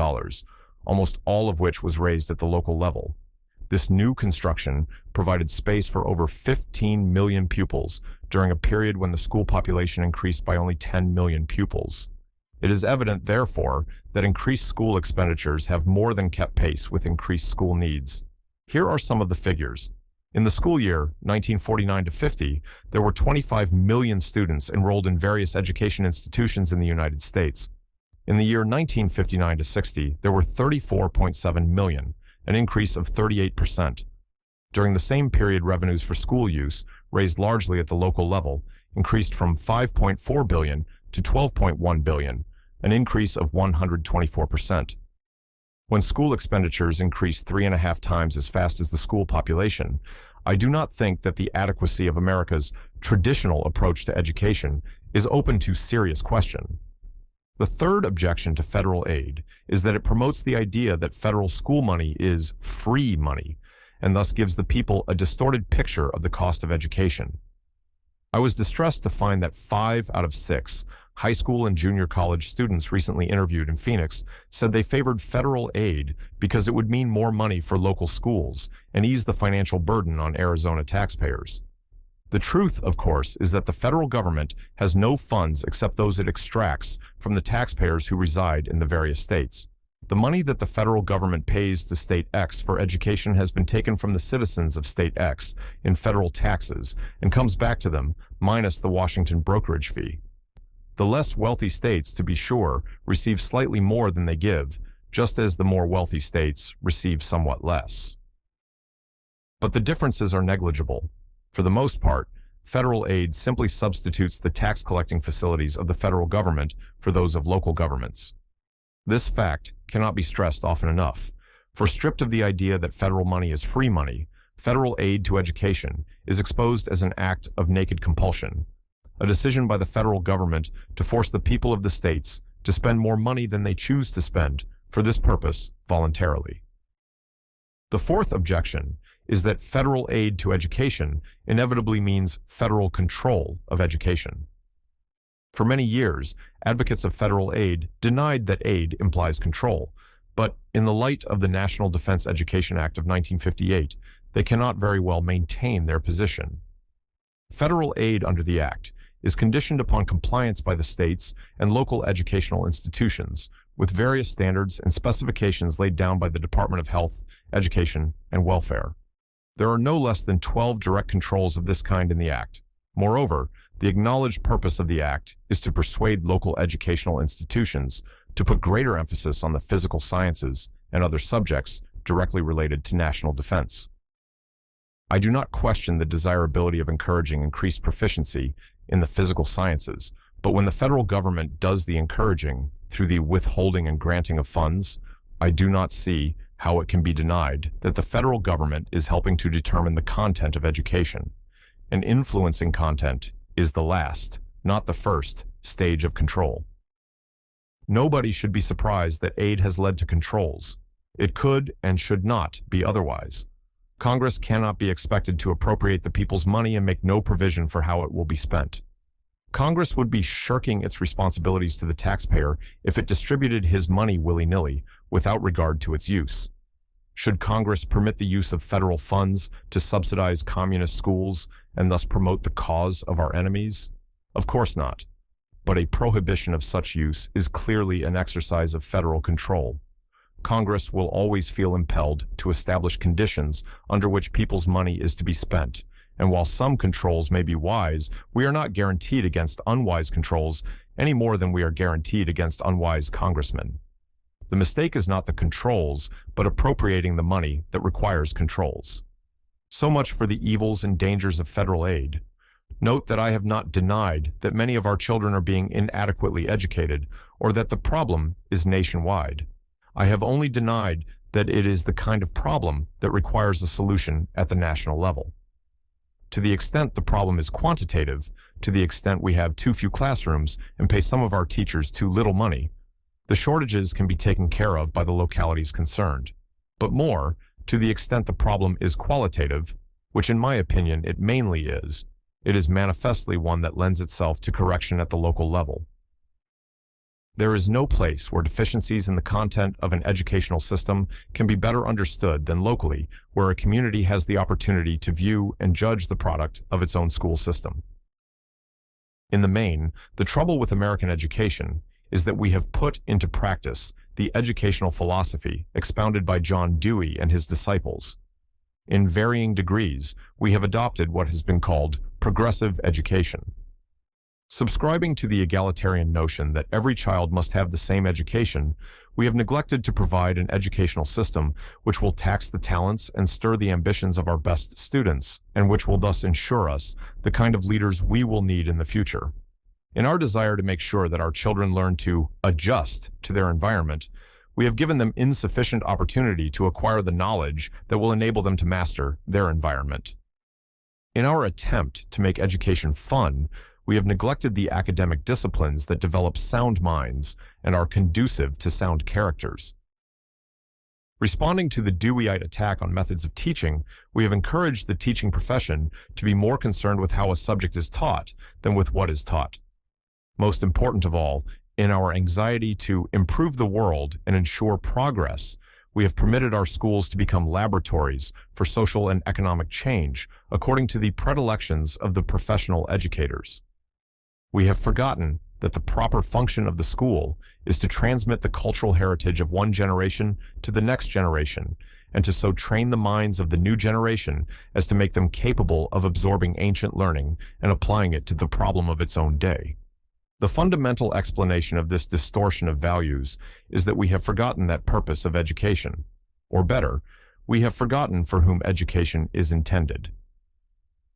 Almost all of which was raised at the local level. This new construction provided space for over 15 million pupils during a period when the school population increased by only 10 million pupils. It is evident, therefore, that increased school expenditures have more than kept pace with increased school needs. Here are some of the figures. In the school year 1949 to 50, there were 25 million students enrolled in various education institutions in the United States. In the year 1959 to 60, there were 34.7 million, an increase of 38%. During the same period, revenues for school use, raised largely at the local level, increased from 5.4 billion to 12.1 billion, an increase of 124%. When school expenditures increased 3.5 times as fast as the school population, I do not think that the adequacy of America's traditional approach to education is open to serious question. The third objection to federal aid is that it promotes the idea that federal school money is free money, and thus gives the people a distorted picture of the cost of education. I was distressed to find that 5 out of 6 high school and junior college students recently interviewed in Phoenix said they favored federal aid because it would mean more money for local schools and ease the financial burden on Arizona taxpayers. The truth, of course, is that the federal government has no funds except those it extracts from the taxpayers who reside in the various states. The money that the federal government pays to State X for education has been taken from the citizens of State X in federal taxes and comes back to them, minus the Washington brokerage fee. The less wealthy states, to be sure, receive slightly more than they give, just as the more wealthy states receive somewhat less. But the differences are negligible. For the most part, federal aid simply substitutes the tax-collecting facilities of the federal government for those of local governments. This fact cannot be stressed often enough, for stripped of the idea that federal money is free money, federal aid to education is exposed as an act of naked compulsion, a decision by the federal government to force the people of the states to spend more money than they choose to spend for this purpose voluntarily. The fourth objection is that federal aid to education inevitably means federal control of education. For many years, advocates of federal aid denied that aid implies control, but in the light of the National Defense Education Act of 1958, they cannot very well maintain their position. Federal aid under the Act is conditioned upon compliance by the states and local educational institutions with various standards and specifications laid down by the Department of Health, Education, and Welfare. There are no less than 12 direct controls of this kind in the Act. Moreover, the acknowledged purpose of the Act is to persuade local educational institutions to put greater emphasis on the physical sciences and other subjects directly related to national defense. I do not question the desirability of encouraging increased proficiency in the physical sciences, but when the federal government does the encouraging through the withholding and granting of funds, I do not see how it can be denied that the federal government is helping to determine the content of education, and influencing content is the last, not the first, stage of control. Nobody should be surprised that aid has led to controls. It could and should not be otherwise. Congress cannot be expected to appropriate the people's money and make no provision for how it will be spent. Congress would be shirking its responsibilities to the taxpayer if it distributed his money willy-nilly without regard to its use. Should Congress permit the use of federal funds to subsidize communist schools and thus promote the cause of our enemies? Of course not. But a prohibition of such use is clearly an exercise of federal control. Congress will always feel impelled to establish conditions under which people's money is to be spent, and while some controls may be wise, we are not guaranteed against unwise controls any more than we are guaranteed against unwise congressmen. The mistake is not the controls, but appropriating the money that requires controls. So much for the evils and dangers of federal aid. Note that I have not denied that many of our children are being inadequately educated, or that the problem is nationwide. I have only denied that it is the kind of problem that requires a solution at the national level. To the extent the problem is quantitative, to the extent we have too few classrooms and pay some of our teachers too little money, the shortages can be taken care of by the localities concerned. But more, to the extent the problem is qualitative, which in my opinion it mainly is, it is manifestly one that lends itself to correction at the local level. There is no place where deficiencies in the content of an educational system can be better understood than locally, where a community has the opportunity to view and judge the product of its own school system. In the main, the trouble with American education is that we have put into practice the educational philosophy expounded by John Dewey and his disciples. In varying degrees, we have adopted what has been called progressive education. Subscribing to the egalitarian notion that every child must have the same education, we have neglected to provide an educational system which will tax the talents and stir the ambitions of our best students, and which will thus ensure us the kind of leaders we will need in the future. In our desire to make sure that our children learn to adjust to their environment, we have given them insufficient opportunity to acquire the knowledge that will enable them to master their environment. In our attempt to make education fun, we have neglected the academic disciplines that develop sound minds and are conducive to sound characters. Responding to the Deweyite attack on methods of teaching, we have encouraged the teaching profession to be more concerned with how a subject is taught than with what is taught. Most important of all, in our anxiety to improve the world and ensure progress, we have permitted our schools to become laboratories for social and economic change according to the predilections of the professional educators. We have forgotten that the proper function of the school is to transmit the cultural heritage of one generation to the next generation, and to so train the minds of the new generation as to make them capable of absorbing ancient learning and applying it to the problem of its own day. The fundamental explanation of this distortion of values is that we have forgotten that purpose of education. Or better, We have forgotten for whom education is intended.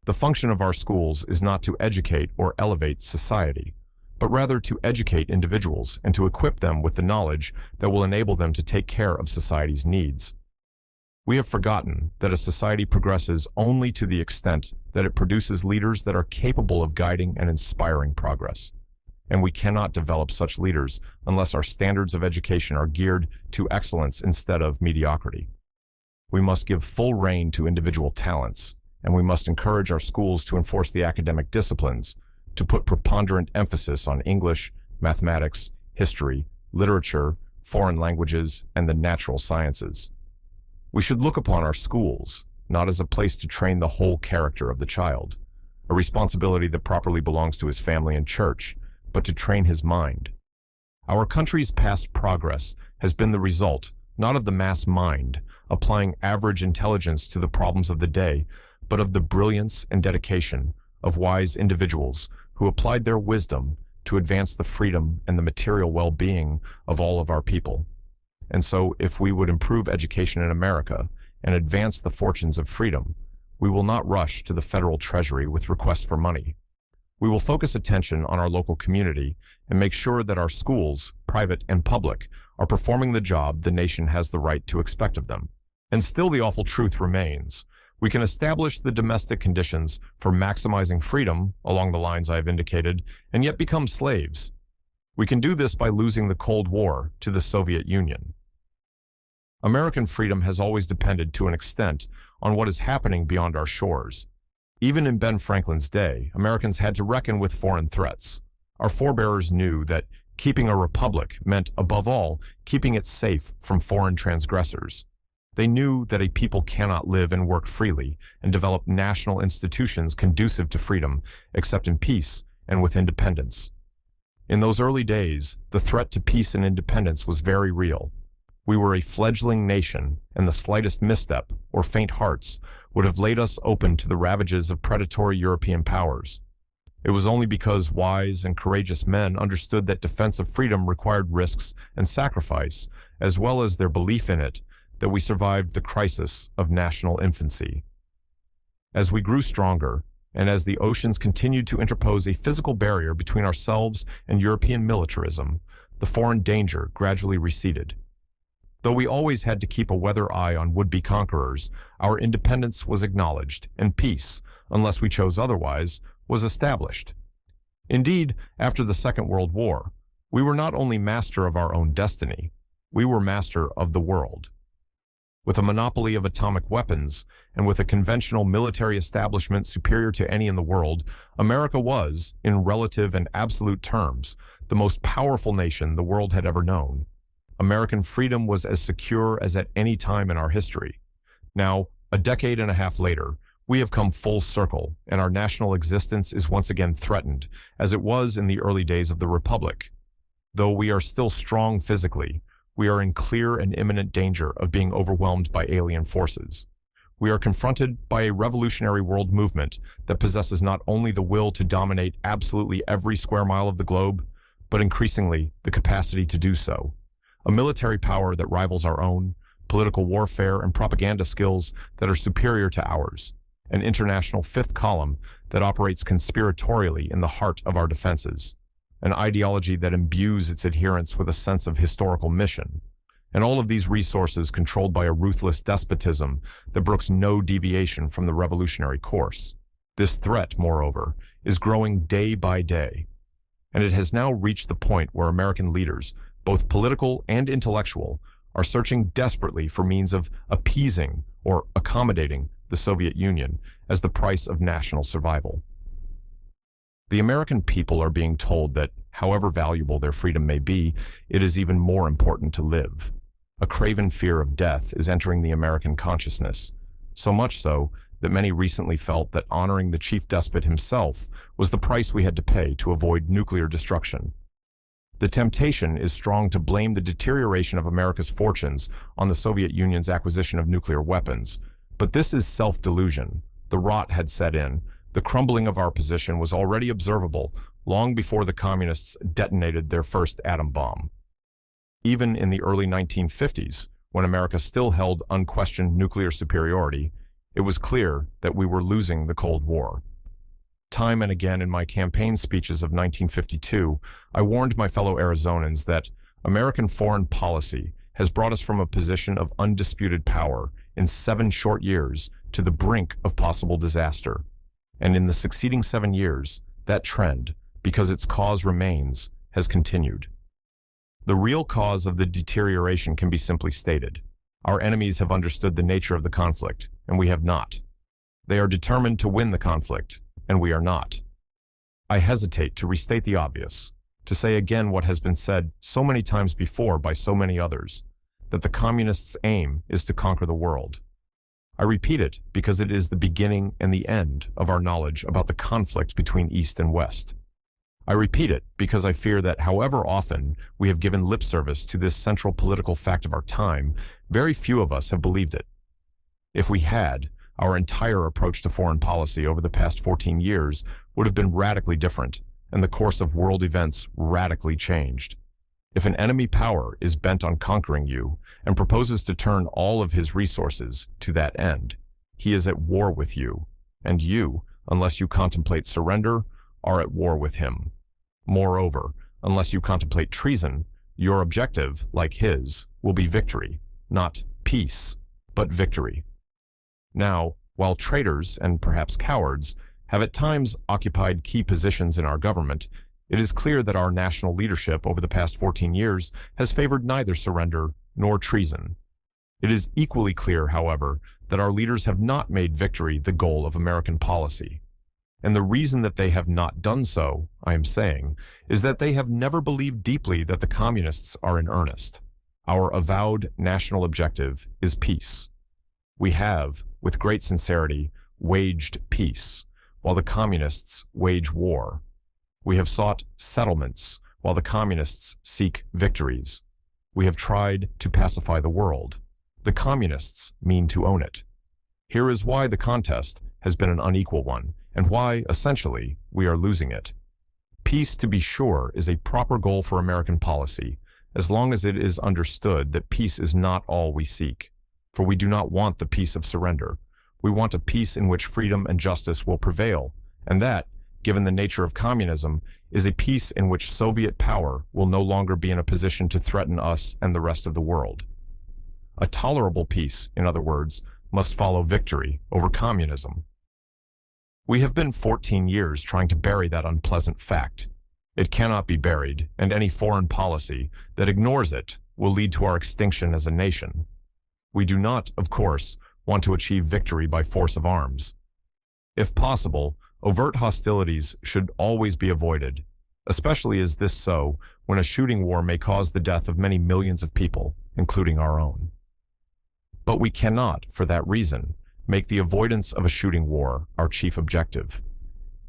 The function of our schools is not to educate or elevate society, but rather to educate individuals and to equip them with the knowledge that will enable them to take care of society's needs. We have forgotten that a society progresses only to the extent that it produces leaders that are capable of guiding and inspiring progress. And we cannot develop such leaders unless our standards of education are geared to excellence instead of mediocrity. We must give full rein to individual talents, and we must encourage our schools to enforce the academic disciplines, to put preponderant emphasis on English, mathematics, history, literature, foreign languages, and the natural sciences. We should look upon our schools not as a place to train the whole character of the child, a responsibility that properly belongs to his family and church, but to train his mind. Our country's past progress has been the result not of the mass mind applying average intelligence to the problems of the day, but of the brilliance and dedication of wise individuals who applied their wisdom to advance the freedom and the material well-being of all of our people. And so, if we would improve education in America and advance the fortunes of freedom, we will not rush to the federal treasury with requests for money. We will focus attention on our local community and make sure that our schools, private and public, are performing the job the nation has the right to expect of them. And still the awful truth remains. We can establish the domestic conditions for maximizing freedom along the lines I have indicated, and yet become slaves. We can do this by losing the Cold War to the Soviet Union. American freedom has always depended to an extent on what is happening beyond our shores. Even in Ben Franklin's day, Americans had to reckon with foreign threats. Our forebears knew that keeping a republic meant, above all, keeping it safe from foreign transgressors. They knew that a people cannot live and work freely and develop national institutions conducive to freedom except in peace and with independence. In those early days, the threat to peace and independence was very real. We were a fledgling nation, and the slightest misstep or faint hearts would have laid us open to the ravages of predatory European powers. It was only because wise and courageous men understood that defense of freedom required risks and sacrifice, as well as their belief in it, that we survived the crisis of national infancy. As we grew stronger, and as the oceans continued to interpose a physical barrier between ourselves and European militarism, the foreign danger gradually receded. Though we always had to keep a weather eye on would-be conquerors, our independence was acknowledged, and peace, unless we chose otherwise, was established. Indeed, after the Second World War, we were not only master of our own destiny, we were master of the world. With a monopoly of atomic weapons, and with a conventional military establishment superior to any in the world, America was, in relative and absolute terms, the most powerful nation the world had ever known. American freedom was as secure as at any time in our history. Now, a decade and a half later, we have come full circle, and our national existence is once again threatened, as it was in the early days of the Republic. Though we are still strong physically, we are in clear and imminent danger of being overwhelmed by alien forces. We are confronted by a revolutionary world movement that possesses not only the will to dominate absolutely every square mile of the globe, but increasingly the capacity to do so. A military power that rivals our own, political warfare and propaganda skills that are superior to ours, an international fifth column that operates conspiratorially in the heart of our defenses, an ideology that imbues its adherents with a sense of historical mission, and all of these resources controlled by a ruthless despotism that brooks no deviation from the revolutionary course. This threat, moreover, is growing day by day, and it has now reached the point where American leaders, both political and intellectual, are searching desperately for means of appeasing or accommodating the Soviet Union as the price of national survival. The American people are being told that, however valuable their freedom may be, it is even more important to live. A craven fear of death is entering the American consciousness, so much so that many recently felt that honoring the chief despot himself was the price we had to pay to avoid nuclear destruction. The temptation is strong to blame the deterioration of America's fortunes on the Soviet Union's acquisition of nuclear weapons, but this is self-delusion. The rot had set in. The crumbling of our position was already observable long before the communists detonated their first atom bomb. Even in the early 1950s, when America still held unquestioned nuclear superiority, it was clear that we were losing the Cold War. Time and again in my campaign speeches of 1952, I warned my fellow Arizonans that American foreign policy has brought us from a position of undisputed power in 7 short years to the brink of possible disaster. And in the succeeding 7 years, that trend, because its cause remains, has continued. The real cause of the deterioration can be simply stated. Our enemies have understood the nature of the conflict, and we have not. They are determined to win the conflict, and we are not. I hesitate to restate the obvious, to say again what has been said so many times before by so many others, that the communists' aim is to conquer the world. I repeat it because it is the beginning and the end of our knowledge about the conflict between East and West. I repeat it because I fear that however often we have given lip service to this central political fact of our time, very few of us have believed it. If we had, our entire approach to foreign policy over the past 14 years would have been radically different, and the course of world events radically changed. If an enemy power is bent on conquering you and proposes to turn all of his resources to that end, he is at war with you, and you, unless you contemplate surrender, are at war with him. Moreover, unless you contemplate treason, your objective, like his, will be victory, not peace, but victory. Now, while traitors, and perhaps cowards, have at times occupied key positions in our government, it is clear that our national leadership over the past 14 years has favored neither surrender nor treason. It is equally clear, however, that our leaders have not made victory the goal of American policy. And the reason that they have not done so, I am saying, is that they have never believed deeply that the communists are in earnest. Our avowed national objective is peace. We have, with great sincerity, waged peace, while the communists wage war. We have sought settlements, while the communists seek victories. We have tried to pacify the world. The communists mean to own it. Here is why the contest has been an unequal one, and why, essentially, we are losing it. Peace, to be sure, is a proper goal for American policy, as long as it is understood that peace is not all we seek. For we do not want the peace of surrender. We want a peace in which freedom and justice will prevail, and that, given the nature of communism, is a peace in which Soviet power will no longer be in a position to threaten us and the rest of the world. A tolerable peace, in other words, must follow victory over communism. We have been 14 years trying to bury that unpleasant fact. It cannot be buried, and any foreign policy that ignores it will lead to our extinction as a nation. We do not, of course, want to achieve victory by force of arms. If possible, overt hostilities should always be avoided, especially is this so when a shooting war may cause the death of many millions of people, including our own. But we cannot, for that reason, make the avoidance of a shooting war our chief objective.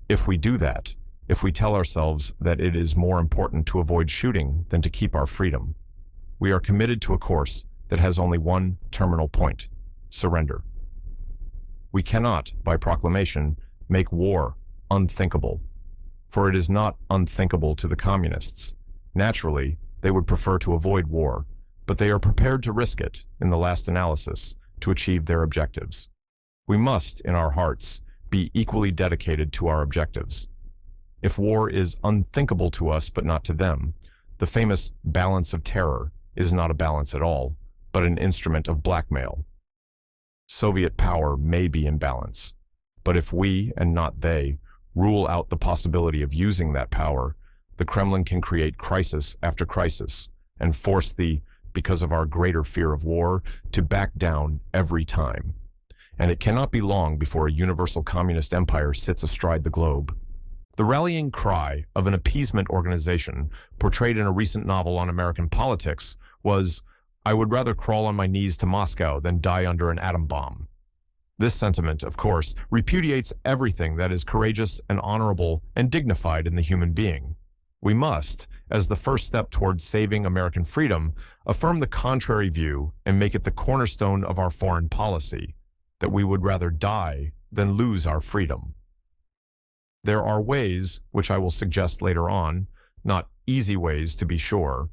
If we do that, if we tell ourselves that it is more important to avoid shooting than to keep our freedom, we are committed to a course that has only one terminal point: surrender. We cannot, by proclamation, make war unthinkable, for it is not unthinkable to the communists. Naturally, they would prefer to avoid war, but they are prepared to risk it, in the last analysis, to achieve their objectives. We must, in our hearts, be equally dedicated to our objectives. If war is unthinkable to us but not to them, the famous balance of terror is not a balance at all, but an instrument of blackmail. Soviet power may be in balance, but if we, and not they, rule out the possibility of using that power, the Kremlin can create crisis after crisis and force because of our greater fear of war, to back down every time. And it cannot be long before a universal communist empire sits astride the globe. The rallying cry of an appeasement organization portrayed in a recent novel on American politics was, "I would rather crawl on my knees to Moscow than die under an atom bomb." This sentiment, of course, repudiates everything that is courageous and honorable and dignified in the human being. We must, as the first step towards saving American freedom, affirm the contrary view and make it the cornerstone of our foreign policy, that we would rather die than lose our freedom. There are ways, which I will suggest later on, not easy ways to be sure,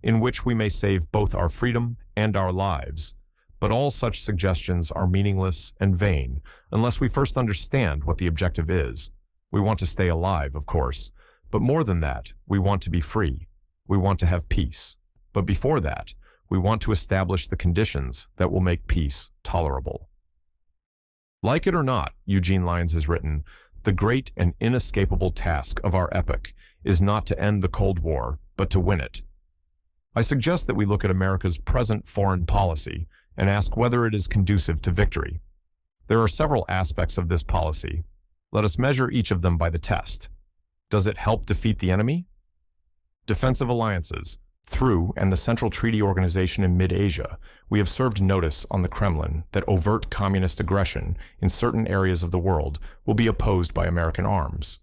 in which we may save both our freedom and our lives. But all such suggestions are meaningless and vain unless we first understand what the objective is. We want to stay alive, of course, but more than that, we want to be free. We want to have peace. But before that, we want to establish the conditions that will make peace tolerable. Like it or not, Eugene Lyons has written, the great and inescapable task of our epoch is not to end the Cold War, but to win it. I suggest that we look at America's present foreign policy and ask whether it is conducive to victory. There are several aspects of this policy. Let us measure each of them by the test. Does it help defeat the enemy? Defensive alliances. Through and the Central Treaty Organization in mid-Asia, we have served notice on the Kremlin that overt communist aggression in certain areas of the world will be opposed by American arms.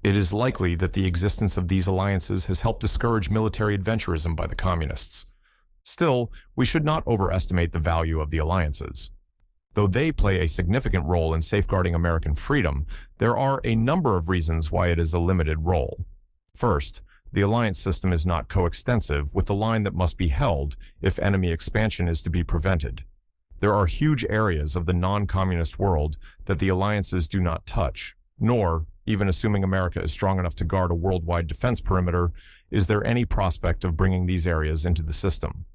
It is likely that the existence of these alliances has helped discourage military adventurism by the communists. Still, we should not overestimate the value of the alliances. Though they play a significant role in safeguarding American freedom, there are a number of reasons why it is a limited role. First, the alliance system is not coextensive with the line that must be held if enemy expansion is to be prevented. There are huge areas of the non-communist world that the alliances do not touch, nor, even assuming America is strong enough to guard a worldwide defense perimeter, is there any prospect of bringing these areas into the system.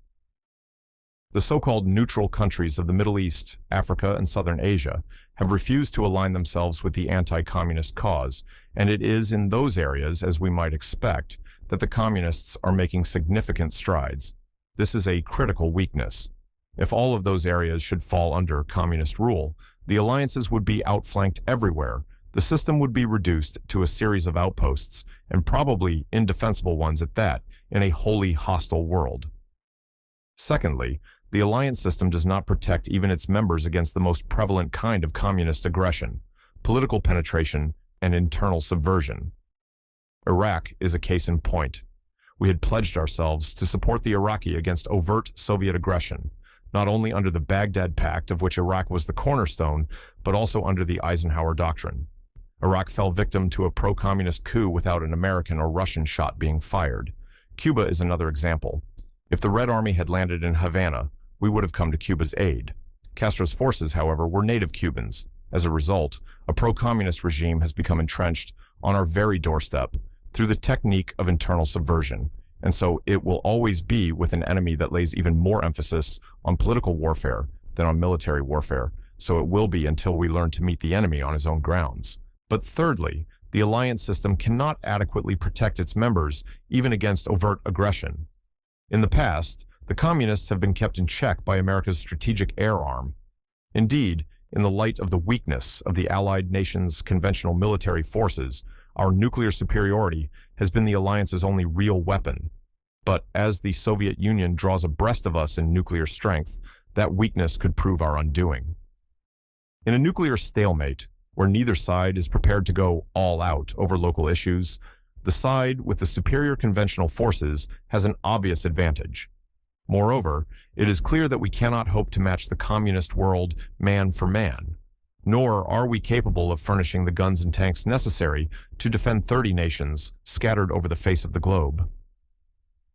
The so-called neutral countries of the Middle East, Africa, and Southern Asia have refused to align themselves with the anti-communist cause, and it is in those areas, as we might expect, that the communists are making significant strides. This is a critical weakness. If all of those areas should fall under communist rule, the alliances would be outflanked everywhere. The system would be reduced to a series of outposts, and probably indefensible ones at that, in a wholly hostile world. Secondly, the alliance system does not protect even its members against the most prevalent kind of communist aggression, political penetration, and internal subversion. Iraq is a case in point. We had pledged ourselves to support the Iraqi against overt Soviet aggression, not only under the Baghdad Pact, of which Iraq was the cornerstone, but also under the Eisenhower Doctrine. Iraq fell victim to a pro-communist coup without an American or Russian shot being fired. Cuba is another example. If the Red Army had landed in Havana, we would have come to Cuba's aid. Castro's forces, however, were native Cubans. As a result, a pro-communist regime has become entrenched on our very doorstep through the technique of internal subversion, and so it will always be with an enemy that lays even more emphasis on political warfare than on military warfare, so it will be until we learn to meet the enemy on his own grounds. But thirdly, the alliance system cannot adequately protect its members even against overt aggression. In the past, the communists have been kept in check by America's strategic air arm. Indeed, in the light of the weakness of the Allied nations' conventional military forces, our nuclear superiority has been the alliance's only real weapon. But as the Soviet Union draws abreast of us in nuclear strength, that weakness could prove our undoing. In a nuclear stalemate, where neither side is prepared to go all out over local issues, the side with the superior conventional forces has an obvious advantage. Moreover, it is clear that we cannot hope to match the communist world man for man, nor are we capable of furnishing the guns and tanks necessary to defend 30 nations scattered over the face of the globe.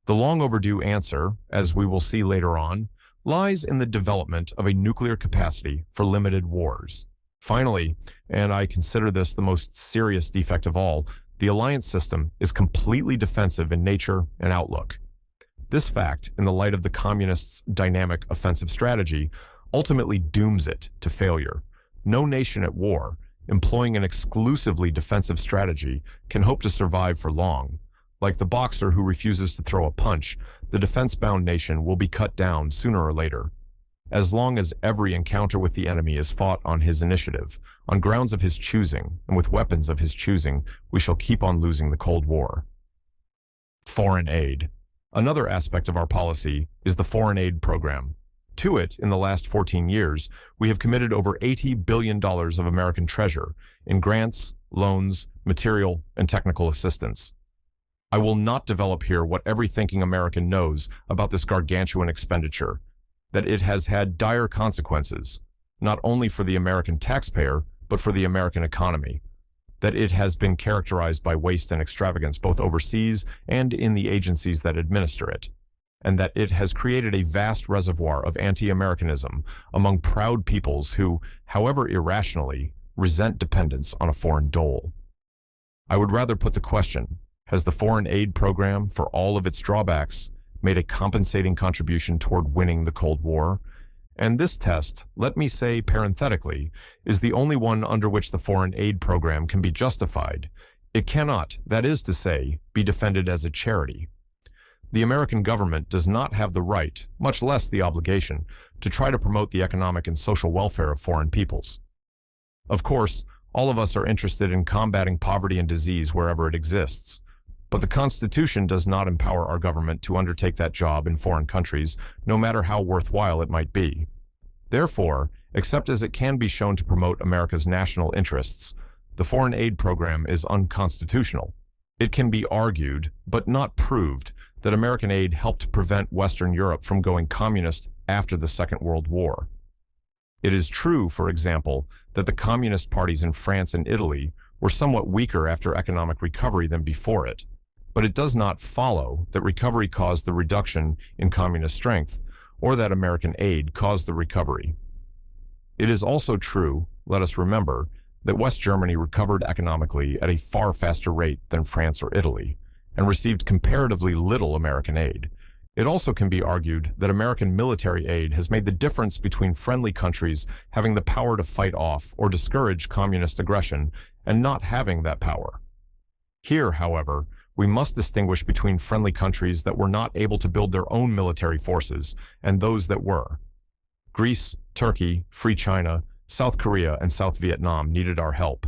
The long overdue answer, as we will see later on, lies in the development of a nuclear capacity for limited wars. Finally, and I consider this the most serious defect of all, the alliance system is completely defensive in nature and outlook. This fact, in the light of the communists' dynamic offensive strategy, ultimately dooms it to failure. No nation at war, employing an exclusively defensive strategy, can hope to survive for long. Like the boxer who refuses to throw a punch, the defense-bound nation will be cut down sooner or later. As long as every encounter with the enemy is fought on his initiative, on grounds of his choosing, and with weapons of his choosing, we shall keep on losing the Cold War. Foreign aid. Another aspect of our policy is the foreign aid program. To it, in the last 14 years, we have committed over $80 billion of American treasure in grants, loans, material, and technical assistance. I will not develop here what every thinking American knows about this gargantuan expenditure, that it has had dire consequences, not only for the American taxpayer, but for the American economy, that it has been characterized by waste and extravagance both overseas and in the agencies that administer it. and that it has created a vast reservoir of anti-Americanism among proud peoples who, however irrationally, resent dependence on a foreign dole. I would rather put the question, has the foreign aid program, for all of its drawbacks, made a compensating contribution toward winning the Cold War? And this test, let me say parenthetically, is the only one under which the foreign aid program can be justified. It cannot, that is to say, be defended as a charity. The American government does not have the right, much less the obligation, to try to promote the economic and social welfare of foreign peoples. Of course, all of us are interested in combating poverty and disease wherever it exists, but the Constitution does not empower our government to undertake that job in foreign countries, no matter how worthwhile it might be. Therefore, except as it can be shown to promote America's national interests, the foreign aid program is unconstitutional. It can be argued, but not proved, that American aid helped prevent Western Europe from going communist after the Second World War. It is true, for example, that the communist parties in France and Italy were somewhat weaker after economic recovery than before it, but it does not follow that recovery caused the reduction in communist strength, or that American aid caused the recovery. It is also true, let us remember, that West Germany recovered economically at a far faster rate than France or Italy, and received comparatively little American aid. It also can be argued that American military aid has made the difference between friendly countries having the power to fight off or discourage communist aggression and not having that power. Here, however, we must distinguish between friendly countries that were not able to build their own military forces and those that were. Greece, Turkey, Free China, South Korea, and South Vietnam needed our help.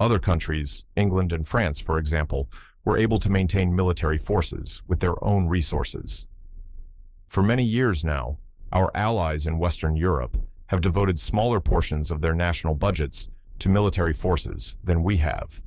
Other countries, England and France, for example, were able to maintain military forces with their own resources. For many years now, our allies in Western Europe have devoted smaller portions of their national budgets to military forces than we have.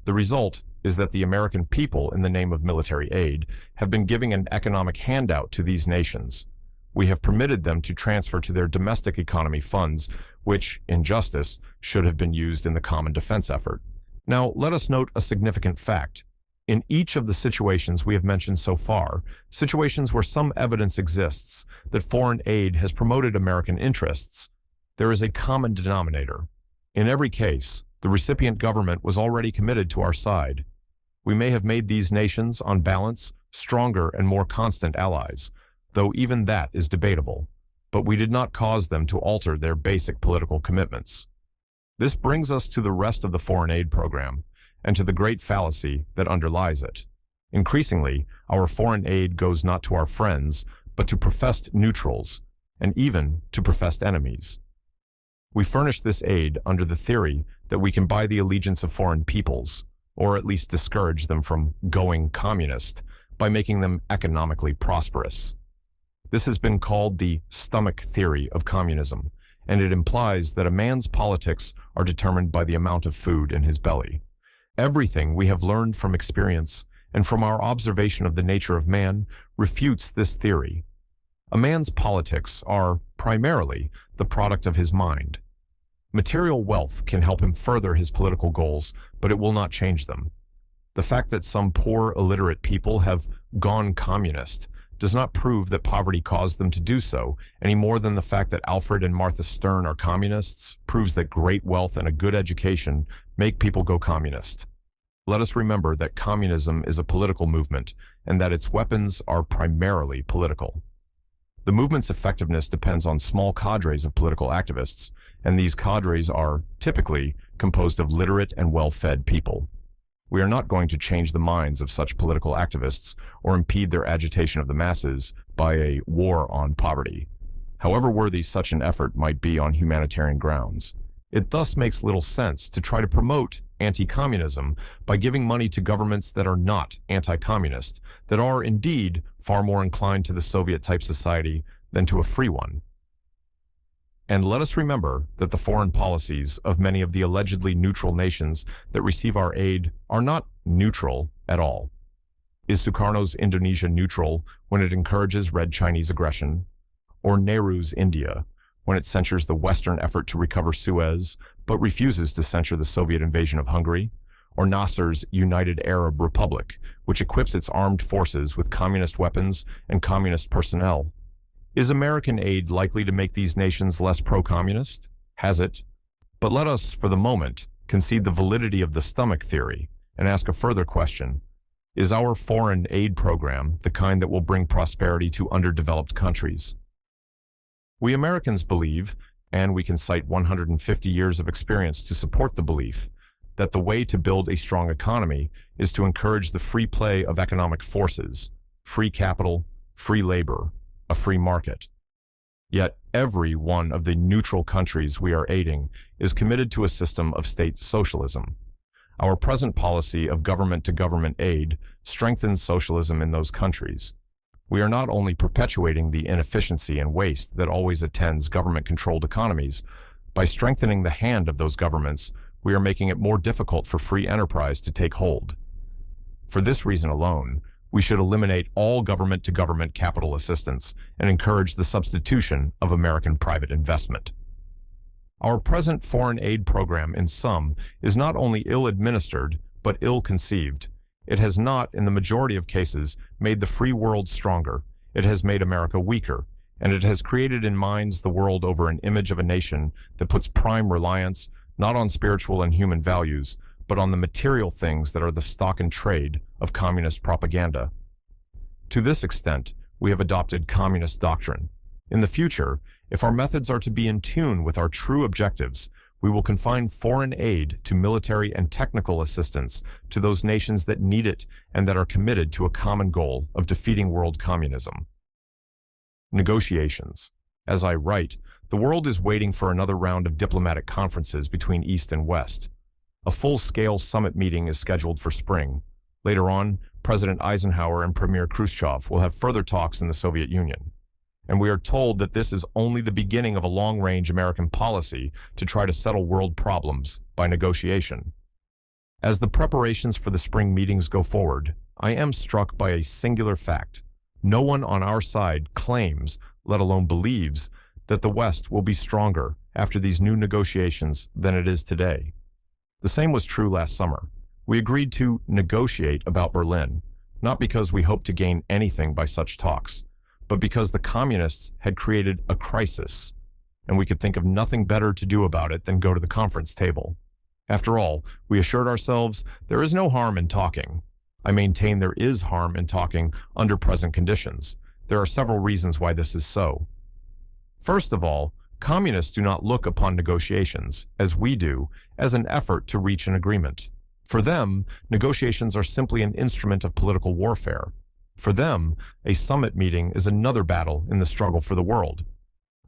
The result is that the American people, in the name of military aid, have been giving an economic handout to these nations. We have permitted them to transfer to their domestic economy funds, which, in justice, should have been used in the common defense effort. Now, let us note a significant fact. In each of the situations we have mentioned so far, situations where some evidence exists that foreign aid has promoted American interests, there is a common denominator. In every case, the recipient government was already committed to our side. We may have made these nations, on balance, stronger and more constant allies, though even that is debatable, but we did not cause them to alter their basic political commitments. This brings us to the rest of the foreign aid program, and to the great fallacy that underlies it. Increasingly, our foreign aid goes not to our friends, but to professed neutrals, and even to professed enemies. We furnish this aid under the theory that we can buy the allegiance of foreign peoples, or at least discourage them from going communist, by making them economically prosperous. This has been called the stomach theory of communism, and it implies that a man's politics are determined by the amount of food in his belly. Everything we have learned from experience and from our observation of the nature of man refutes this theory. A man's politics are, primarily, the product of his mind. Material wealth can help him further his political goals, but it will not change them. The fact that some poor, illiterate people have gone communist does not prove that poverty caused them to do so, any more than the fact that Alfred and Martha Stern are communists proves that great wealth and a good education make people go communist. Let us remember that communism is a political movement and that its weapons are primarily political. The movement's effectiveness depends on small cadres of political activists, and these cadres are, typically, composed of literate and well-fed people. We are not going to change the minds of such political activists or impede their agitation of the masses by a war on poverty, however worthy such an effort might be on humanitarian grounds. It thus makes little sense to try to promote anti-communism by giving money to governments that are not anti-communist, that are indeed far more inclined to the Soviet-type society than to a free one. And let us remember that the foreign policies of many of the allegedly neutral nations that receive our aid are not neutral at all. Is Sukarno's Indonesia neutral when it encourages Red Chinese aggression? Or Nehru's India when it censures the Western effort to recover Suez, but refuses to censure the Soviet invasion of Hungary? or Nasser's United Arab Republic, which equips its armed forces with communist weapons and communist personnel. Is American aid likely to make these nations less pro-communist? Has it? But let us, for the moment, concede the validity of the stomach theory and ask a further question. Is our foreign aid program the kind that will bring prosperity to underdeveloped countries? We Americans believe, and we can cite 150 years of experience to support the belief, that the way to build a strong economy is to encourage the free play of economic forces, free capital, free labor, a free market. Yet every one of the neutral countries we are aiding is committed to a system of state socialism. Our present policy of government-to-government aid strengthens socialism in those countries. We are not only perpetuating the inefficiency and waste that always attends government-controlled economies, by strengthening the hand of those governments, we are making it more difficult for free enterprise to take hold. For this reason alone, we should eliminate all government-to-government capital assistance and encourage the substitution of American private investment. Our present foreign aid program, in sum, is not only ill-administered, but ill-conceived. It has not, in the majority of cases, made the free world stronger. It has made America weaker, and it has created in minds the world over an image of a nation that puts prime reliance not on spiritual and human values, but on the material things that are the stock and trade of communist propaganda. To this extent, we have adopted communist doctrine. In the future, if our methods are to be in tune with our true objectives, we will confine foreign aid to military and technical assistance to those nations that need it and that are committed to a common goal of defeating world communism. Negotiations. As I write, the world is waiting for another round of diplomatic conferences between East and West. A full-scale summit meeting is scheduled for spring. Later on, President Eisenhower and Premier Khrushchev will have further talks in the Soviet Union. And we are told that this is only the beginning of a long-range American policy to try to settle world problems by negotiation. As the preparations for the spring meetings go forward, I am struck by a singular fact. No one on our side claims, let alone believes, that the West will be stronger after these new negotiations than it is today. The same was true last summer. We agreed to negotiate about Berlin, not because we hoped to gain anything by such talks, but because the communists had created a crisis, and we could think of nothing better to do about it than go to the conference table. After all, we assured ourselves, there is no harm in talking. I maintain there is harm in talking under present conditions. There are several reasons why this is so. First of all, communists do not look upon negotiations, as we do, as an effort to reach an agreement. For them, negotiations are simply an instrument of political warfare. For them, a summit meeting is another battle in the struggle for the world.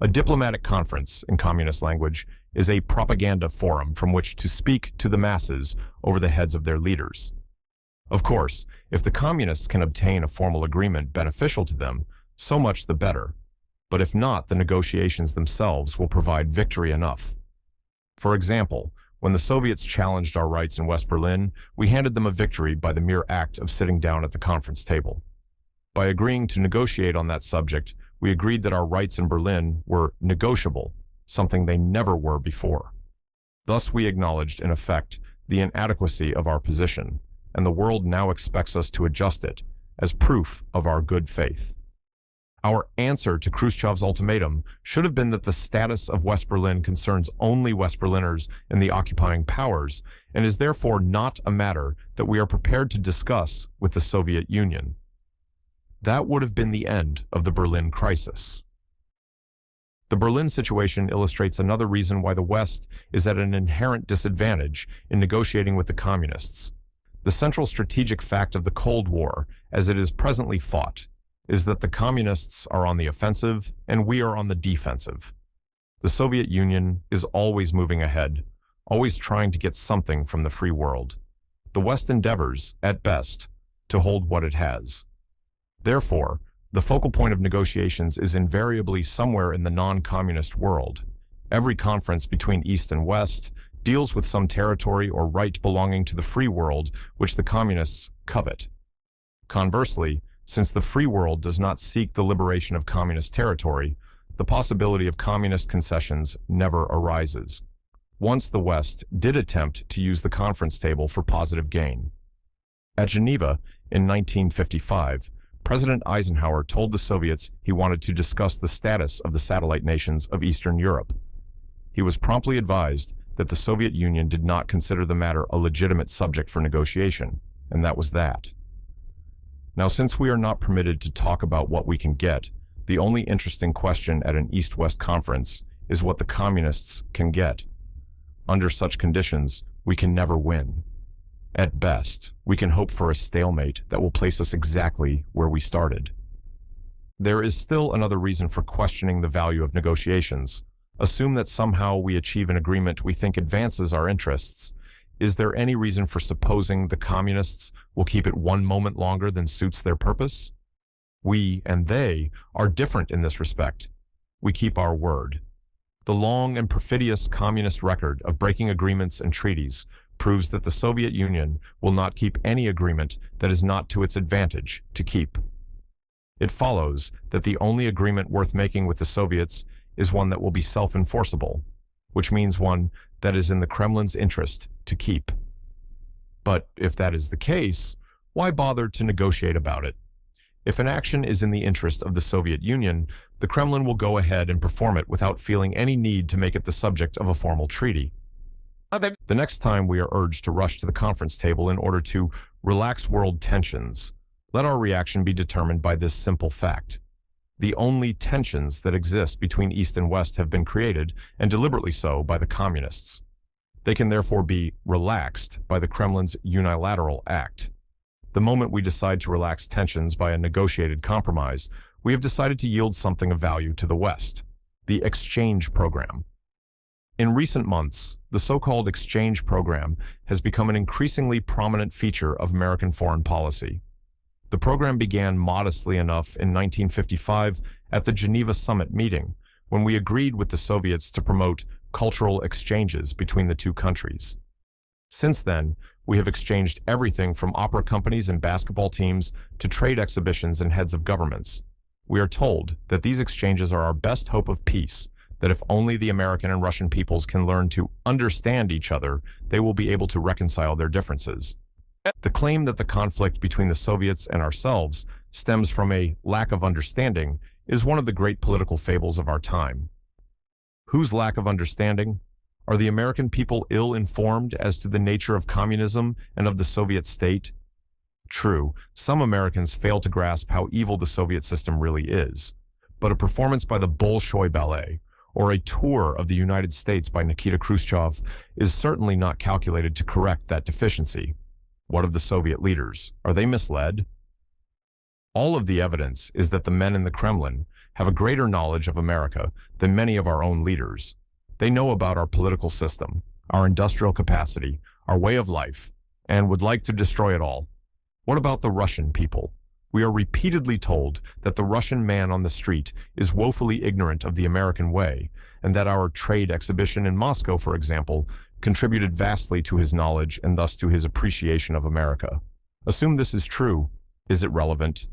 A diplomatic conference, in communist language, is a propaganda forum from which to speak to the masses over the heads of their leaders. Of course, if the communists can obtain a formal agreement beneficial to them, so much the better. But if not, the negotiations themselves will provide victory enough. For example, when the Soviets challenged our rights in West Berlin, we handed them a victory by the mere act of sitting down at the conference table. By agreeing to negotiate on that subject, we agreed that our rights in Berlin were negotiable, something they never were before. Thus we acknowledged, in effect, the inadequacy of our position, and the world now expects us to adjust it as proof of our good faith. Our answer to Khrushchev's ultimatum should have been that the status of West Berlin concerns only West Berliners and the occupying powers, and is therefore not a matter that we are prepared to discuss with the Soviet Union. That would have been the end of the Berlin crisis. The Berlin situation illustrates another reason why the West is at an inherent disadvantage in negotiating with the communists. The central strategic fact of the Cold War, as it is presently fought, is that the communists are on the offensive and we are on the defensive. The Soviet Union is always moving ahead, always trying to get something from the free world. The West endeavors, at best, to hold what it has. Therefore, the focal point of negotiations is invariably somewhere in the non-communist world. Every conference between East and West deals with some territory or right belonging to the free world which the communists covet. Conversely, since the free world does not seek the liberation of communist territory, the possibility of communist concessions never arises. Once the West did attempt to use the conference table for positive gain. At Geneva in 1955, President Eisenhower told the Soviets he wanted to discuss the status of the satellite nations of Eastern Europe. He was promptly advised that the Soviet Union did not consider the matter a legitimate subject for negotiation, and that was that. Now, since we are not permitted to talk about what we can get, the only interesting question at an East-West conference is what the communists can get. Under such conditions, we can never win. At best, we can hope for a stalemate that will place us exactly where we started. There is still another reason for questioning the value of negotiations. Assume that somehow we achieve an agreement we think advances our interests. Is there any reason for supposing the communists will keep it one moment longer than suits their purpose? We and they are different in this respect. We keep our word. The long and perfidious communist record of breaking agreements and treaties proves that the Soviet Union will not keep any agreement that is not to its advantage to keep. It follows that the only agreement worth making with the Soviets is one that will be self-enforceable, which means one that is in the Kremlin's interest to keep. But if that is the case, why bother to negotiate about it? If an action is in the interest of the Soviet Union, the Kremlin will go ahead and perform it without feeling any need to make it the subject of a formal treaty. The next time we are urged to rush to the conference table in order to relax world tensions, let our reaction be determined by this simple fact. The only tensions that exist between East and West have been created, and deliberately so, by the communists. They can therefore be relaxed by the Kremlin's unilateral act. The moment we decide to relax tensions by a negotiated compromise, we have decided to yield something of value to the West, the exchange program. In recent months, the so-called exchange program has become an increasingly prominent feature of American foreign policy. The program began modestly enough in 1955 at the Geneva Summit meeting, when we agreed with the Soviets to promote cultural exchanges between the two countries. Since then, we have exchanged everything from opera companies and basketball teams to trade exhibitions and heads of governments. We are told that these exchanges are our best hope of peace, that if only the American and Russian peoples can learn to understand each other, they will be able to reconcile their differences. The claim that the conflict between the Soviets and ourselves stems from a lack of understanding is one of the great political fables of our time. Whose lack of understanding? Are the American people ill-informed as to the nature of communism and of the Soviet state? True, some Americans fail to grasp how evil the Soviet system really is, but a performance by the Bolshoi Ballet or a tour of the United States by Nikita Khrushchev is certainly not calculated to correct that deficiency. What of the Soviet leaders? Are they misled? All of the evidence is that the men in the Kremlin have a greater knowledge of America than many of our own leaders. They know about our political system, our industrial capacity, our way of life, and would like to destroy it all. What about the Russian people? We are repeatedly told that the Russian man on the street is woefully ignorant of the American way, and that our trade exhibition in Moscow, for example, contributed vastly to his knowledge and thus to his appreciation of America. Assume this is true. Is it relevant?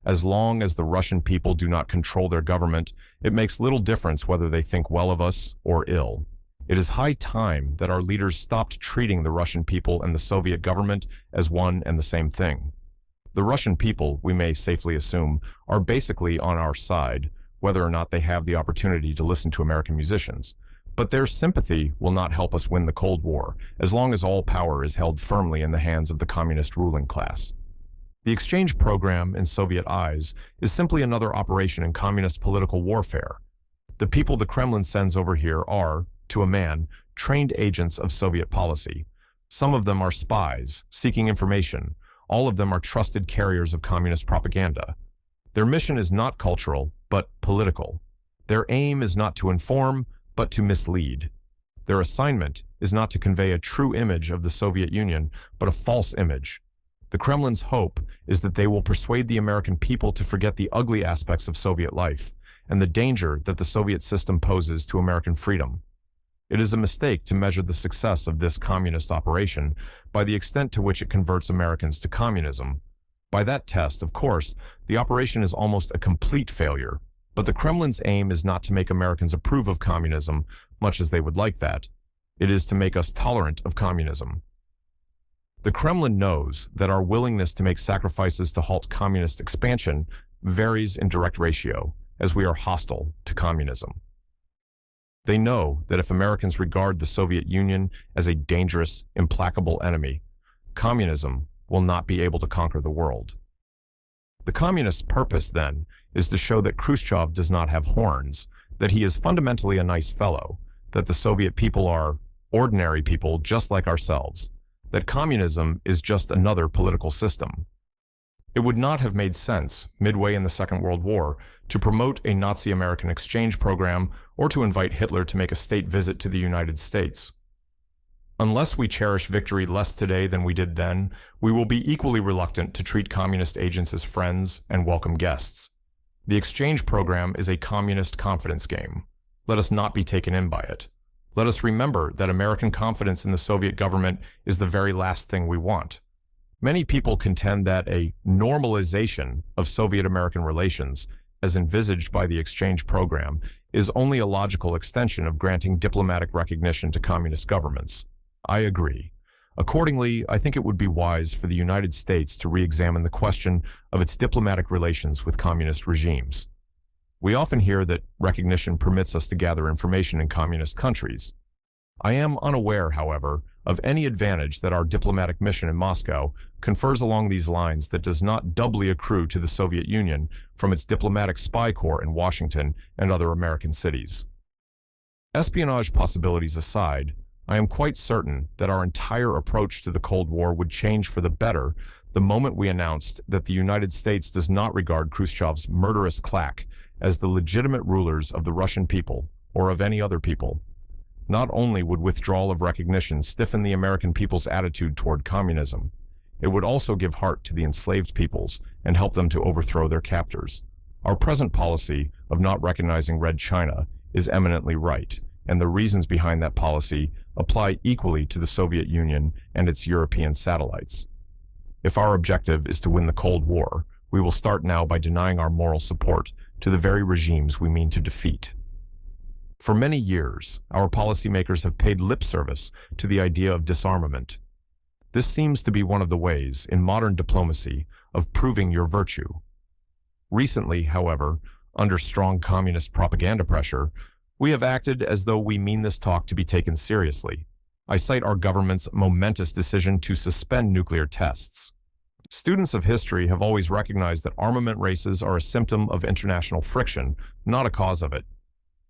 As long as the Russian people do not control their government, it makes little difference whether they think well of us or ill. It is high time that our leaders stopped treating the Russian people and the Soviet government as one and the same thing. The Russian people, we may safely assume, are basically on our side, whether or not they have the opportunity to listen to American musicians. But their sympathy will not help us win the Cold War, as long as all power is held firmly in the hands of the communist ruling class. The exchange program, in Soviet eyes, is simply another operation in communist political warfare. The people the Kremlin sends over here are, to a man, trained agents of Soviet policy. Some of them are spies, seeking information. All of them are trusted carriers of communist propaganda. Their mission is not cultural, but political. Their aim is not to inform, but to mislead. Their assignment is not to convey a true image of the Soviet Union, but a false image. The Kremlin's hope is that they will persuade the American people to forget the ugly aspects of Soviet life and the danger that the Soviet system poses to American freedom. It is a mistake to measure the success of this communist operation by the extent to which it converts Americans to communism. By that test, of course, the operation is almost a complete failure. But the Kremlin's aim is not to make Americans approve of communism, much as they would like that, it is to make us tolerant of communism. The Kremlin knows that our willingness to make sacrifices to halt communist expansion varies in direct ratio, as we are hostile to communism. They know that if Americans regard the Soviet Union as a dangerous, implacable enemy, communism will not be able to conquer the world. The communist's purpose, then, is to show that Khrushchev does not have horns, that he is fundamentally a nice fellow, that the Soviet people are ordinary people just like ourselves, that communism is just another political system. It would not have made sense, midway in the Second World War, to promote a Nazi-American exchange program or to invite Hitler to make a state visit to the United States. Unless we cherish victory less today than we did then, we will be equally reluctant to treat communist agents as friends and welcome guests. The exchange program is a communist confidence game. Let us not be taken in by it. Let us remember that American confidence in the Soviet government is the very last thing we want. Many people contend that a normalization of Soviet-American relations, as envisaged by the exchange program, is only a logical extension of granting diplomatic recognition to communist governments. I agree. Accordingly, I think it would be wise for the United States to re-examine the question of its diplomatic relations with communist regimes. We often hear that recognition permits us to gather information in communist countries. I am unaware, however, of any advantage that our diplomatic mission in Moscow confers along these lines that does not doubly accrue to the Soviet Union from its diplomatic spy corps in Washington and other American cities. Espionage possibilities aside, I am quite certain that our entire approach to the Cold War would change for the better the moment we announced that the United States does not regard Khrushchev's murderous claque as the legitimate rulers of the Russian people or of any other people. Not only would withdrawal of recognition stiffen the American people's attitude toward communism, it would also give heart to the enslaved peoples and help them to overthrow their captors. Our present policy of not recognizing Red China is eminently right, and the reasons behind that policy apply equally to the Soviet Union and its European satellites. If our objective is to win the Cold War, we will start now by denying our moral support to the very regimes we mean to defeat. For many years, our policymakers have paid lip service to the idea of disarmament. This seems to be one of the ways, in modern diplomacy, of proving your virtue. Recently, however, under strong communist propaganda pressure, we have acted as though we mean this talk to be taken seriously. I cite our government's momentous decision to suspend nuclear tests. Students of history have always recognized that armament races are a symptom of international friction, not a cause of it.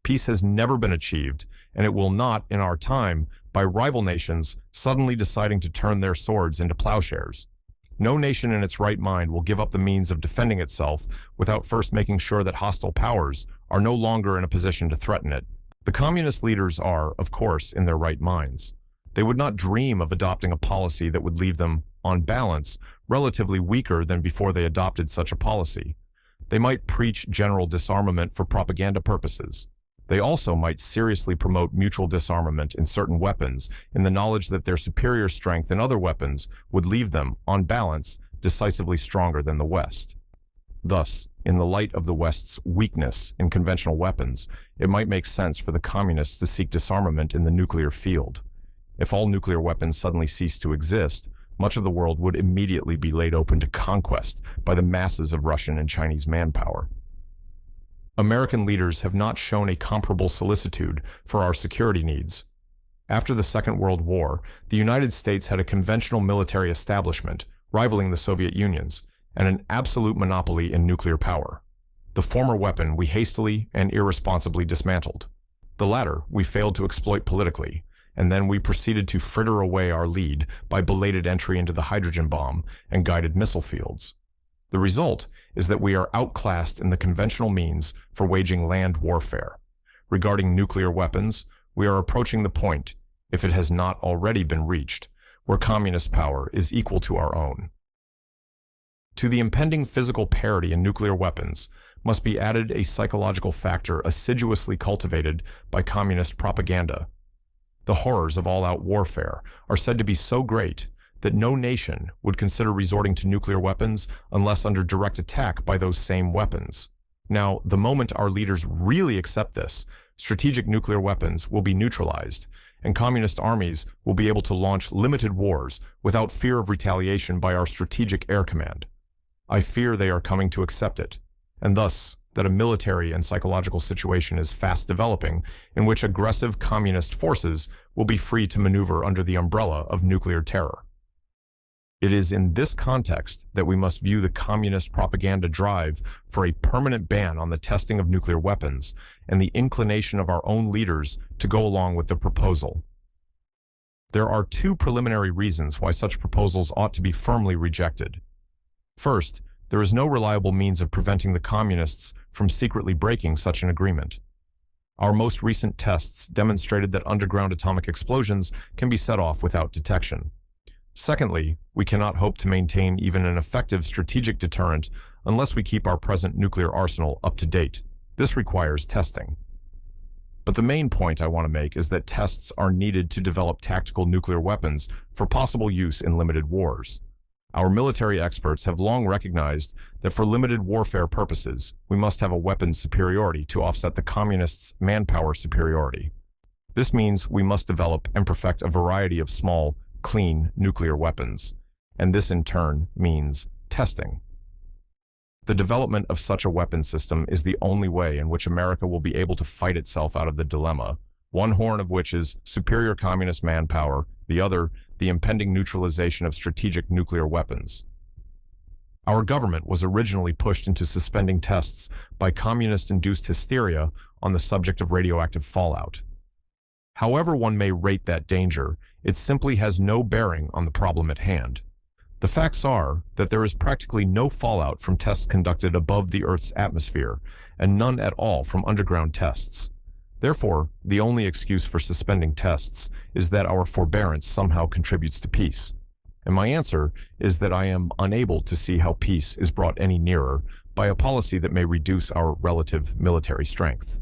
Peace has never been achieved, and it will not, in our time, by rival nations suddenly deciding to turn their swords into plowshares. No nation in its right mind will give up the means of defending itself without first making sure that hostile powers are no longer in a position to threaten it. The communist leaders are, of course, in their right minds. They would not dream of adopting a policy that would leave them, on balance, relatively weaker than before they adopted such a policy. They might preach general disarmament for propaganda purposes. They also might seriously promote mutual disarmament in certain weapons in the knowledge that their superior strength in other weapons would leave them, on balance, decisively stronger than the West. Thus, in the light of the West's weakness in conventional weapons, it might make sense for the communists to seek disarmament in the nuclear field. If all nuclear weapons suddenly cease to exist, much of the world would immediately be laid open to conquest by the masses of Russian and Chinese manpower. American leaders have not shown a comparable solicitude for our security needs. After the Second World War, the United States had a conventional military establishment, rivaling the Soviet Union's, and an absolute monopoly in nuclear power. The former weapon we hastily and irresponsibly dismantled. The latter we failed to exploit politically, and then we proceeded to fritter away our lead by belated entry into the hydrogen bomb and guided missile fields. The result is that we are outclassed in the conventional means for waging land warfare. Regarding nuclear weapons, we are approaching the point, if it has not already been reached, where communist power is equal to our own. To the impending physical parity in nuclear weapons must be added a psychological factor assiduously cultivated by communist propaganda. The horrors of all-out warfare are said to be so great that no nation would consider resorting to nuclear weapons unless under direct attack by those same weapons. Now, the moment our leaders really accept this, strategic nuclear weapons will be neutralized, and communist armies will be able to launch limited wars without fear of retaliation by our strategic air command. I fear they are coming to accept it, and thus that a military and psychological situation is fast developing in which aggressive communist forces will be free to maneuver under the umbrella of nuclear terror. It is in this context that we must view the communist propaganda drive for a permanent ban on the testing of nuclear weapons and the inclination of our own leaders to go along with the proposal. There are two preliminary reasons why such proposals ought to be firmly rejected. First, there is no reliable means of preventing the communists from secretly breaking such an agreement. Our most recent tests demonstrated that underground atomic explosions can be set off without detection. Secondly, we cannot hope to maintain even an effective strategic deterrent unless we keep our present nuclear arsenal up to date. This requires testing. But the main point I want to make is that tests are needed to develop tactical nuclear weapons for possible use in limited wars. Our military experts have long recognized that for limited warfare purposes, we must have a weapons superiority to offset the communists' manpower superiority. This means we must develop and perfect a variety of small, clean nuclear weapons, and this in turn means testing. The development of such a weapon system is the only way in which America will be able to fight itself out of the dilemma, one horn of which is superior communist manpower, the other, the impending neutralization of strategic nuclear weapons. Our government was originally pushed into suspending tests by communist-induced hysteria on the subject of radioactive fallout. However one may rate that danger, it simply has no bearing on the problem at hand. The facts are that there is practically no fallout from tests conducted above the Earth's atmosphere, and none at all from underground tests. Therefore, the only excuse for suspending tests is that our forbearance somehow contributes to peace. And my answer is that I am unable to see how peace is brought any nearer by a policy that may reduce our relative military strength.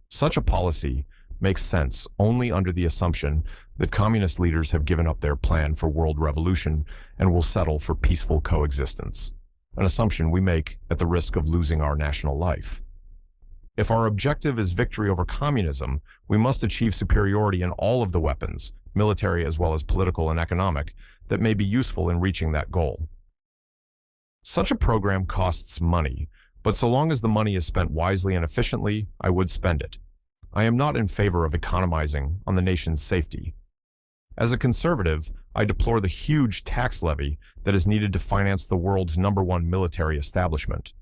Such a policy makes sense only under the assumption that communist leaders have given up their plan for world revolution and will settle for peaceful coexistence, an assumption we make at the risk of losing our national life. If our objective is victory over communism, we must achieve superiority in all of the weapons, military as well as political and economic, that may be useful in reaching that goal. Such a program costs money, but so long as the money is spent wisely and efficiently, I would spend it. I am not in favor of economizing on the nation's safety. As a conservative, I deplore the huge tax levy that is needed to finance the world's #1 military establishment.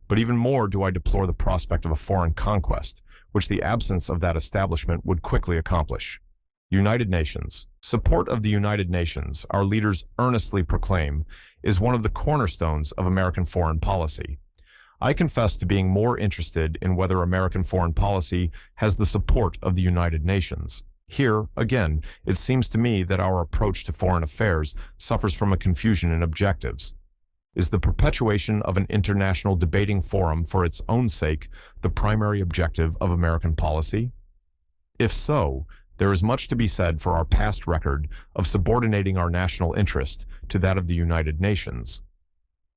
But even more do I deplore the prospect of a foreign conquest, which the absence of that establishment would quickly accomplish. United Nations. Support of the United Nations, our leaders earnestly proclaim, is one of the cornerstones of American foreign policy. I confess to being more interested in whether American foreign policy has the support of the United Nations. Here, again, it seems to me that our approach to foreign affairs suffers from a confusion in objectives. Is the perpetuation of an international debating forum for its own sake the primary objective of American policy? If so, there is much to be said for our past record of subordinating our national interest to that of the United Nations.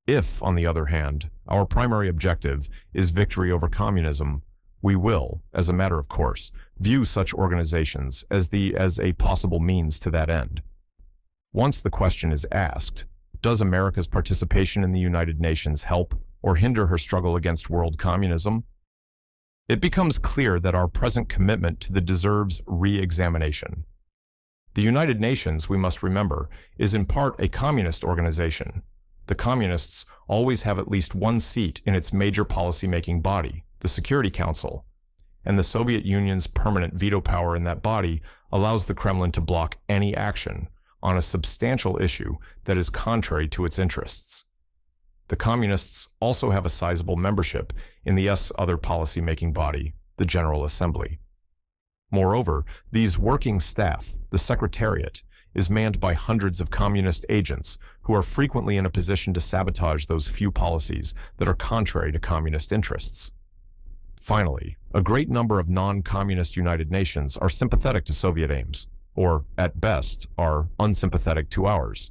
If, on the other hand, our primary objective is victory over communism, we will, as a matter of course, view such organizations as a possible means to that end. Once the question is asked, does America's participation in the United Nations help or hinder her struggle against world communism? It becomes clear that our present commitment to the deserves re-examination. The United Nations, we must remember, is in part a communist organization. The communists always have at least one seat in its major policy-making body, the Security Council, and the Soviet Union's permanent veto power in that body allows the Kremlin to block any action on a substantial issue that is contrary to its interests. The communists also have a sizable membership in the other policy-making body, the General Assembly. Moreover, these working staff, the Secretariat, is manned by hundreds of communist agents who are frequently in a position to sabotage those few policies that are contrary to communist interests. Finally, a great number of non-communist United Nations are sympathetic to Soviet aims, or, at best, are unsympathetic to ours.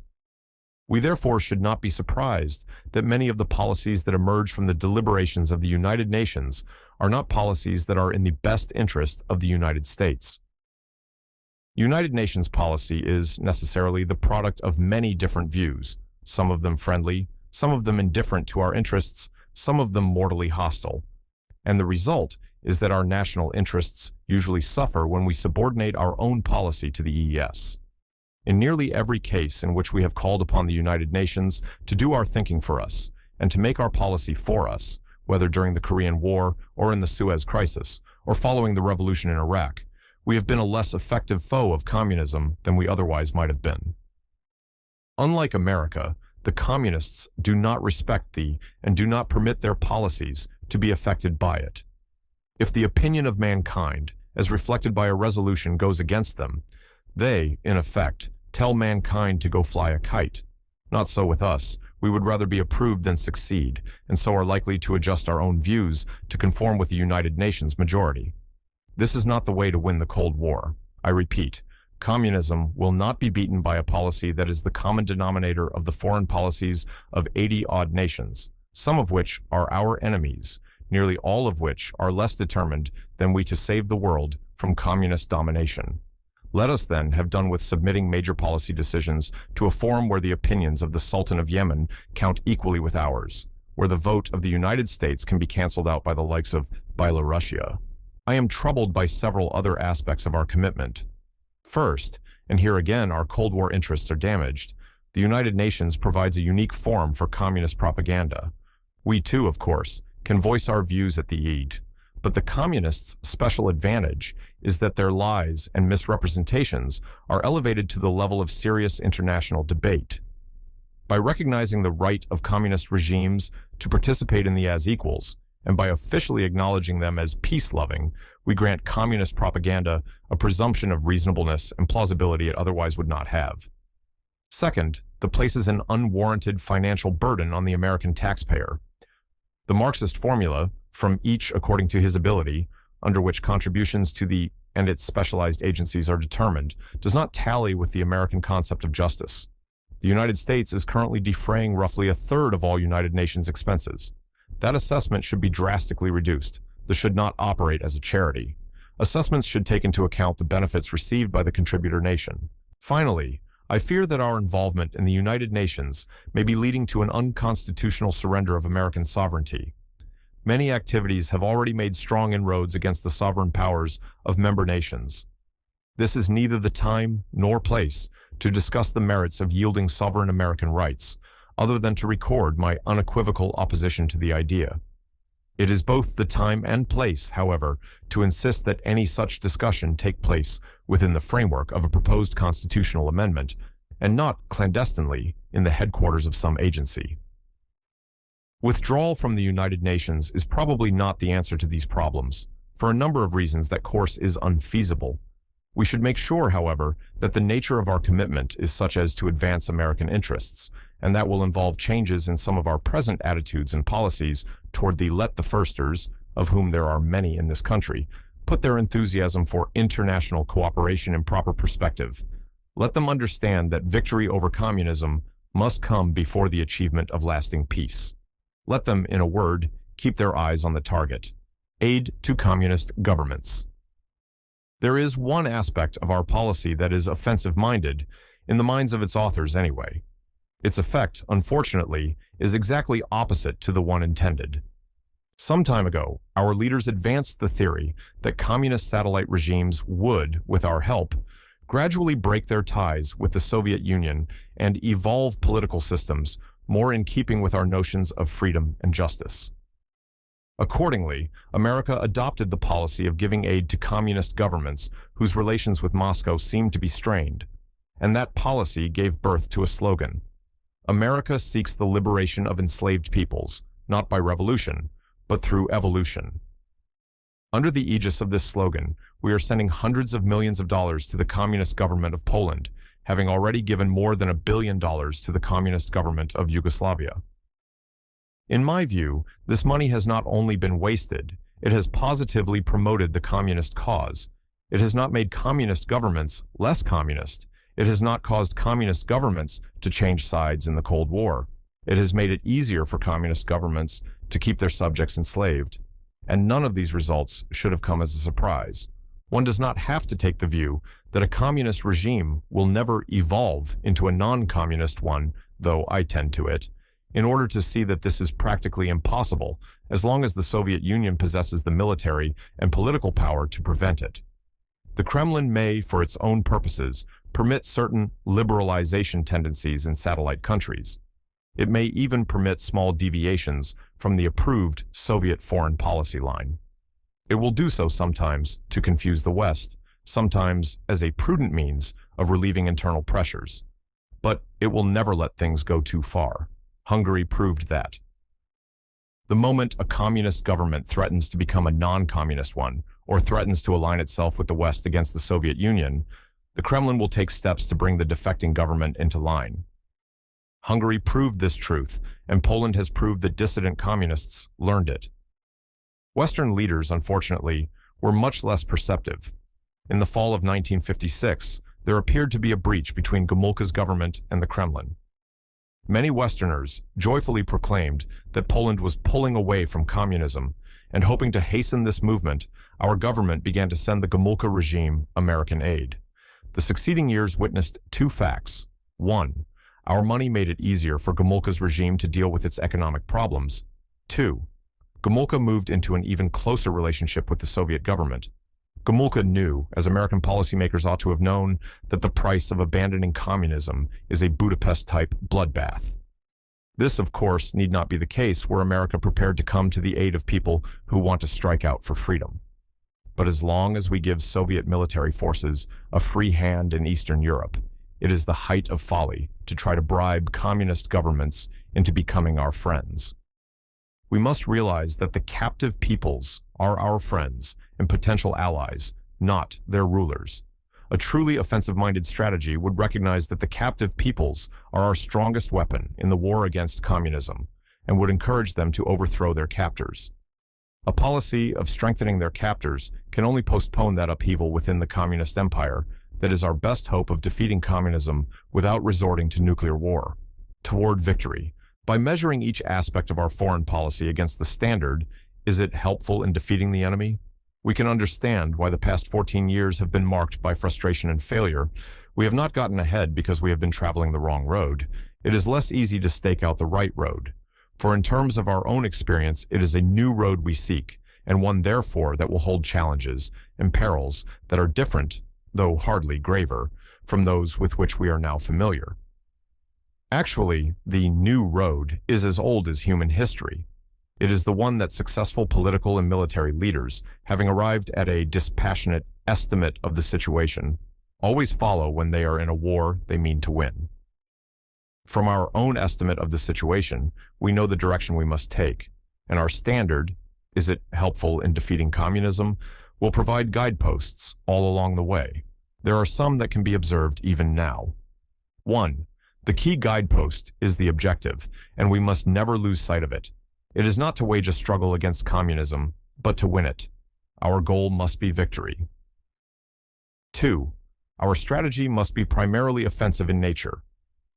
We therefore should not be surprised that many of the policies that emerge from the deliberations of the United Nations are not policies that are in the best interest of the United States. United Nations policy is necessarily the product of many different views, some of them friendly, some of them indifferent to our interests, some of them mortally hostile. And the result is that our national interests usually suffer when we subordinate our own policy to the EES. In nearly every case in which we have called upon the United Nations to do our thinking for us and to make our policy for us, whether during the Korean War or in the Suez Crisis or following the revolution in Iraq, we have been a less effective foe of communism than we otherwise might have been. Unlike America, the communists do not respect thee and do not permit their policies to be affected by it. If the opinion of mankind, as reflected by a resolution, goes against them, they, in effect, tell mankind to go fly a kite. Not so with us. We would rather be approved than succeed, and so are likely to adjust our own views to conform with the United Nations majority. This is not the way to win the Cold War. I repeat, communism will not be beaten by a policy that is the common denominator of the foreign policies of 80-odd nations, some of which are our enemies, nearly all of which are less determined than we to save the world from communist domination. Let us then have done with submitting major policy decisions to a forum where the opinions of the Sultan of Yemen count equally with ours, where the vote of the United States can be canceled out by the likes of Belarusia. I am troubled by several other aspects of our commitment. First, and here again our Cold War interests are damaged, the United Nations provides a unique forum for communist propaganda. We too, of course, can voice our views at the Eid, but the communists' special advantage is that their lies and misrepresentations are elevated to the level of serious international debate. By recognizing the right of communist regimes to participate in the as equals, and by officially acknowledging them as peace-loving, we grant communist propaganda a presumption of reasonableness and plausibility it otherwise would not have. Second, that places an unwarranted financial burden on the American taxpayer. The Marxist formula, from each according to his ability, under which contributions to the and its specialized agencies are determined, does not tally with the American concept of justice. The United States is currently defraying roughly a third of all United Nations expenses. That assessment should be drastically reduced. This should not operate as a charity. Assessments should take into account the benefits received by the contributor nation. Finally, I fear that our involvement in the United Nations may be leading to an unconstitutional surrender of American sovereignty. Many activities have already made strong inroads against the sovereign powers of member nations. This is neither the time nor place to discuss the merits of yielding sovereign American rights, other than to record my unequivocal opposition to the idea. It is both the time and place, however, to insist that any such discussion take place within the framework of a proposed constitutional amendment, and not clandestinely in the headquarters of some agency. Withdrawal from the United Nations is probably not the answer to these problems. For a number of reasons, that course is unfeasible. We should make sure, however, that the nature of our commitment is such as to advance American interests, and that will involve changes in some of our present attitudes and policies toward the let-the-firsters, of whom there are many in this country, put their enthusiasm for international cooperation in proper perspective. Let them understand that victory over communism must come before the achievement of lasting peace. Let them, in a word, keep their eyes on the target. Aid to communist governments. There is one aspect of our policy that is offensive-minded, in the minds of its authors anyway. Its effect, unfortunately, is exactly opposite to the one intended. Some time ago, our leaders advanced the theory that communist satellite regimes would, with our help, gradually break their ties with the Soviet Union and evolve political systems more in keeping with our notions of freedom and justice. Accordingly, America adopted the policy of giving aid to communist governments whose relations with Moscow seemed to be strained, and that policy gave birth to a slogan: America seeks the liberation of enslaved peoples, not by revolution, but through evolution. Under the aegis of this slogan, we are sending hundreds of millions of dollars to the communist government of Poland, having already given more than $1 billion to the communist government of Yugoslavia. In my view, this money has not only been wasted, it has positively promoted the communist cause. It has not made communist governments less communist. It has not caused communist governments to change sides in the Cold War. It has made it easier for communist governments to keep their subjects enslaved. and none of these results should have come as a surprise. One does not have to take the view that a communist regime will never evolve into a non-communist one, though I tend to it, in order to see that this is practically impossible as long as the Soviet Union possesses the military and political power to prevent it. The Kremlin may, for its own purposes, permit certain liberalization tendencies in satellite countries. It may even permit small deviations from the approved Soviet foreign policy line. It will do so sometimes to confuse the West, sometimes as a prudent means of relieving internal pressures. But it will never let things go too far. Hungary proved that. The moment a communist government threatens to become a non-communist one, or threatens to align itself with the West against the Soviet Union, the Kremlin will take steps to bring the defecting government into line. Hungary proved this truth, and Poland has proved that dissident communists learned it. Western leaders, unfortunately, were much less perceptive. In the fall of 1956, there appeared to be a breach between Gomulka's government and the Kremlin. Many Westerners joyfully proclaimed that Poland was pulling away from communism, and hoping to hasten this movement, our government began to send the Gomulka regime American aid. The succeeding years witnessed two facts. One, our money made it easier for Gomulka's regime to deal with its economic problems. Two, Gomulka moved into an even closer relationship with the Soviet government. Gomulka knew, as American policymakers ought to have known, that the price of abandoning communism is a Budapest-type bloodbath. This, of course, need not be the case were America prepared to come to the aid of people who want to strike out for freedom. But as long as we give Soviet military forces a free hand in Eastern Europe, it is the height of folly to try to bribe communist governments into becoming our friends. We must realize that the captive peoples are our friends and potential allies, not their rulers. A truly offensive-minded strategy would recognize that the captive peoples are our strongest weapon in the war against communism, and would encourage them to overthrow their captors. A policy of strengthening their captors can only postpone that upheaval within the communist empire that is our best hope of defeating communism without resorting to nuclear war. Toward victory, by measuring each aspect of our foreign policy against the standard, is it helpful in defeating the enemy? We can understand why the past 14 years have been marked by frustration and failure. We have not gotten ahead because we have been traveling the wrong road. It is less easy to stake out the right road. For in terms of our own experience, it is a new road we seek, and one therefore that will hold challenges and perils that are different, though hardly graver, from those with which we are now familiar. Actually, the new road is as old as human history. It is the one that successful political and military leaders, having arrived at a dispassionate estimate of the situation, always follow when they are in a war they mean to win. From our own estimate of the situation, we know the direction we must take, and our standard, is it helpful in defeating communism, will provide guideposts all along the way. There are some that can be observed even now. 1. The key guidepost is the objective, and we must never lose sight of it. It is not to wage a struggle against communism, but to win it. Our goal must be victory. 2. Our strategy must be primarily offensive in nature.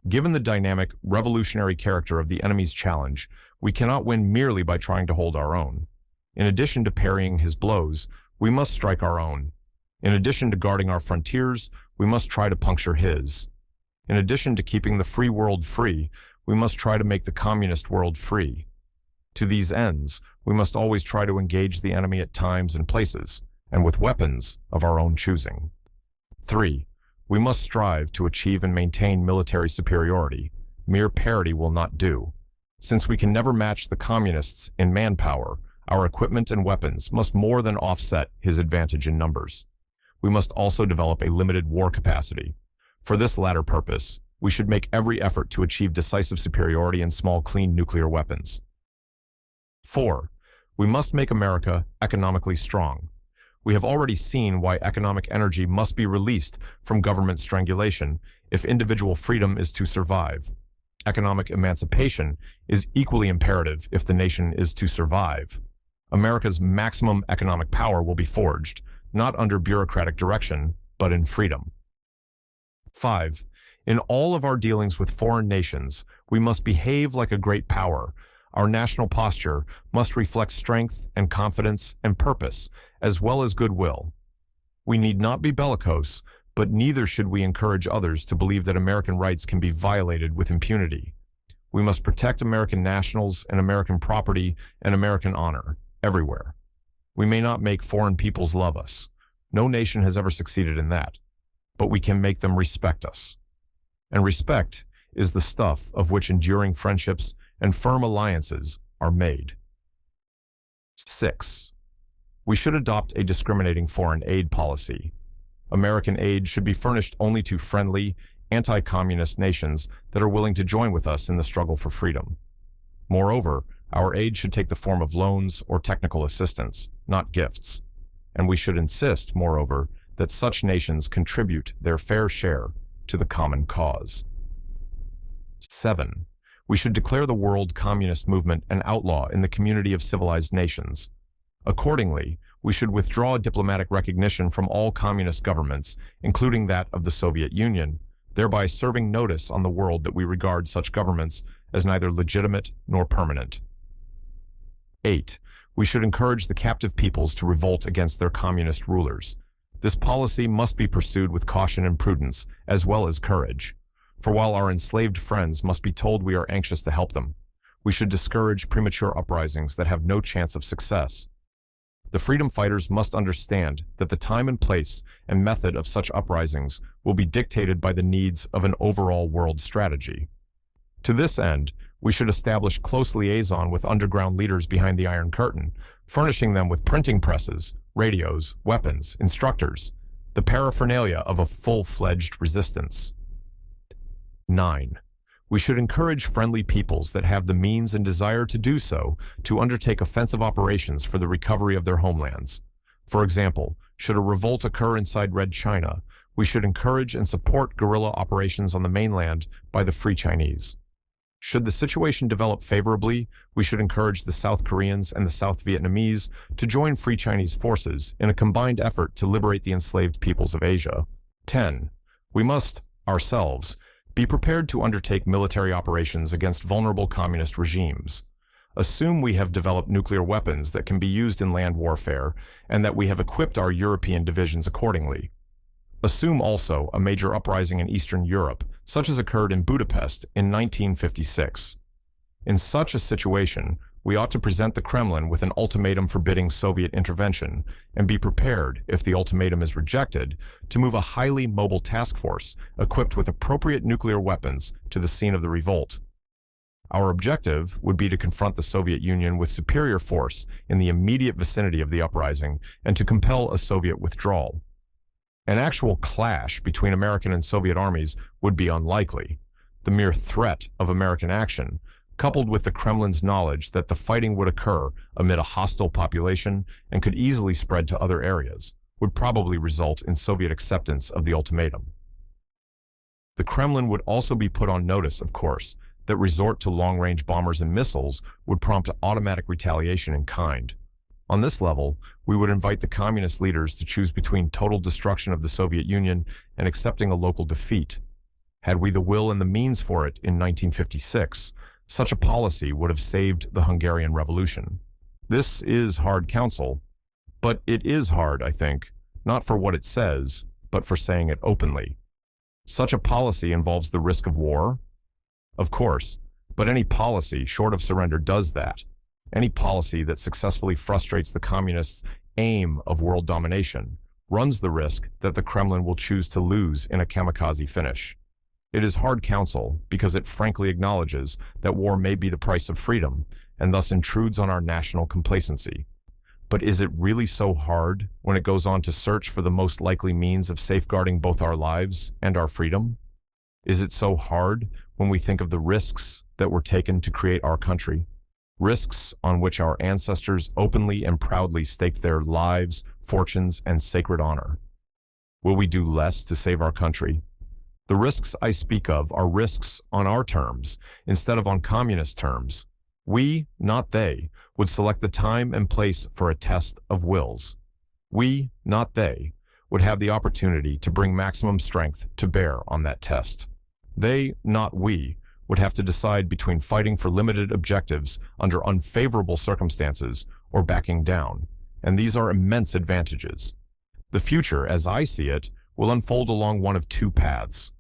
Given the dynamic, revolutionary character of the enemy's challenge, we cannot win merely by trying to hold our own. In addition to parrying his blows, we must strike our own. In addition to guarding our frontiers, we must try to puncture his. In addition to keeping the free world free, we must try to make the communist world free. To these ends, we must always try to engage the enemy at times and places, and with weapons of our own choosing. 3. We must strive to achieve and maintain military superiority. Mere parity will not do. Since we can never match the communists in manpower, our equipment and weapons must more than offset his advantage in numbers. We must also develop a limited war capacity. For this latter purpose, we should make every effort to achieve decisive superiority in small, clean nuclear weapons. 4. We must make America economically strong. We have already seen why economic energy must be released from government strangulation if individual freedom is to survive. Economic emancipation is equally imperative if the nation is to survive. America's maximum economic power will be forged, not under bureaucratic direction, but in freedom. 5. In all of our dealings with foreign nations, we must behave like a great power, Our national posture must reflect strength and confidence and purpose, as well as goodwill. We need not be bellicose, but neither should we encourage others to believe that American rights can be violated with impunity. We must protect American nationals and American property and American honor, everywhere. We may not make foreign peoples love us. No nation has ever succeeded in that. But we can make them respect us. And respect is the stuff of which enduring friendships and firm alliances are made. 6. We should adopt a discriminating foreign aid policy. American aid should be furnished only to friendly, anti-communist nations that are willing to join with us in the struggle for freedom. Moreover, our aid should take the form of loans or technical assistance, not gifts. And we should insist, moreover, that such nations contribute their fair share to the common cause. 7. We should declare the world communist movement an outlaw in the community of civilized nations. Accordingly, we should withdraw diplomatic recognition from all communist governments, including that of the Soviet Union, thereby serving notice on the world that we regard such governments as neither legitimate nor permanent. 8. We should encourage the captive peoples to revolt against their communist rulers. This policy must be pursued with caution and prudence, as well as courage. For while our enslaved friends must be told we are anxious to help them, we should discourage premature uprisings that have no chance of success. The freedom fighters must understand that the time and place and method of such uprisings will be dictated by the needs of an overall world strategy. To this end, we should establish close liaison with underground leaders behind the Iron Curtain, furnishing them with printing presses, radios, weapons, instructors, the paraphernalia of a full-fledged resistance. 9. We should encourage friendly peoples that have the means and desire to do so to undertake offensive operations for the recovery of their homelands. For example, should a revolt occur inside Red China, we should encourage and support guerrilla operations on the mainland by the Free Chinese. Should the situation develop favorably, we should encourage the South Koreans and the South Vietnamese to join Free Chinese forces in a combined effort to liberate the enslaved peoples of Asia. 10. We must, ourselves, be prepared to undertake military operations against vulnerable communist regimes. Assume we have developed nuclear weapons that can be used in land warfare and that we have equipped our European divisions accordingly. Assume also a major uprising in Eastern Europe, such as occurred in Budapest in 1956. In such a situation, we ought to present the Kremlin with an ultimatum forbidding Soviet intervention and be prepared, if the ultimatum is rejected, to move a highly mobile task force equipped with appropriate nuclear weapons to the scene of the revolt. Our objective would be to confront the Soviet Union with superior force in the immediate vicinity of the uprising and to compel a Soviet withdrawal. An actual clash between American and Soviet armies would be unlikely. The mere threat of American action, coupled with the Kremlin's knowledge that the fighting would occur amid a hostile population and could easily spread to other areas, would probably result in Soviet acceptance of the ultimatum. The Kremlin would also be put on notice, of course, that resort to long-range bombers and missiles would prompt automatic retaliation in kind. On this level, we would invite the communist leaders to choose between total destruction of the Soviet Union and accepting a local defeat. Had we the will and the means for it in 1956, such a policy would have saved the Hungarian Revolution. This is hard counsel, but it is hard, I think, not for what it says, but for saying it openly. Such a policy involves the risk of war? Of course, but any policy short of surrender does that. Any policy that successfully frustrates the communists' aim of world domination runs the risk that the Kremlin will choose to lose in a kamikaze finish. It is hard counsel because it frankly acknowledges that war may be the price of freedom and thus intrudes on our national complacency. But is it really so hard when it goes on to search for the most likely means of safeguarding both our lives and our freedom? Is it so hard when we think of the risks that were taken to create our country? Risks on which our ancestors openly and proudly staked their lives, fortunes, and sacred honor. Will we do less to save our country? The risks I speak of are risks on our terms instead of on communist terms. We, not they, would select the time and place for a test of wills. We, not they, would have the opportunity to bring maximum strength to bear on that test. They, not we, would have to decide between fighting for limited objectives under unfavorable circumstances or backing down, and these are immense advantages. The future, as I see it, will unfold along one of two paths.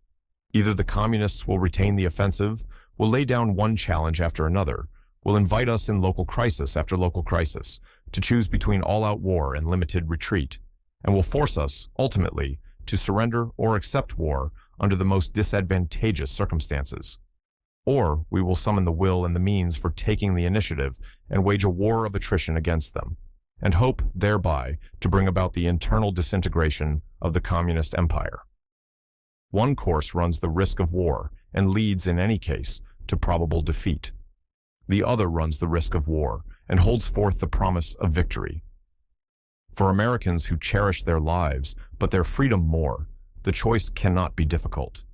Either the communists will retain the offensive, will lay down one challenge after another, will invite us in local crisis after local crisis to choose between all-out war and limited retreat, and will force us, ultimately, to surrender or accept war under the most disadvantageous circumstances. Or we will summon the will and the means for taking the initiative and wage a war of attrition against them, and hope thereby to bring about the internal disintegration of the communist empire. One course runs the risk of war and leads, in any case, to probable defeat. The other runs the risk of war and holds forth the promise of victory. For Americans who cherish their lives, but their freedom more, the choice cannot be difficult.